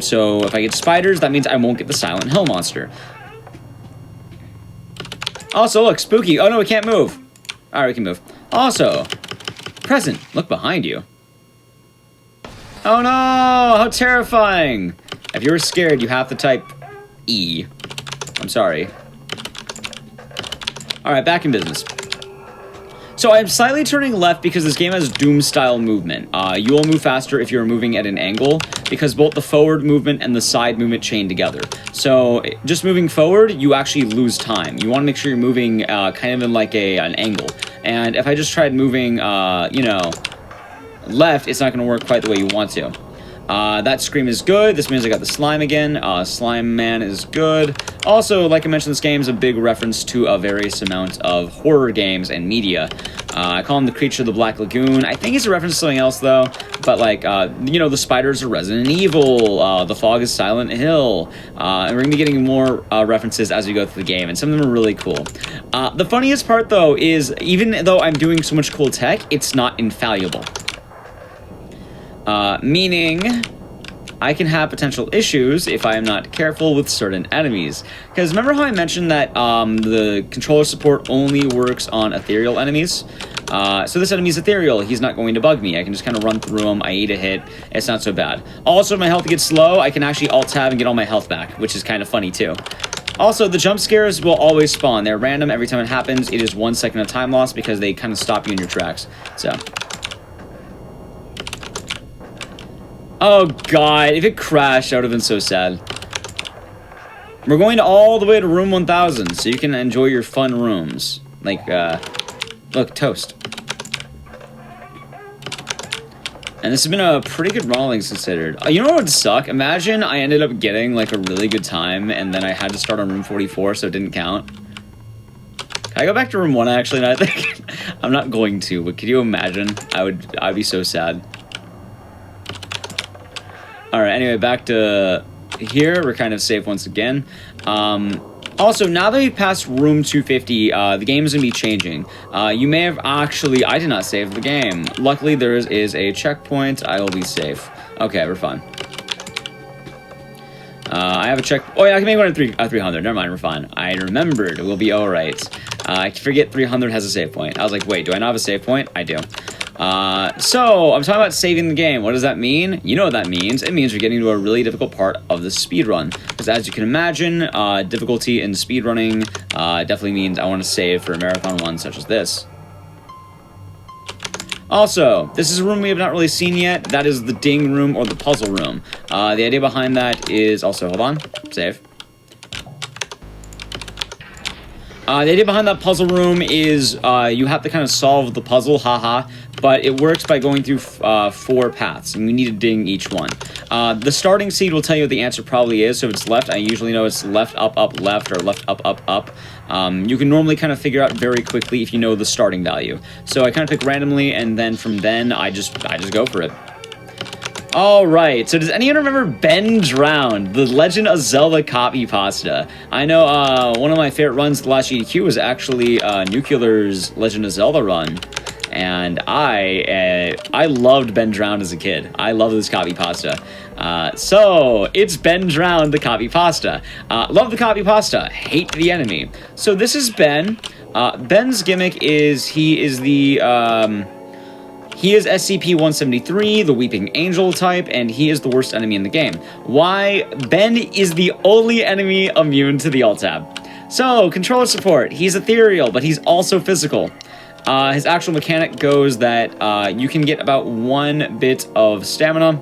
So if I get spiders, that means I won't get the Silent Hill monster. Also, look, spooky. Oh no, we can't move. Alright, we can move. Also, present, look behind you. Oh no, how terrifying. If you're scared, you have to type E. I'm sorry. Alright, back in business. So I'm slightly turning left because this game has Doom-style movement. You will move faster if you're moving at an angle, because both the forward movement and the side movement chain together. So just moving forward, you actually lose time. You want to make sure you're moving kind of in like an angle. And if I just tried moving, you know, left, it's not going to work quite the way you want to. That scream is good. This means I got the slime again. Slime man is good. Also, like I mentioned, this game is a big reference to a various amount of horror games and media. I call him the creature of the Black Lagoon. I think it's a reference to something else, though. But, like, you know, the spiders are Resident Evil. The fog is Silent Hill. And we're going to be getting more references as we go through the game. And some of them are really cool. The funniest part, though, is even though I'm doing so much cool tech, it's not infallible. Meaning I can have potential issues if I am not careful with certain enemies. Because remember how I mentioned that the controller support only works on ethereal enemies? So this enemy is ethereal. He's not going to bug me. I can just kind of run through him. I eat a hit. It's not so bad. Also, if my health gets low, I can actually alt-tab and get all my health back, which is kind of funny too. Also, the jump scares will always spawn. They're random every time it happens. It is 1 second of time loss because they kind of stop you in your tracks. So... oh god, if it crashed, I would have been so sad. We're going all the way to room 1000, so you can enjoy your fun rooms. Like, look, toast. And this has been a pretty good run, all things considered. You know what would suck? Imagine I ended up getting, like, a really good time, and then I had to start on room 44, so it didn't count. Can I go back to room 1, actually, now I think? I'm not going to, but could you imagine? I'd be so sad. All right. Anyway, back to here. We're kind of safe once again. Also, now that we've passed room 250, the game is going to be changing. You may have actually... I did not save the game. Luckily, there is a checkpoint. I will be safe. Okay, we're fine. I have a check... Oh, yeah, I can make one at 300. Never mind, we're fine. I remembered. We'll be all right. I forget 300 has a save point. I was like, wait, do I not have a save point? I do. So, I'm talking about saving the game. What does that mean? You know what that means. It means you're getting to a really difficult part of the speedrun. Because as you can imagine, difficulty in speedrunning definitely means I want to save for a marathon one such as this. Also, this is a room we have not really seen yet. That is the ding room or the puzzle room. The idea behind that is also, hold on, save. The idea behind that puzzle room is you have to kind of solve the puzzle, haha, but it works by going through 4 paths, and you need to ding each one. The starting seed will tell you what the answer probably is, so if it's left, I usually know it's left, up, left, or left, up. You can normally kind of figure out very quickly if you know the starting value. So I kind of pick randomly, and then from then, I just go for it. Alright, so does anyone remember Ben Drowned, the Legend of Zelda copy pasta? I know one of my favorite runs the last GDQ was actually Nuclear's Legend of Zelda run. And I loved Ben Drowned as a kid. I love this copy pasta. So, it's Ben Drowned, the copy pasta. Love the copy pasta, hate the enemy. So this is Ben. Ben's gimmick is he is SCP-173, the Weeping Angel type, and he is the worst enemy in the game. Why? Ben is the only enemy immune to the Alt-Tab. So, controller support. He's ethereal, but he's also physical. His actual mechanic goes that you can get about 1 bit of stamina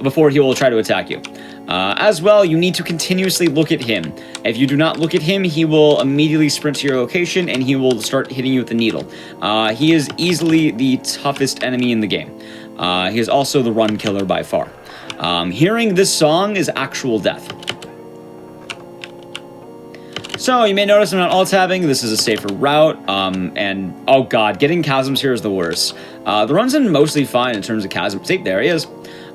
before he will try to attack you. As well, you need to continuously look at him. If you do not look at him, he will immediately sprint to your location and he will start hitting you with the needle. He is easily the toughest enemy in the game. He is also the run killer by far. Hearing this song is actual death. So, you may notice I'm not alt-tabbing. This is a safer route, and, oh god, getting chasms here is the worst. The run's been mostly fine in terms of chasm. See, there he is.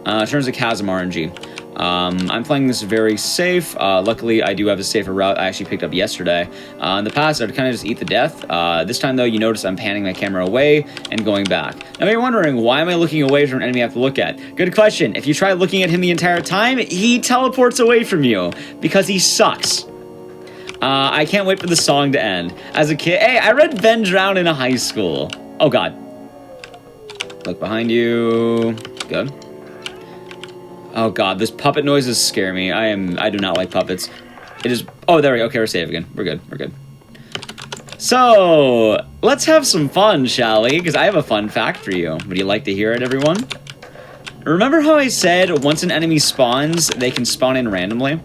In terms of chasm RNG. I'm playing this very safe. Luckily, I do have a safer route I actually picked up yesterday. In the past, I'd kind of just eat the death. This time, though, you notice I'm panning my camera away and going back. Now, you're wondering, why am I looking away from an enemy I have to look at? Good question. If you try looking at him the entire time, he teleports away from you because he sucks. I can't wait for the song to end. As a kid, hey, I read Ben Drowned in high school. Oh, God. Look behind you. Good. Oh, God, this puppet noises scare me. I do not like puppets. It is... Oh, there we go. Okay, we're safe again. We're good. We're good. So, let's have some fun, shall we? Because I have a fun fact for you. Would you like to hear it, everyone? Remember how I said once an enemy spawns, they can spawn in randomly?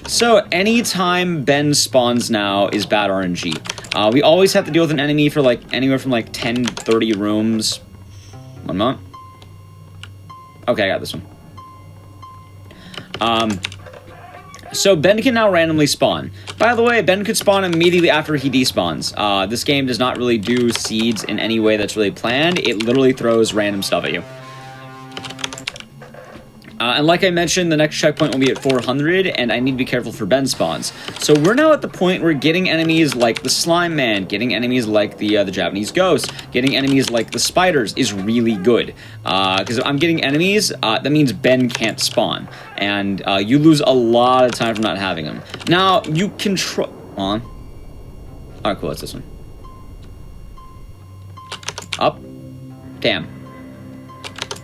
So, anytime Ben spawns now is bad RNG. We always have to deal with an enemy for, like, anywhere from, like, 10, 30 rooms. 1 moment. Okay, I got this one. So Ben can now randomly spawn. By the way, Ben could spawn immediately after he despawns. This game does not really do seeds in any way that's really planned. It literally throws random stuff at you. And like I mentioned, the next checkpoint will be at 400, and I need to be careful for Ben spawns. So we're now at the point where getting enemies like the Slime Man, getting enemies like the Japanese Ghost, getting enemies like the Spiders is really good. Because if I'm getting enemies, that means Ben can't spawn. And you lose a lot of time from not having him. Now, you can on. Alright, cool, that's this one. Up. Damn.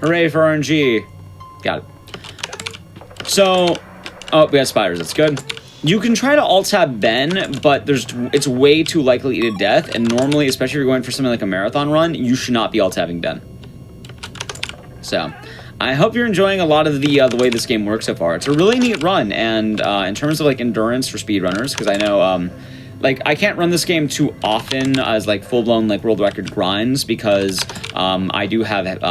Hooray for RNG. Got it. So, oh, we got spiders. That's good. You can try to alt-tab Ben, but it's way too likely to death. And normally, especially if you're going for something like a marathon run, you should not be alt-tabbing Ben. So, I hope you're enjoying a lot of the way this game works so far. It's a really neat run, and in terms of like endurance for speedrunners, because I know like I can't run this game too often as like full-blown like world record grinds because I do have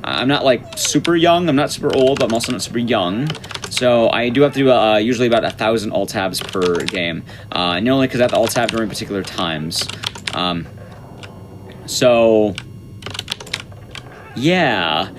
I'm not, like, super young. I'm not super old, but I'm also not super young. So I do have to do usually about 1,000 alt-tabs per game. Normally because I have to alt-tab during particular times. So, yeah,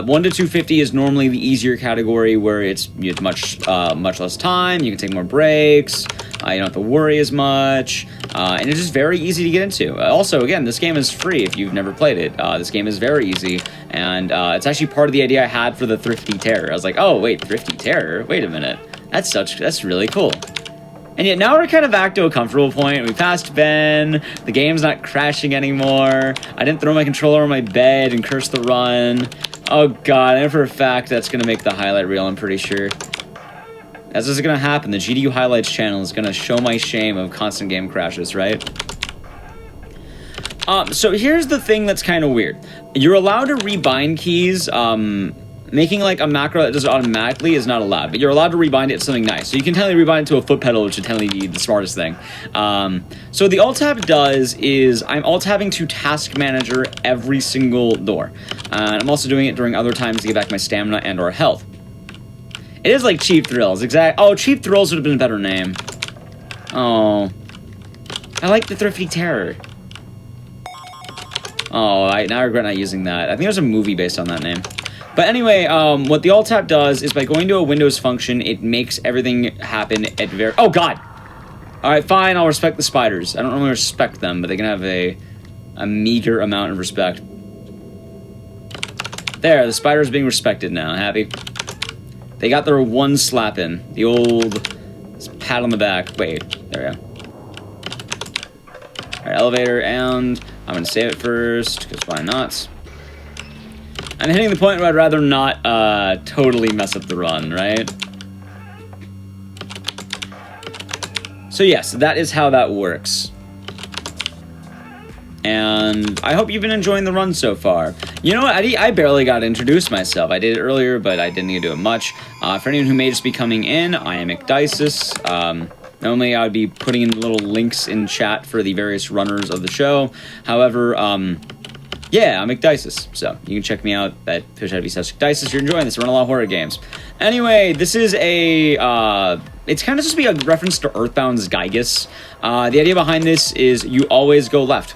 1 to 250 is normally the easier category where it's much less time. You can take more breaks. You don't have to worry as much, and it's just very easy to get into. Also, again, this game is free if you've never played it. This game is very easy, and it's actually part of the idea I had for the Thrifty Terror. I was like, oh wait, Thrifty Terror? Wait a minute, that's really cool. And yet now we're kind of back to a comfortable point. We passed Ben. The game's not crashing anymore. I didn't throw my controller on my bed and curse the run. Oh god, and for a fact that's going to make the highlight reel, I'm pretty sure. As this is going to happen, the GDU Highlights channel is going to show my shame of constant game crashes, right? So here's the thing that's kind of weird. You're allowed to rebind keys, making like a macro that does it automatically is not allowed, but you're allowed to rebind it to something nice. So you can technically rebind it to a foot pedal, which would technically be the smartest thing. So the alt tab does is I'm alt tabbing to task manager every single door. And I'm also doing it during other times to get back my stamina and or health. It is like Cheap Thrills, oh, Cheap Thrills would have been a better name. Oh, I like the Thrifty Terror. Oh, now I regret not using that. I think there's a movie based on that name. But anyway, what the alt tab does is by going to a Windows function, it makes everything happen at very... Oh, God! Alright, fine, I'll respect the spiders. I don't really respect them, but they can have a meager amount of respect. There, the spider's being respected now. Happy? They got their one slap in. The old pat on the back. Wait, there we go. Alright, elevator, and I'm going to save it first, because why not? I'm hitting the point where I'd rather not totally mess up the run, right? So yes, that is how that works. And I hope you've been enjoying the run so far. You know what? I barely got to introduce myself. I did it earlier, but I didn't need to do it much. For anyone who may just be coming in, I am Ecdysis. Normally, I would be putting in little links in chat for the various runners of the show. However, yeah, I'm Ecdysis, so you can check me out at Twitch.tv/Ecdysis if you're enjoying this. I run a lot of horror games. Anyway, this is a, it's kind of just be a reference to Earthbound's Gygus. The idea behind this is you always go left.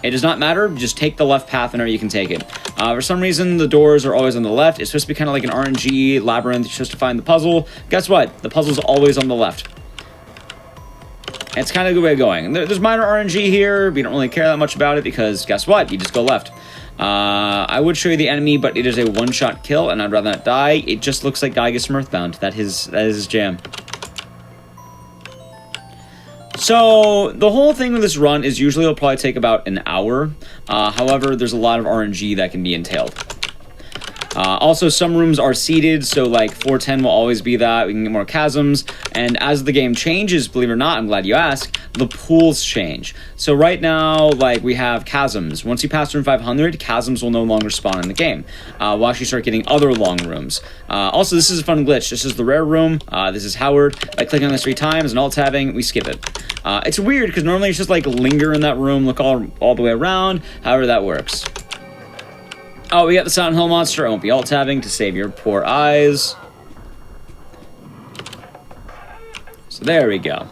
It does not matter, just take the left path whenever you can take it. For some reason, the doors are always on the left. It's supposed to be kind of like an RNG labyrinth. You're supposed to find the puzzle. Guess what? The puzzle's always on the left. It's kind of a good way of going. There's minor RNG here. We don't really care that much about it because guess what? You just go left. I would show you the enemy, but it is a one-shot kill, and I'd rather not die. It just looks like Gygus from Earthbound. That is his jam. So the whole thing with this run is usually it'll probably take about an hour. However, there's a lot of RNG that can be entailed. Also, some rooms are seeded, so like 410 will always be that. We can get more chasms, and as the game changes, believe it or not, I'm glad you asked, the pools change. So right now, like, we have chasms. Once you pass room 500, chasms will no longer spawn in the game. We'll actually start getting other long rooms. Also, this is a fun glitch. This is the rare room. This is Howard. By clicking on this 3 times and alt-tabbing, we skip it. It's weird, because normally it's just like linger in that room, look all the way around. However, that works. Oh, we got the Silent Hill monster. I won't be alt-tabbing to save your poor eyes. So there we go.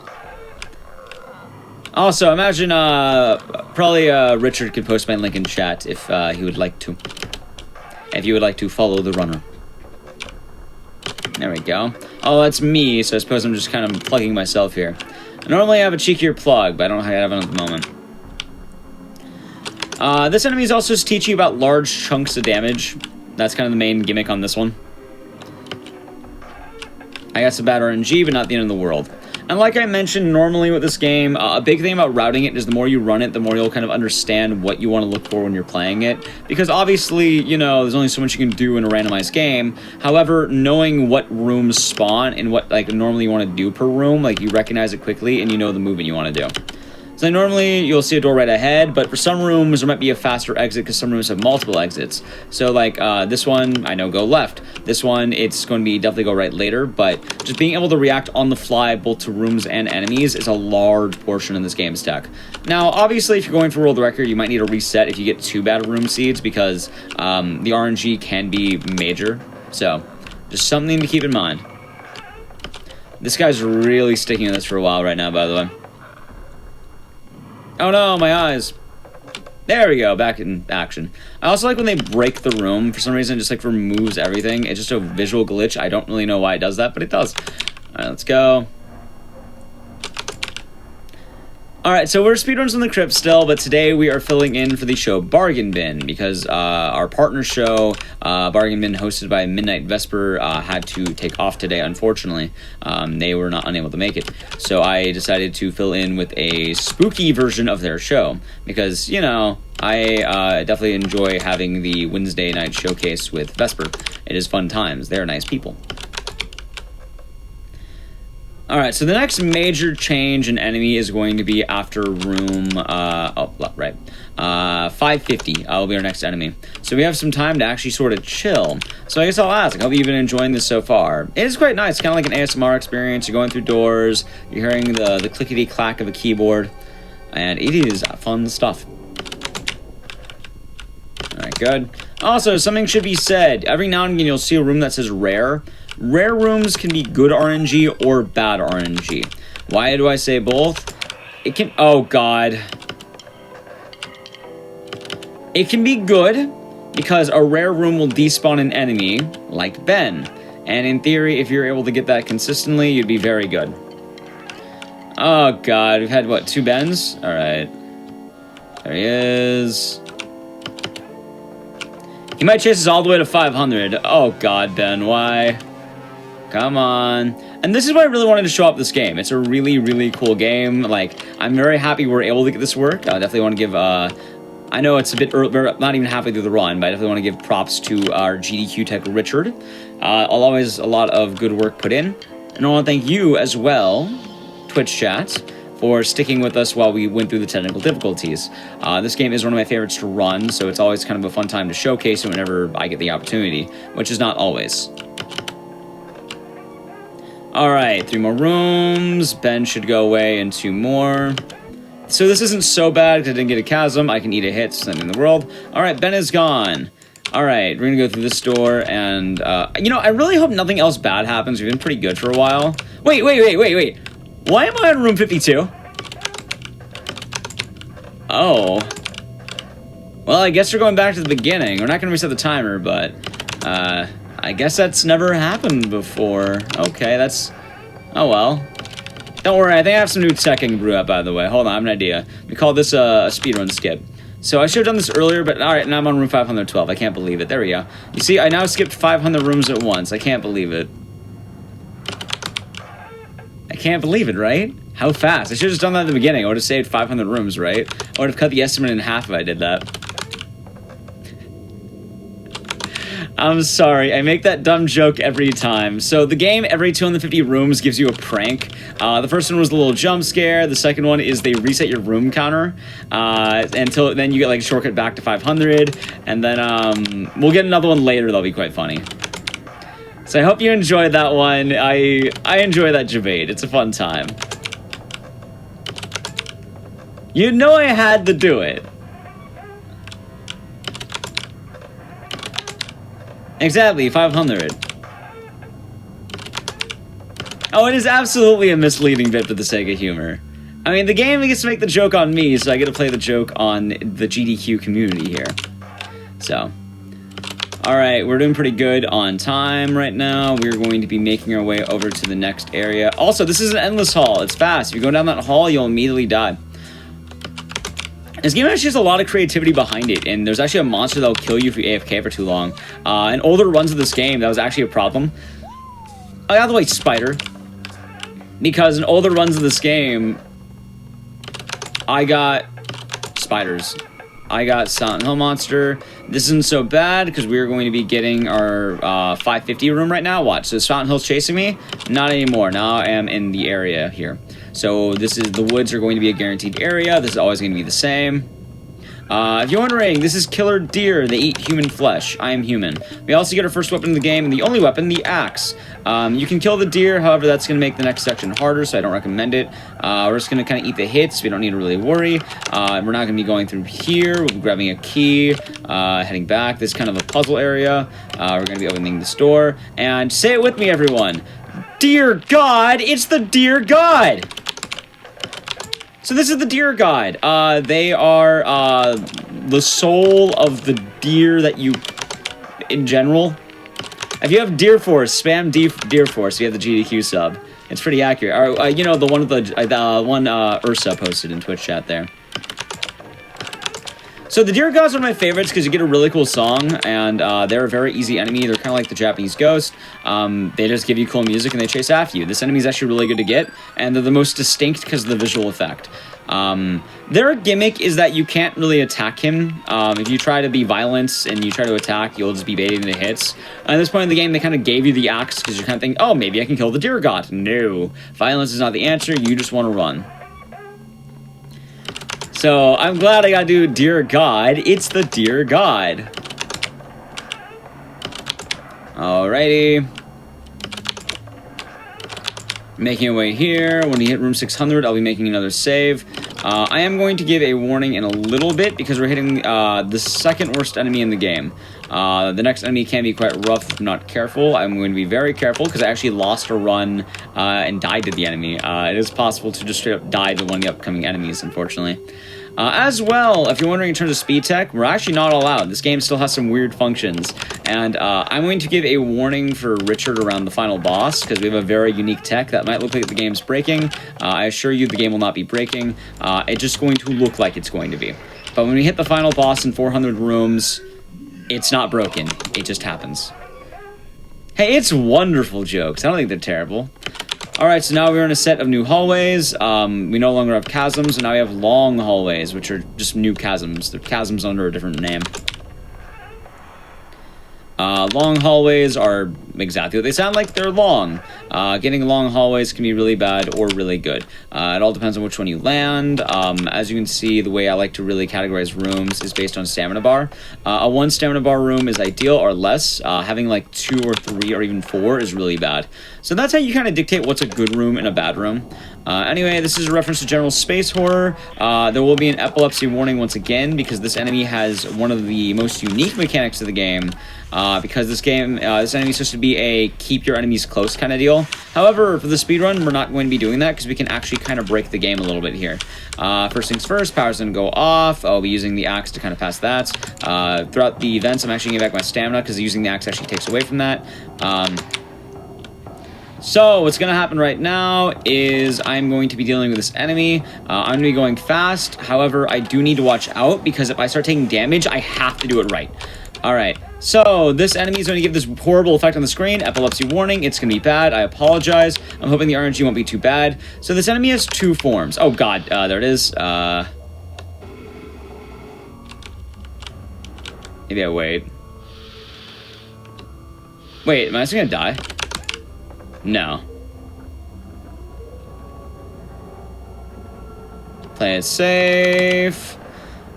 Also, imagine, probably Richard could post my link in chat if he would like to. If you would like to follow the runner. There we go. Oh, that's me, so I suppose I'm just kind of plugging myself here. Normally I have a cheekier plug, but I don't have it at the moment. This enemy is also just teaching you about large chunks of damage. That's kind of the main gimmick on this one. I got some bad RNG, but not the end of the world. And like I mentioned, normally with this game, a big thing about routing it is the more you run it, the more you'll kind of understand what you want to look for when you're playing it. Because obviously, you know, there's only so much you can do in a randomized game. However, knowing what rooms spawn and what like normally you want to do per room, like you recognize it quickly and you know the movement you want to do. So normally you'll see a door right ahead, but for some rooms there might be a faster exit because some rooms have multiple exits. So like this one, I know go left. This one, it's going to be definitely go right later, but just being able to react on the fly both to rooms and enemies is a large portion of this game's tech. Now, obviously, if you're going for world record, you might need to reset if you get too bad room seeds because the RNG can be major. So just something to keep in mind. This guy's really sticking with this for a while right now, by the way. Oh no, my eyes. There we go, back in action. I also like when they break the room. For some reason, it just like removes everything. It's just a visual glitch. I don't really know why it does that, but it does. All right, let's go. All right, so we're speedruns in the crypt still, but today we are filling in for the show Bargain Bin because our partner show, Bargain Bin, hosted by Midnight Vesper, had to take off today, unfortunately. They were not unable to make it. So I decided to fill in with a spooky version of their show because, you know, I definitely enjoy having the Wednesday night showcase with Vesper. It is fun times. They're nice people. Alright, so the next major change in enemy is going to be after room, 550 will be our next enemy. So we have some time to actually sort of chill. So I guess I'll ask, I hope you've been enjoying this so far. It is quite nice, kind of like an ASMR experience. You're going through doors, you're hearing the clickety-clack of a keyboard, and it is fun stuff. Alright, good. Also, something should be said. Every now and again you'll see a room that says rare. Rare rooms can be good RNG or bad RNG. Why do I say both? It can... Oh, God. It can be good because a rare room will despawn an enemy, like Ben. And in theory, if you're able to get that consistently, you'd be very good. Oh, God. We've had, what, 2 Bens? All right. There he is. He might chase us all the way to 500. Oh, God, Ben. Why? Come on. And this is why I really wanted to show up this game. It's a really, really cool game. Like, I'm very happy we're able to get this work. I definitely want to give, I know it's a bit early, we're not even halfway through the run, but I definitely want to give props to our GDQ tech, Richard. Always a lot of good work put in. And I want to thank you as well, Twitch chat, for sticking with us while we went through the technical difficulties. This game is one of my favorites to run, so it's always kind of a fun time to showcase it whenever I get the opportunity, which is not always. Alright, 3 more rooms. Ben should go away in 2 more. So this isn't so bad because I didn't get a chasm. I can eat a hit, something in the world. Alright, Ben is gone. Alright, we're gonna go through this door and, you know, I really hope nothing else bad happens. We've been pretty good for a while. Wait. Why am I in room 52? Oh. Well, I guess we're going back to the beginning. We're not gonna reset the timer, but, I guess that's never happened before. Okay, that's... Oh, well. Don't worry, I think I have some new tech I can brew up, by the way. Hold on, I have an idea. We call this a speedrun skip. So I should have done this earlier, but alright, now I'm on room 512. I can't believe it. There we go. You see, I now skipped 500 rooms at once. I can't believe it. I can't believe it, right? How fast? I should have just done that at the beginning. I would have saved 500 rooms, right? I would have cut the estimate in half if I did that. I'm sorry, I make that dumb joke every time. So the game, every 250 rooms, gives you a prank. The first one was a little jump scare. The second one is they reset your room counter. Until then you get like a shortcut back to 500. And then we'll get another one later that'll be quite funny. So I hope you enjoyed that one. I enjoy that debate. It's a fun time. You know I had to do it. Exactly, 500. Oh, it is absolutely a misleading bit for the sake of humor. I mean, the game gets to make the joke on me, so I get to play the joke on the GDQ community here. So, alright, we're doing pretty good on time right now. We're going to be making our way over to the next area. Also, this is an endless hall. It's fast. If you go down that hall, you'll immediately die. This game actually has a lot of creativity behind it, and there's actually a monster that'll kill you if you AFK for too long. In older runs of this game, that was actually a problem. Oh, by the way, spider. Because in older runs of this game, I got spiders. I got Silent Hill Monster. This isn't so bad, because we're going to be getting our 550 room right now. Watch, so Silent Hill's chasing me? Not anymore. Now I am in the area here. So this is, the woods are going to be a guaranteed area. This is always going to be the same. If you're wondering, this is killer deer. They eat human flesh. I am human. We also get our first weapon in the game, and the only weapon, the axe. You can kill the deer, however, that's going to make the next section harder, so I don't recommend it. We're just going to kind of eat the hits. We don't need to really worry. We're not going to be going through here. We'll be grabbing a key, heading back. This is kind of a puzzle area. We're going to be opening this door. And say it with me, everyone. Dear God, it's the Dear God! So this is the Deer God. They are the soul of the deer that you, in general. If you have Deer Force, spam Deer Force. You have the GDQ sub. It's pretty accurate. Or, you know, the one of the one Ursa posted in Twitch chat there. So the Deer Gods are my favorites because you get a really cool song, and they're a very easy enemy. They're kind of like the Japanese Ghost. They just give you cool music and they chase after you. This enemy is actually really good to get, and they're the most distinct because of the visual effect. Their gimmick is that you can't really attack him. If you try to be violent and you try to attack, you'll just be baiting the hits. At this point in the game, they kind of gave you the axe because you're kind of thinking, oh, maybe I can kill the Deer God. No. Violence is not the answer. You just want to run. So, I'm glad I got to do Deer God. It's the Deer God. Alrighty. Making our way here. When we hit room 600, I'll be making another save. I am going to give a warning in a little bit because we're hitting the second worst enemy in the game. The next enemy can be quite rough if not careful. I'm going to be very careful because I actually lost a run and died to the enemy. It is possible to just straight up die to one of the upcoming enemies, unfortunately. As well, if you're wondering in terms of speed tech, we're actually not allowed. This game still has some weird functions. And I'm going to give a warning for Richard around the final boss, because we have a very unique tech that might look like the game's breaking. I assure you the game will not be breaking. It's just going to look like it's going to be. But when we hit the final boss in 400 rooms, it's not broken. It just happens. Hey, it's wonderful jokes. I don't think they're terrible. Alright, so now we're in a set of new hallways. We no longer have chasms, and now we have long hallways, which are just new chasms. They're chasms under a different name. Long hallways are exactly what they sound like. They're long. Getting long hallways can be really bad or really good. It all depends on which one you land. As you can see, the way I like to really categorize rooms is based on stamina bar. A 1 stamina bar room is ideal or less. Having like 2 or 3 or even 4 is really bad. So that's how you kind of dictate what's a good room and a bad room. Anyway, this is a reference to general space horror. There will be an epilepsy warning once again because this enemy has one of the most unique mechanics of the game. Because this enemy is supposed to be a keep your enemies close kind of deal. However, for the speedrun, we're not going to be doing that because we can actually kind of break the game a little bit here. First things first, power's going to go off. I'll be using the axe to kind of pass that. Throughout the events, I'm actually getting back my stamina because using the axe actually takes away from that. So, what's going to happen right now is I'm going to be dealing with this enemy. I'm going to be going fast. However, I do need to watch out because if I start taking damage, I have to do it right. Alright, so this enemy is going to give this horrible effect on the screen. Epilepsy warning. It's going to be bad. I apologize. I'm hoping the RNG won't be too bad. So this enemy has 2 forms. Oh god, there it is. Maybe I wait. Wait, am I just going to die? No. Play it safe.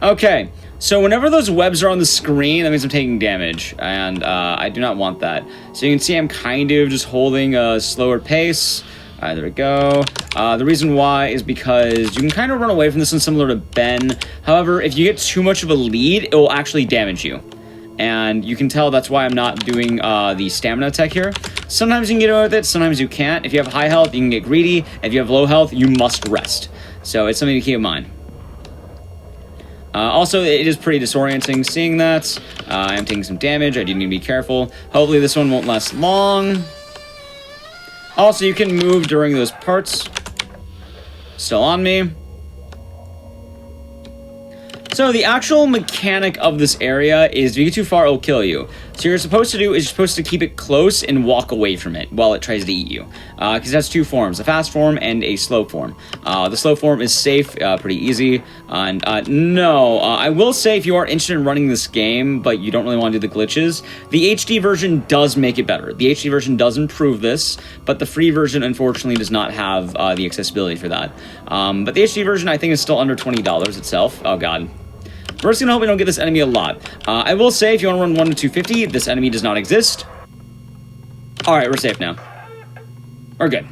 Okay. So whenever those webs are on the screen, that means I'm taking damage, and I do not want that. So you can see I'm kind of just holding a slower pace. All right, there we go. The reason why is because you can kind of run away from this one similar to Ben. However, if you get too much of a lead, it will actually damage you. And you can tell that's why I'm not doing the stamina tech here. Sometimes you can get away with it, sometimes you can't. If you have high health, you can get greedy. If you have low health, you must rest. So it's something to keep in mind. Also, it is pretty disorienting seeing that. I am taking some damage. I do need to be careful. Hopefully this one won't last long. Also, you can move during those parts. Still on me. So the actual mechanic of this area is if you get too far, it'll kill you. So what you're supposed to do is you're supposed to keep it close and walk away from it while it tries to eat you. Because it has 2 forms, a fast form and a slow form. The slow form is safe, pretty easy. And I will say if you are interested in running this game, but you don't really want to do the glitches, the HD version does make it better. The HD version does improve this, but the free version unfortunately does not have the accessibility for that. But the HD version I think is still under $20 itself. Oh god. We're just gonna hope we don't get this enemy a lot. I will say, if you want to run 1 to 250, this enemy does not exist. Alright, we're safe now. We're good.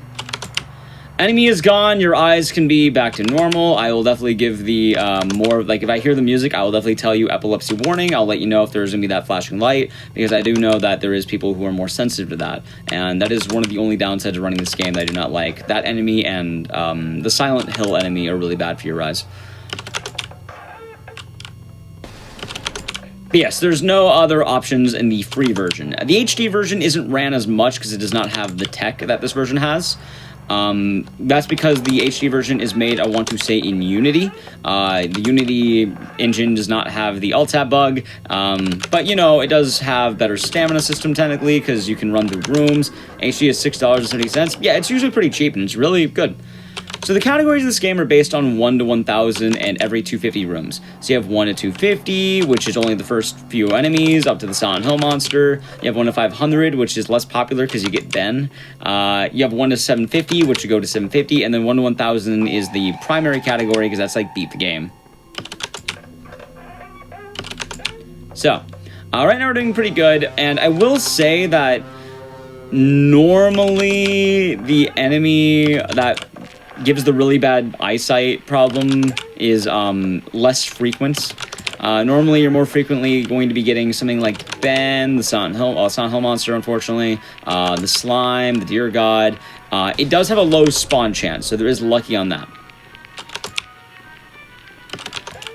Enemy is gone, your eyes can be back to normal. I will definitely give the more, like if I hear the music, I will definitely tell you epilepsy warning. I'll let you know if there's gonna be that flashing light, because I do know that there is people who are more sensitive to that. And that is one of the only downsides of running this game that I do not like. That enemy and the Silent Hill enemy are really bad for your eyes. But yes, there's no other options in the free version. The HD version isn't ran as much because it does not have the tech that this version has. That's because the HD version is made, I want to say, in Unity. The Unity engine does not have the alt-tab bug, but, you know, it does have better stamina system, technically, because you can run through rooms. HD is $6.70. Yeah, it's usually pretty cheap, and it's really good. So the categories of this game are based on 1 to 1,000 and every 250 rooms. So you have 1 to 250, which is only the first few enemies, up to the Silent Hill monster. You have 1 to 500, which is less popular because you get Ben. You have 1 to 750, which you go to 750, and then 1 to 1,000 is the primary category because that's like beat the game. So, right now we're doing pretty good, and I will say that normally the enemy that gives the really bad eyesight problem is less frequent. Normally, you're more frequently going to be getting something like Ben, the Silent Hill monster, unfortunately, the slime, the deer god. It does have a low spawn chance, so there is lucky on that.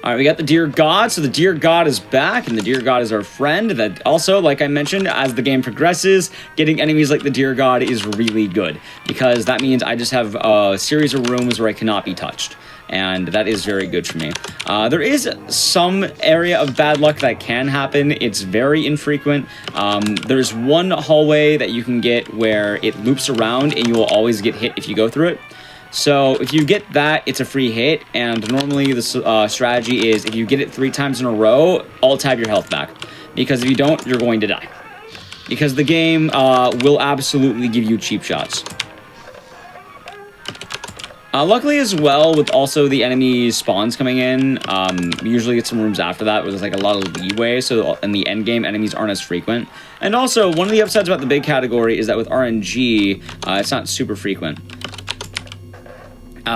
All right, we got the Deer God. So the Deer God is back, and the Deer God is our friend. That also, like I mentioned, as the game progresses, getting enemies like the Deer God is really good, because that means I just have a series of rooms where I cannot be touched, and that is very good for me. There is some area of bad luck that can happen. It's very infrequent. There's one hallway that you can get where it loops around, and you will always get hit if you go through it. So if you get that, it's a free hit, and normally the strategy is if you get it 3 times in a row, alt-tab your health back. Because if you don't, you're going to die. Because the game will absolutely give you cheap shots. Luckily as well, with also the enemy spawns coming in, we usually get some rooms after that where there's like a lot of leeway, so in the end game, enemies aren't as frequent. And also, one of the upsides about the big category is that with RNG, it's not super frequent.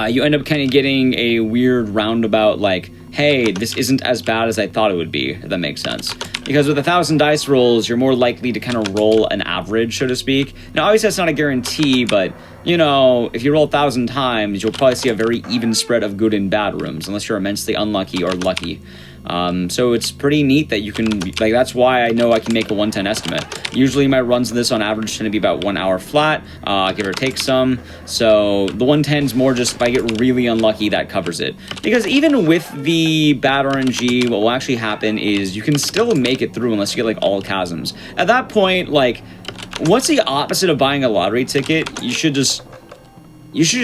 You end up kind of getting a weird roundabout, like, hey, this isn't as bad as I thought it would be, if that makes sense. Because with 1,000 dice rolls, you're more likely to kind of roll an average, so to speak. Now, obviously, that's not a guarantee, but, you know, if you roll 1,000 times, you'll probably see a very even spread of good and bad rooms, unless you're immensely unlucky or lucky. So it's pretty neat that you can, like, that's why I know I can make a 110 estimate. Usually my runs of this on average tend to be about 1 hour flat, give or take some. So the 110 is more just if I get really unlucky, that covers it. Because even with the bad RNG, what will actually happen is you can still make it through unless you get, like, all chasms. At that point, like, what's the opposite of buying a lottery ticket? You should just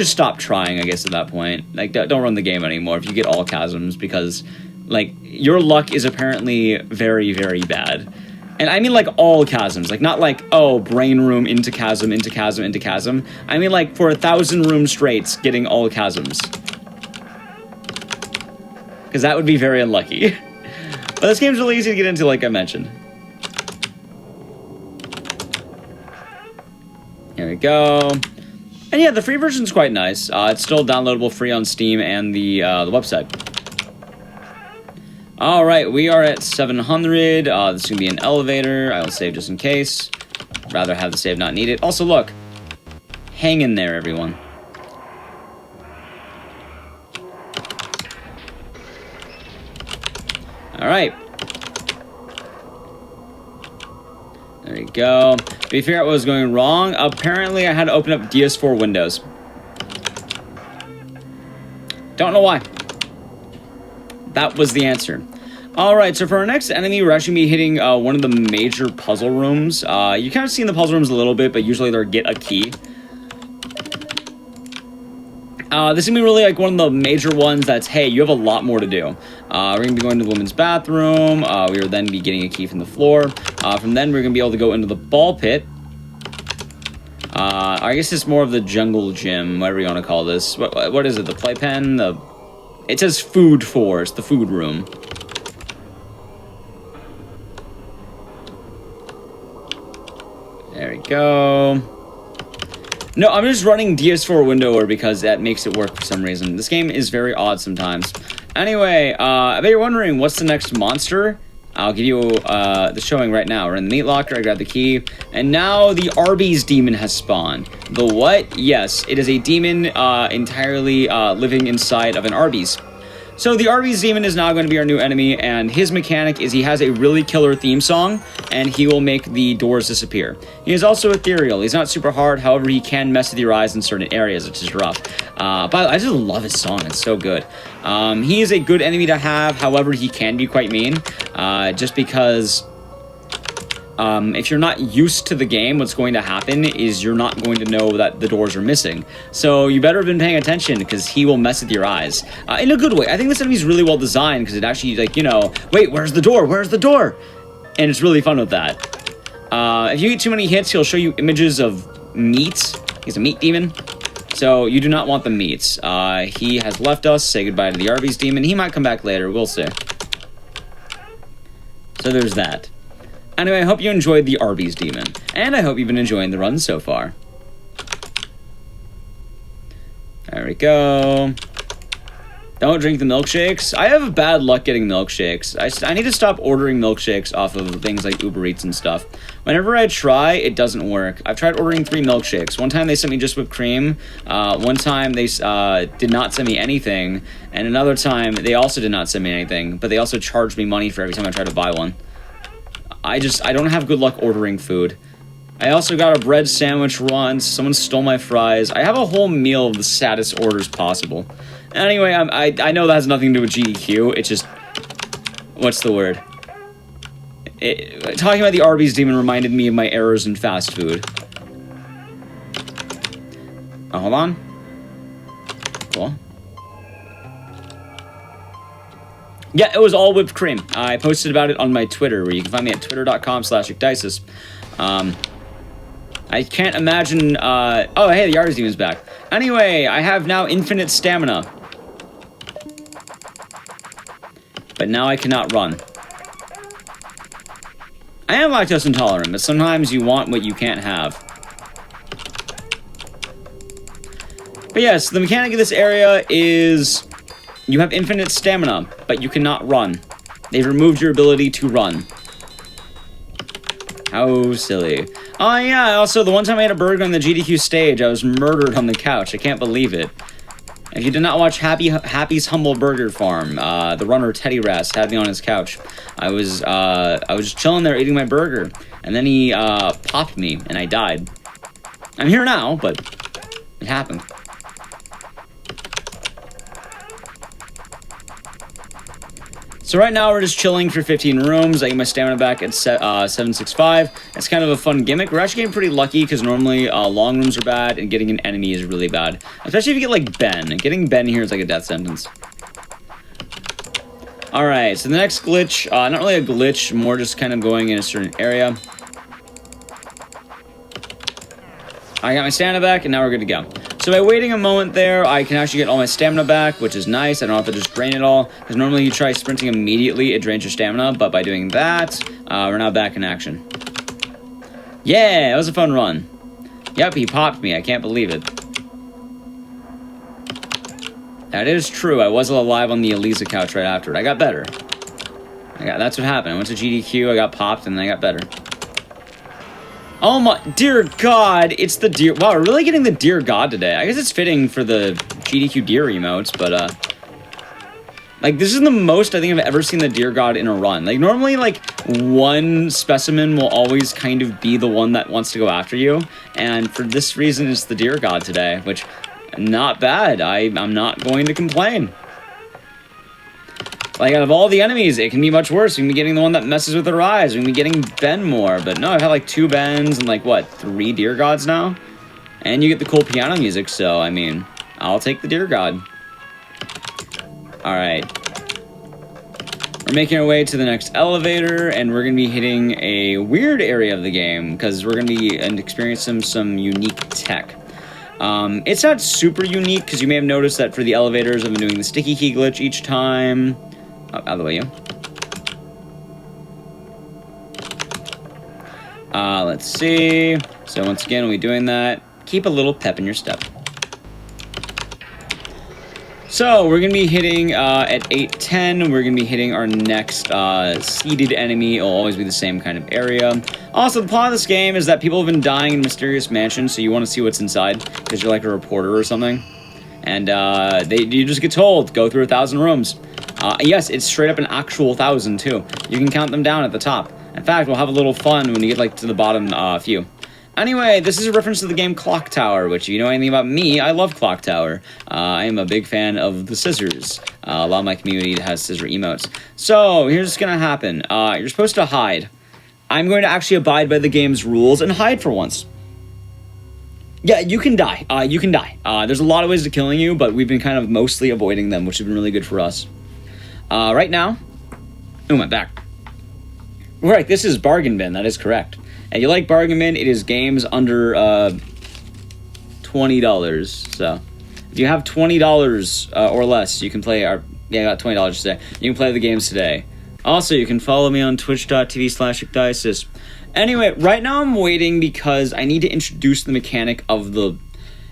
stop trying, I guess, at that point. Like, don't run the game anymore if you get all chasms, because, like, your luck is apparently very, very bad. And I mean, like, all chasms. Like, not like, oh, brain room into chasm, into chasm, into chasm. I mean, like, for 1,000 room straights, getting all chasms. Because that would be very unlucky. But this game's really easy to get into, like I mentioned. Here we go. And yeah, the free version's quite nice. It's still downloadable free on Steam and the website. All right, we are at 700. This is gonna be an elevator. I will save just in case. Rather have the save not need it. Also, look, hang in there, everyone. All right. There we go. We figured out what was going wrong. Apparently, I had to open up DS4 Windows. Don't know why. That was the answer. Alright, so for our next enemy, we're actually going to be hitting one of the major puzzle rooms. You kind of see in the puzzle rooms a little bit, but usually they're get a key. This is going to be really like one of the major ones that's, hey, you have a lot more to do. We're going to be going to the women's bathroom. We will then be getting a key from the floor. From then, we're going to be able to go into the ball pit. I guess it's more of the jungle gym, whatever you want to call this. What is it? The playpen? It says food force, the food room. There we go. No, I'm just running DS4 Windower because that makes it work for some reason. This game is very odd sometimes. Anyway, I bet you're wondering, what's the next monster? I'll give you the showing right now. We're in the meat locker, I grabbed the key, and now the Arby's demon has spawned. The what? Yes, it is a demon entirely living inside of an Arby's. So the Arby's Demon is now going to be our new enemy, and his mechanic is he has a really killer theme song, and he will make the doors disappear. He is also ethereal. He's not super hard, however, he can mess with your eyes in certain areas, which is rough. But I just love his song. It's so good. He is a good enemy to have, however, he can be quite mean, just because... if you're not used to the game, what's going to happen is you're not going to know that the doors are missing. So you better have been paying attention because he will mess with your eyes. In a good way. I think this enemy is really well designed because it actually, like, you know, wait, where's the door? Where's the door? And it's really fun with that. If you get too many hits, he'll show you images of meat. He's a meat demon. So you do not want the meats. He has left us. Say goodbye to the Arby's demon. He might come back later. We'll see. So there's that. Anyway, I hope you enjoyed the Arby's Demon, and I hope you've been enjoying the run so far. There we go. Don't drink the milkshakes. I have bad luck getting milkshakes. I need to stop ordering milkshakes off of things like Uber Eats and stuff. Whenever I try, it doesn't work. I've tried ordering 3 milkshakes. One time they sent me just whipped cream. One time they did not send me anything. And another time they also did not send me anything. But they also charged me money for every time I tried to buy one. I don't have good luck ordering food. I also got a bread sandwich once. Someone stole my fries. I have a whole meal of the saddest orders possible. Anyway, I know that has nothing to do with GDQ. It's just... What's the word? Talking about the Arby's Demon reminded me of my errors in fast food. Oh, hold on. Cool. Yeah, it was all whipped cream. I posted about it on my Twitter, where you can find me at twitter.com/icdices. I can't imagine... oh, hey, the Arby's Demon's back. Anyway, I have now infinite stamina. But now I cannot run. I am lactose intolerant, but sometimes you want what you can't have. But yes, the mechanic of this area is... You have infinite stamina, but you cannot run. They've removed your ability to run. How silly. Oh yeah, also the one time I had a burger on the GDQ stage, I was murdered on the couch. I can't believe it. If you did not watch Happy's Humble Burger Farm, the runner Teddy Rast had me on his couch. I was just chilling there eating my burger, and then he popped me, and I died. I'm here now, but it happened. So right now we're just chilling for 15 rooms. I get my stamina back at 765. It's kind of a fun gimmick. We're actually getting pretty lucky because normally long rooms are bad and getting an enemy is really bad. Especially if you get like Ben. Getting Ben here is like a death sentence. Alright, so the next glitch, not really a glitch, more just kind of going in a certain area. I got my stamina back and now we're good to go. So by waiting a moment there, I can actually get all my stamina back, which is nice. I don't have to just drain it all, because normally you try sprinting immediately, it drains your stamina, but by doing that, we're now back in action. Yeah, it was a fun run. Yep, he popped me, I can't believe it. That is true, I was alive on the Elisa couch right after it. I got better. That's what happened. I went to GDQ, I got popped, and then I got better. Oh my, dear God, it's the deer. Wow, we're really getting the dear God today. I guess it's fitting for the GDQ deer emotes, but, like, this is the most I think I've ever seen the deer God in a run. Like, normally, like, one specimen will always kind of be the one that wants to go after you, and for this reason, it's the deer God today, which, not bad. I'm not going to complain. Like, out of all the enemies, it can be much worse. We can be getting the one that messes with their eyes. We can be getting Ben more. But no, I've had like 2 Bens and like, what, 3 Deer Gods now? And you get the cool piano music, so, I mean, I'll take the Deer God. Alright. We're making our way to the next elevator, and we're going to be hitting a weird area of the game, because we're going to be experiencing some unique tech. It's not super unique, because you may have noticed that for the elevators, I've been doing the sticky key glitch each time. Oh, out of the way, you. Let's see. So once again, we'll be doing that. Keep a little pep in your step. So we're going to be hitting at 8:10. We're going to be hitting our next seeded enemy. It'll always be the same kind of area. Also, the plot of this game is that people have been dying in mysterious mansions, so you want to see what's inside because you're like a reporter or something. And you just get told, go through 1,000 rooms. Yes, it's straight up an actual 1,000 too. You can count them down at the top. In fact, we'll have a little fun when you get like to the bottom few. Anyway, this is a reference to the game Clock Tower, which, if you know anything about me, I love Clock Tower. I am a big fan of the scissors. A lot of my community has scissor emotes. So, here's what's gonna happen. You're supposed to hide. I'm going to actually abide by the game's rules and hide for once. Yeah, you can die. You can die. There's a lot of ways to killing you, but we've been kind of mostly avoiding them, which has been really good for us. Right now... Oh, my back. Right, this is Bargain Bin. That is correct. And you like Bargain Bin, it is games under $20. So, if you have $20 or less, you can play our... Yeah, I got $20 today. You can play the games today. Also, you can follow me on twitch.tv/ecdysis. Anyway, right now I'm waiting because I need to introduce the mechanic of the...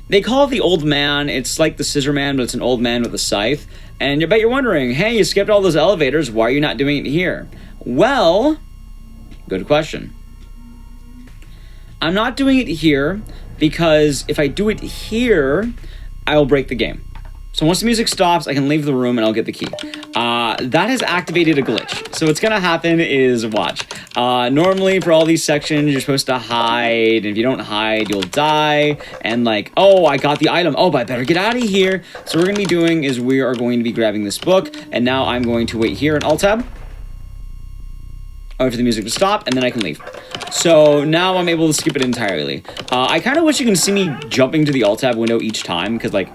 They call it the old man. It's like the scissor man, but it's an old man with a scythe. And I bet you're wondering, hey, you skipped all those elevators. Why are you not doing it here? Well, good question. I'm not doing it here because if I do it here, I will break the game. So once the music stops, I can leave the room and I'll get the key. That has activated a glitch. So what's gonna happen is, watch. Normally for all these sections, you're supposed to hide. And if you don't hide, you'll die. And like, oh, I got the item. Oh, but I better get out of here. So what we're gonna be doing is we are going to be grabbing this book. And now I'm going to wait here in Alt-Tab. Wait for the music to stop, and then I can leave. So now I'm able to skip it entirely. I kind of wish you can see me jumping to the Alt-Tab window each time, because like,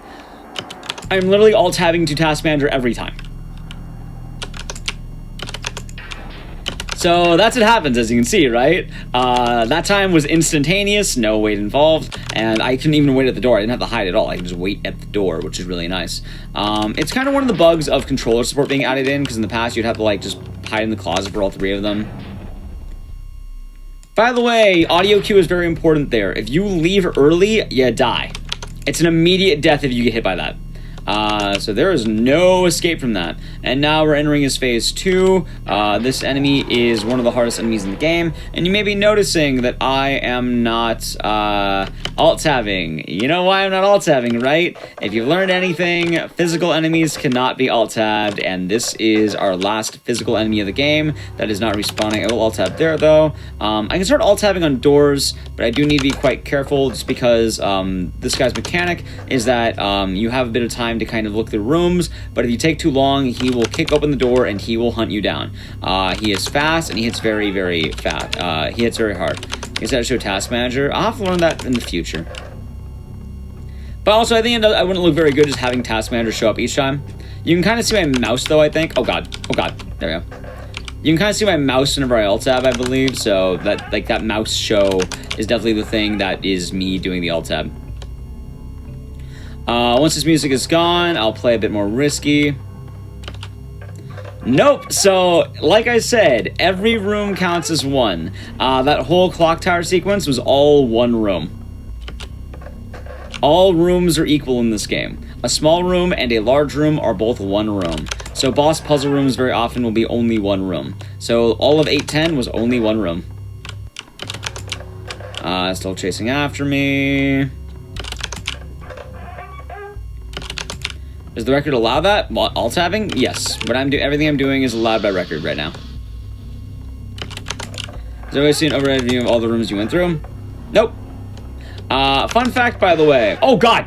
I'm literally Alt-Tabbing to Task Manager every time. So that's what happens, as you can see, right? That time was instantaneous, no wait involved, and I couldn't even wait at the door. I didn't have to hide at all. I could just wait at the door, which is really nice. It's kind of one of the bugs of controller support being added in, because in the past you'd have to like just hide in the closet for all three of them. By the way, audio cue is very important there. If you leave early, you die. It's an immediate death if you get hit by that. So there is no escape from that. And now we're entering his phase 2. This enemy is one of the hardest enemies in the game. And you may be noticing that I am not alt-tabbing. You know why I'm not alt-tabbing, right? If you've learned anything, physical enemies cannot be alt-tabbed. And this is our last physical enemy of the game that is not respawning. I will alt-tab there, though. I can start alt-tabbing on doors, but I do need to be quite careful just because this guy's mechanic is that you have a bit of time to kind of look through rooms, but if you take too long, he will kick open the door and he will hunt you down. He is fast and he hits very, very fast. He hits very hard. Is that to show Task Manager? I'll have to learn that in the future. But also, I think I wouldn't look very good just having Task Manager show up each time. You can kind of see my mouse, though, I think. Oh god, there we go. You can kind of see my mouse whenever I alt-tab, I believe, so that, like, that mouse show is definitely the thing that is me doing the alt-tab. Once this music is gone, I'll play a bit more risky. Nope. So, like I said, every room counts as one. That whole clock tower sequence was all one room. All rooms are equal in this game. A small room and a large room are both one room. So boss puzzle rooms very often will be only one room. So all of 810 was only one room. Still chasing after me. Does the record allow that? Alt-tabbing? Yes. What I'm doing, everything I'm doing is allowed by record right now. Has everybody seen an overhead view of all the rooms you went through? Nope. Fun fact, by the way. Oh, God!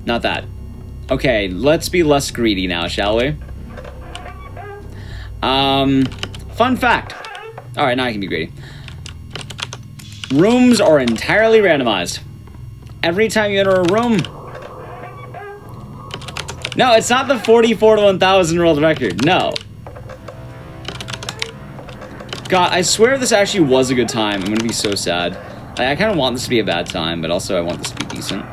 Not that. Okay, let's be less greedy now, shall we? Fun fact. Alright, now I can be greedy. Rooms are entirely randomized. Every time you enter a room... No, it's not the 44 to 1,000 world record. No. God, I swear this actually was a good time. I'm gonna be so sad. I kind of want this to be a bad time, but also I want this to be decent.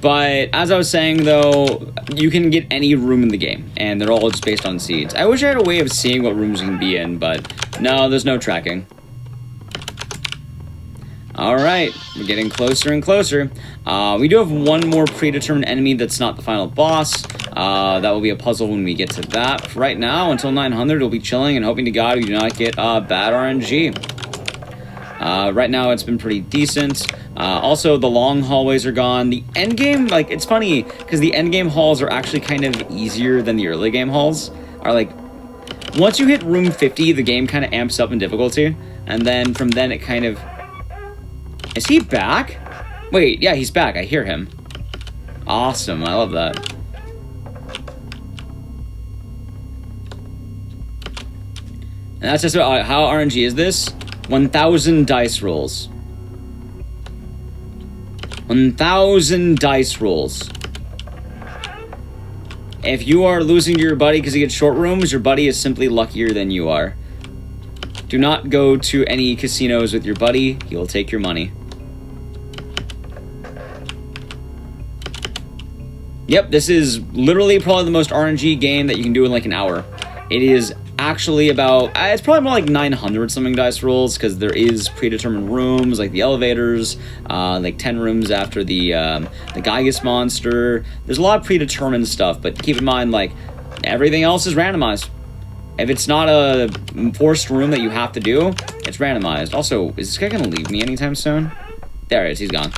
But, as I was saying, though, you can get any room in the game, and they're all just based on seeds. I wish I had a way of seeing what rooms you can be in, but no, there's no tracking. Alright, we're getting closer and closer. We do have one more predetermined enemy that's not the final boss. That will be a puzzle when we get to that. For right now, until 900, we'll be chilling and hoping to God we do not get bad RNG. Right now, it's been pretty decent. Also, the long hallways are gone. The end game, like, it's funny, because the end game halls are actually kind of easier than the early game halls. Are like, once you hit room 50, the game kind of amps up in difficulty. And then from then, it kind of... Is he back? Wait, yeah, he's back. I hear him. Awesome. I love that. And that's just how RNG is this. 1,000 dice rolls. 1,000 dice rolls. If you are losing to your buddy because he gets short rooms, your buddy is simply luckier than you are. Do not go to any casinos with your buddy. He will take your money. Yep, this is literally probably the most RNG game that you can do in like an hour. It is actually about, it's probably more like 900 something dice rolls, because there is predetermined rooms, like the elevators, like 10 rooms after the Gygus monster. There's a lot of predetermined stuff, but keep in mind, like, everything else is randomized. If it's not a forced room that you have to do, it's randomized. Also, is this guy gonna leave me anytime soon? There it is, he's gone.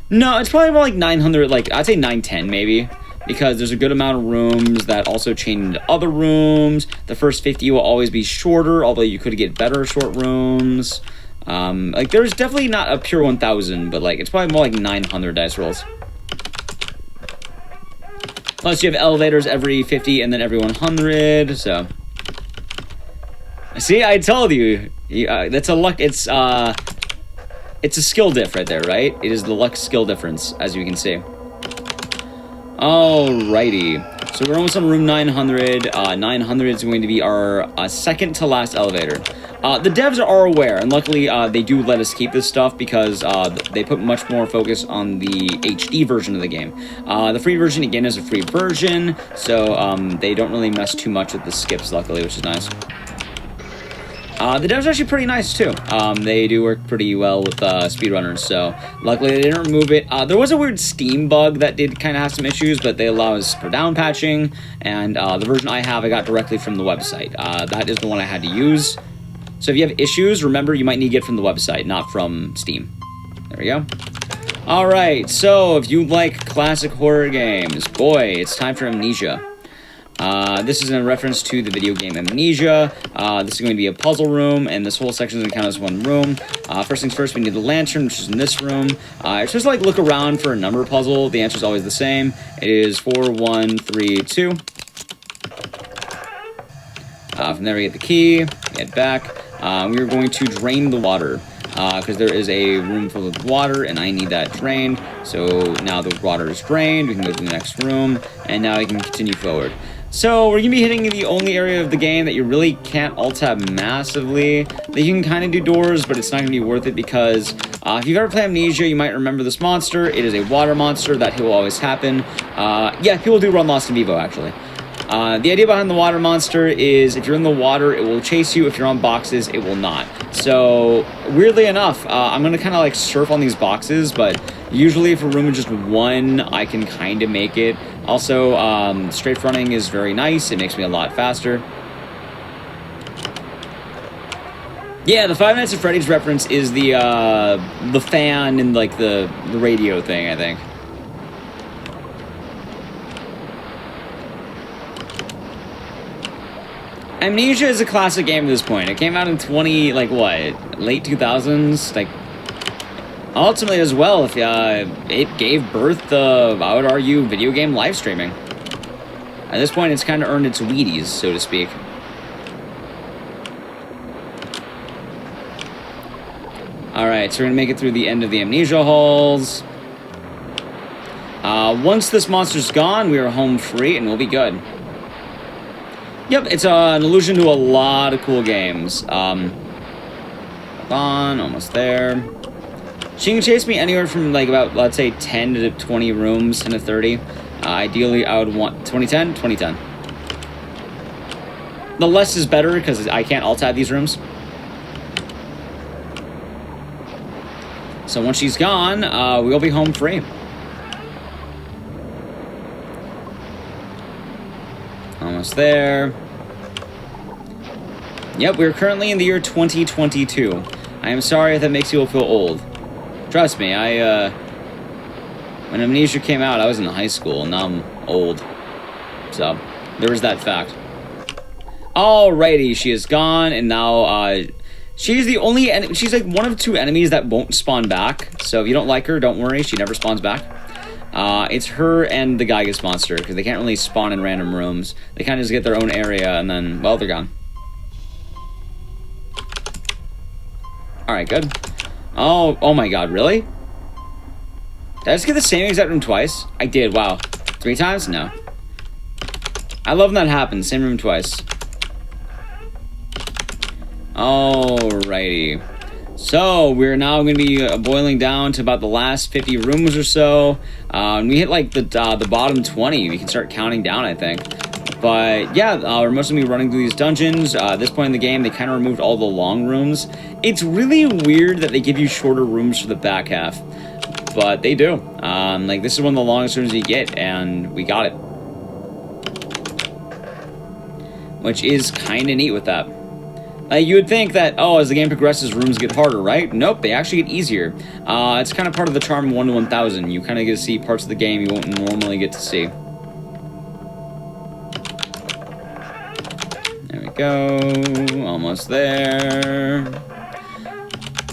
No, it's probably more like 900, like, I'd say 910 maybe. Because there's a good amount of rooms that also chain into other rooms. The first 50 will always be shorter, although you could get better short rooms. Like, there's definitely not a pure 1,000, but, like, it's probably more like 900 dice rolls. Plus, you have elevators every 50 and then every 100, so... See, I told you. That's a luck... It's a skill diff right there, right? It is the luck skill difference, as you can see. Alrighty, so we're almost on room 900. 900 is going to be our second to last elevator. The devs are aware, and luckily they do let us keep this stuff because they put much more focus on the HD version of the game. The free version, again, is a free version, so they don't really mess too much with the skips, luckily, which is nice. The devs are actually pretty nice, too. They do work pretty well with speedrunners, so luckily they didn't remove it. There was a weird Steam bug that did kind of have some issues, but they allow us for down patching, and the version I have I got directly from the website. That is the one I had to use. So if you have issues, remember you might need to get from the website, not from Steam. There we go. Alright, so if you like classic horror games, boy, it's time for Amnesia. This is in reference to the video game Amnesia. This is going to be a puzzle room, and this whole section is going to count as one room. First things first, we need the lantern, which is in this room. It's just like look around for a number puzzle. The answer is always the same. It is 4, 1, 3, 2. From there we get the key, get back. We're going to drain the water. Because there is a room full of water, and I need that drained. So now the water is drained, we can go to the next room, and now I can continue forward. So we're going to be hitting the only area of the game that you really can't alt-tab massively. That you can kind of do doors, but it's not going to be worth it because if you've ever played Amnesia, you might remember this monster. It is a water monster that will always happen. Yeah, people do run Lost in Vivo, actually. The idea behind the water monster is if you're in the water, it will chase you. If you're on boxes, it will not. So, weirdly enough, I'm going to kind of like surf on these boxes, but usually if a room is just one, I can kind of make it. Also, strafe running is very nice. It makes me a lot faster. Yeah, the Five Nights at Freddy's reference is the fan and like the radio thing, I think. Amnesia is a classic game at this point. It came out in late 2000s, like, ultimately as well, if it gave birth to, I would argue, video game live streaming. At this point, it's kind of earned its Wheaties, so to speak. Alright, so we're gonna make it through the end of the Amnesia halls. Once this monster's gone, we are home free, and we'll be good. Yep, it's an allusion to a lot of cool games. Hold on, almost there. She can chase me anywhere from like about, let's say, 10 to 20 rooms, 10 to 30. Ideally, I would want 2010, 2010. The less is better because I can't alt-tab these rooms. So once she's gone, we'll be home free. Almost there. Yep, we're currently in the year 2022. I am sorry if that makes you feel old. Trust me, when Amnesia came out, I was in high school, and now I'm old. So, there was that fact. Alrighty, she is gone, and now, she's the only she's like one of 2 enemies that won't spawn back. So if you don't like her, don't worry, she never spawns back. It's her and the Gygus monster, because they can't really spawn in random rooms. They kind of just get their own area, and then, well, they're gone. Alright, good. Oh my god, really? Did I just get the same exact room twice? I did, wow. 3 times? No. I love when that happens, same room twice. Alrighty. So, we're now going to be boiling down to about the last 50 rooms or so. We hit, like, the bottom 20. We can start counting down, I think. But, yeah, we're mostly going to be running through these dungeons. At this point in the game, they kind of removed all the long rooms. It's really weird that they give you shorter rooms for the back half. But they do. Like, this is one of the longest rooms you get, and we got it. Which is kind of neat with that. You would think that, oh, as the game progresses, rooms get harder, right? Nope, they actually get easier. It's kind of part of the charm of 1 to 1000. You kind of get to see parts of the game you won't normally get to see. There we go. Almost there.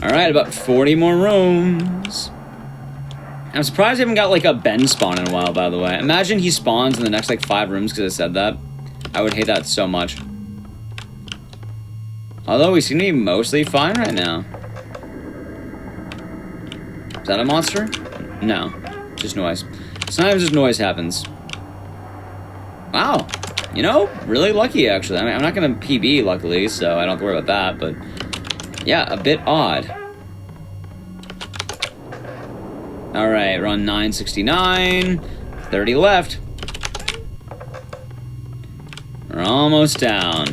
Alright, about 40 more rooms. I'm surprised I haven't got, like, a Ben spawn in a while, by the way. Imagine he spawns in the next, like, 5 rooms because I said that. I would hate that so much. Although we seem to be mostly fine right now. Is that a monster? No. Just noise. Sometimes just noise happens. Wow. You know, really lucky, actually. I mean, I'm not going to PB, luckily, so I don't have to worry about that, but... yeah, a bit odd. Alright, we're on 969. 30 left. We're almost down.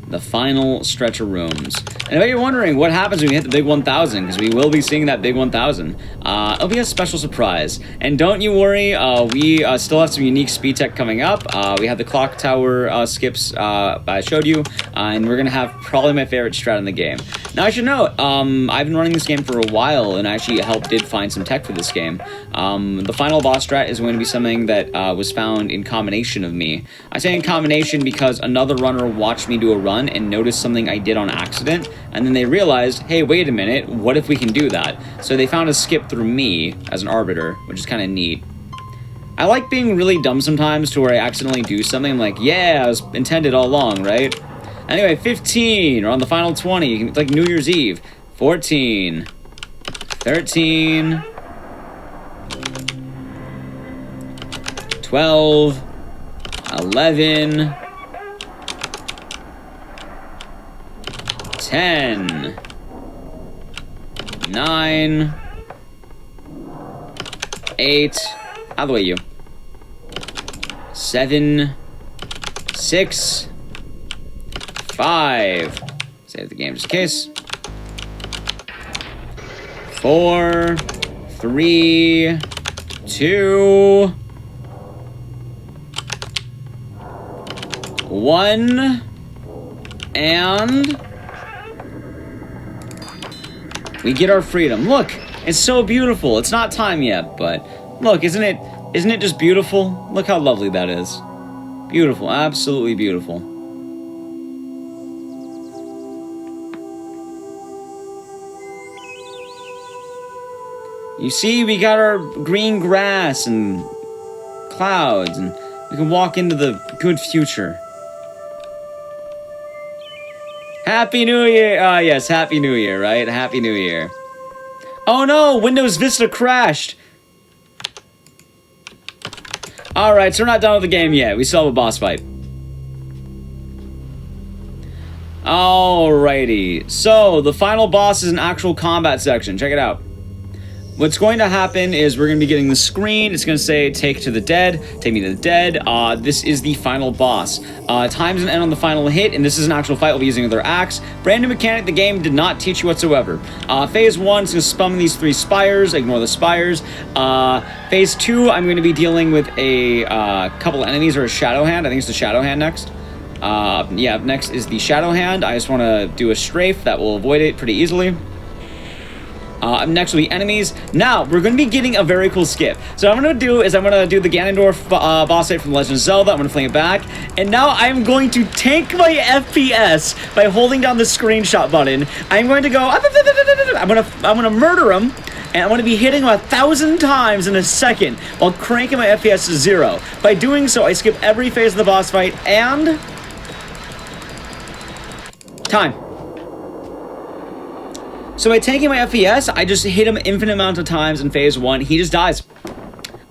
The final stretch of rooms. And if you're wondering what happens when we hit the big 1000, because we will be seeing that big 1000, it'll be a special surprise. And don't you worry, we still have some unique speed tech coming up. We have the clock tower skips I showed you, and we're going to have probably my favorite strat in the game. Now, I should note, I've been running this game for a while, and I actually did find some tech for this game. The final boss strat is going to be something that was found in combination of me. I say in combination because another runner watched me do a run and noticed something I did on accident, and then they realized, hey, wait a minute, what if we can do that? So they found a skip through me as an arbiter, which is kind of neat. I like being really dumb sometimes to where I accidentally do something. I'm like, yeah, I was intended all along, right? Anyway, 15, or on the final 20, it's like New Year's Eve. 14, 13, 12, 11, 10, 9, 8, out of the way, you. 7, 6, 5, save the game just in case. 4, 3, 2, 1, and we get our freedom. Look, it's so beautiful. It's not time yet, but look, isn't it just beautiful? Look how lovely that is. Beautiful, absolutely beautiful. You see, we got our green grass and clouds, and we can walk into the good future. Happy New Year! Yes, Happy New Year, right? Happy New Year. Oh no, Windows Vista crashed! Alright, so we're not done with the game yet. We still have a boss fight. Alrighty. So, the final boss is an actual combat section. Check it out. What's going to happen is we're going to be getting the screen. It's going to say, take to the dead, take me to the dead. This is the final boss. Time's going to end on the final hit, and this is an actual fight. We'll be using their axe. Brand new mechanic the game did not teach you whatsoever. Phase 1 is going to spam these 3 spires. Ignore the spires. Phase 2, I'm going to be dealing with a couple enemies or a shadow hand. I think it's the shadow hand next. Yeah, up next is the Shadow Hand. I just want to do a strafe that will avoid it pretty easily. Up next will be enemies. Now, we're going to be getting a very cool skip. So what I'm going to do is I'm going to do the Ganondorf boss fight from The Legend of Zelda. I'm going to fling it back. And now I'm going to tank my FPS by holding down the screenshot button. I'm going to go... I'm going to murder him. And I'm going to be hitting him 1,000 times in a second while cranking my FPS to 0. By doing so, I skip every phase of the boss fight and... time. So by tanking my FPS, I just hit him infinite amount of times in phase 1. He just dies.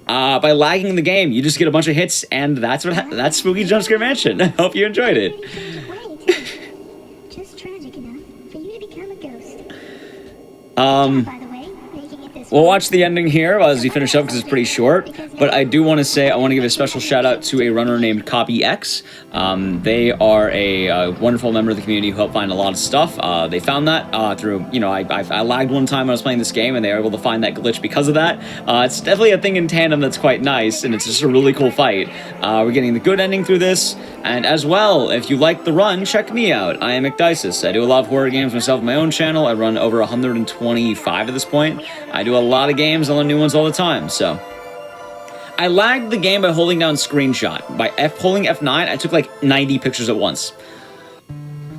By lagging the game, you just get a bunch of hits, and that's Spooky Jumpscare Mansion. I hope you enjoyed it. Just tragic enough for you to become a ghost. By the way, making it this We'll watch the ending here as you finish up because it's pretty short. But I do want to say I want to give a special shout out to a runner named Copy X. They are a wonderful member of the community who helped find a lot of stuff. They found that through, you know, I lagged one time when I was playing this game and they were able to find that glitch because of that. It's definitely a thing in tandem that's quite nice and it's just a really cool fight. We're getting the good ending through this. And as well, if you like the run, check me out. I am McDices. I do a lot of horror games myself on my own channel. I run over 125 at this point. I do a lot of games. I learn new ones all the time, so... I lagged the game by holding down screenshot. By holding F9, I took like 90 pictures at once.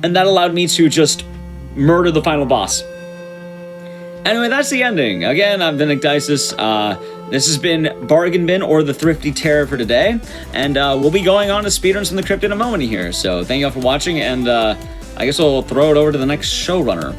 And that allowed me to just murder the final boss. Anyway, that's the ending. Again, I've been McDices. This has been Bargain Bin or the Thrifty Terror for today. And we'll be going on to speedruns from the crypt in a moment here. So thank you all for watching, and I guess I'll throw it over to the next showrunner.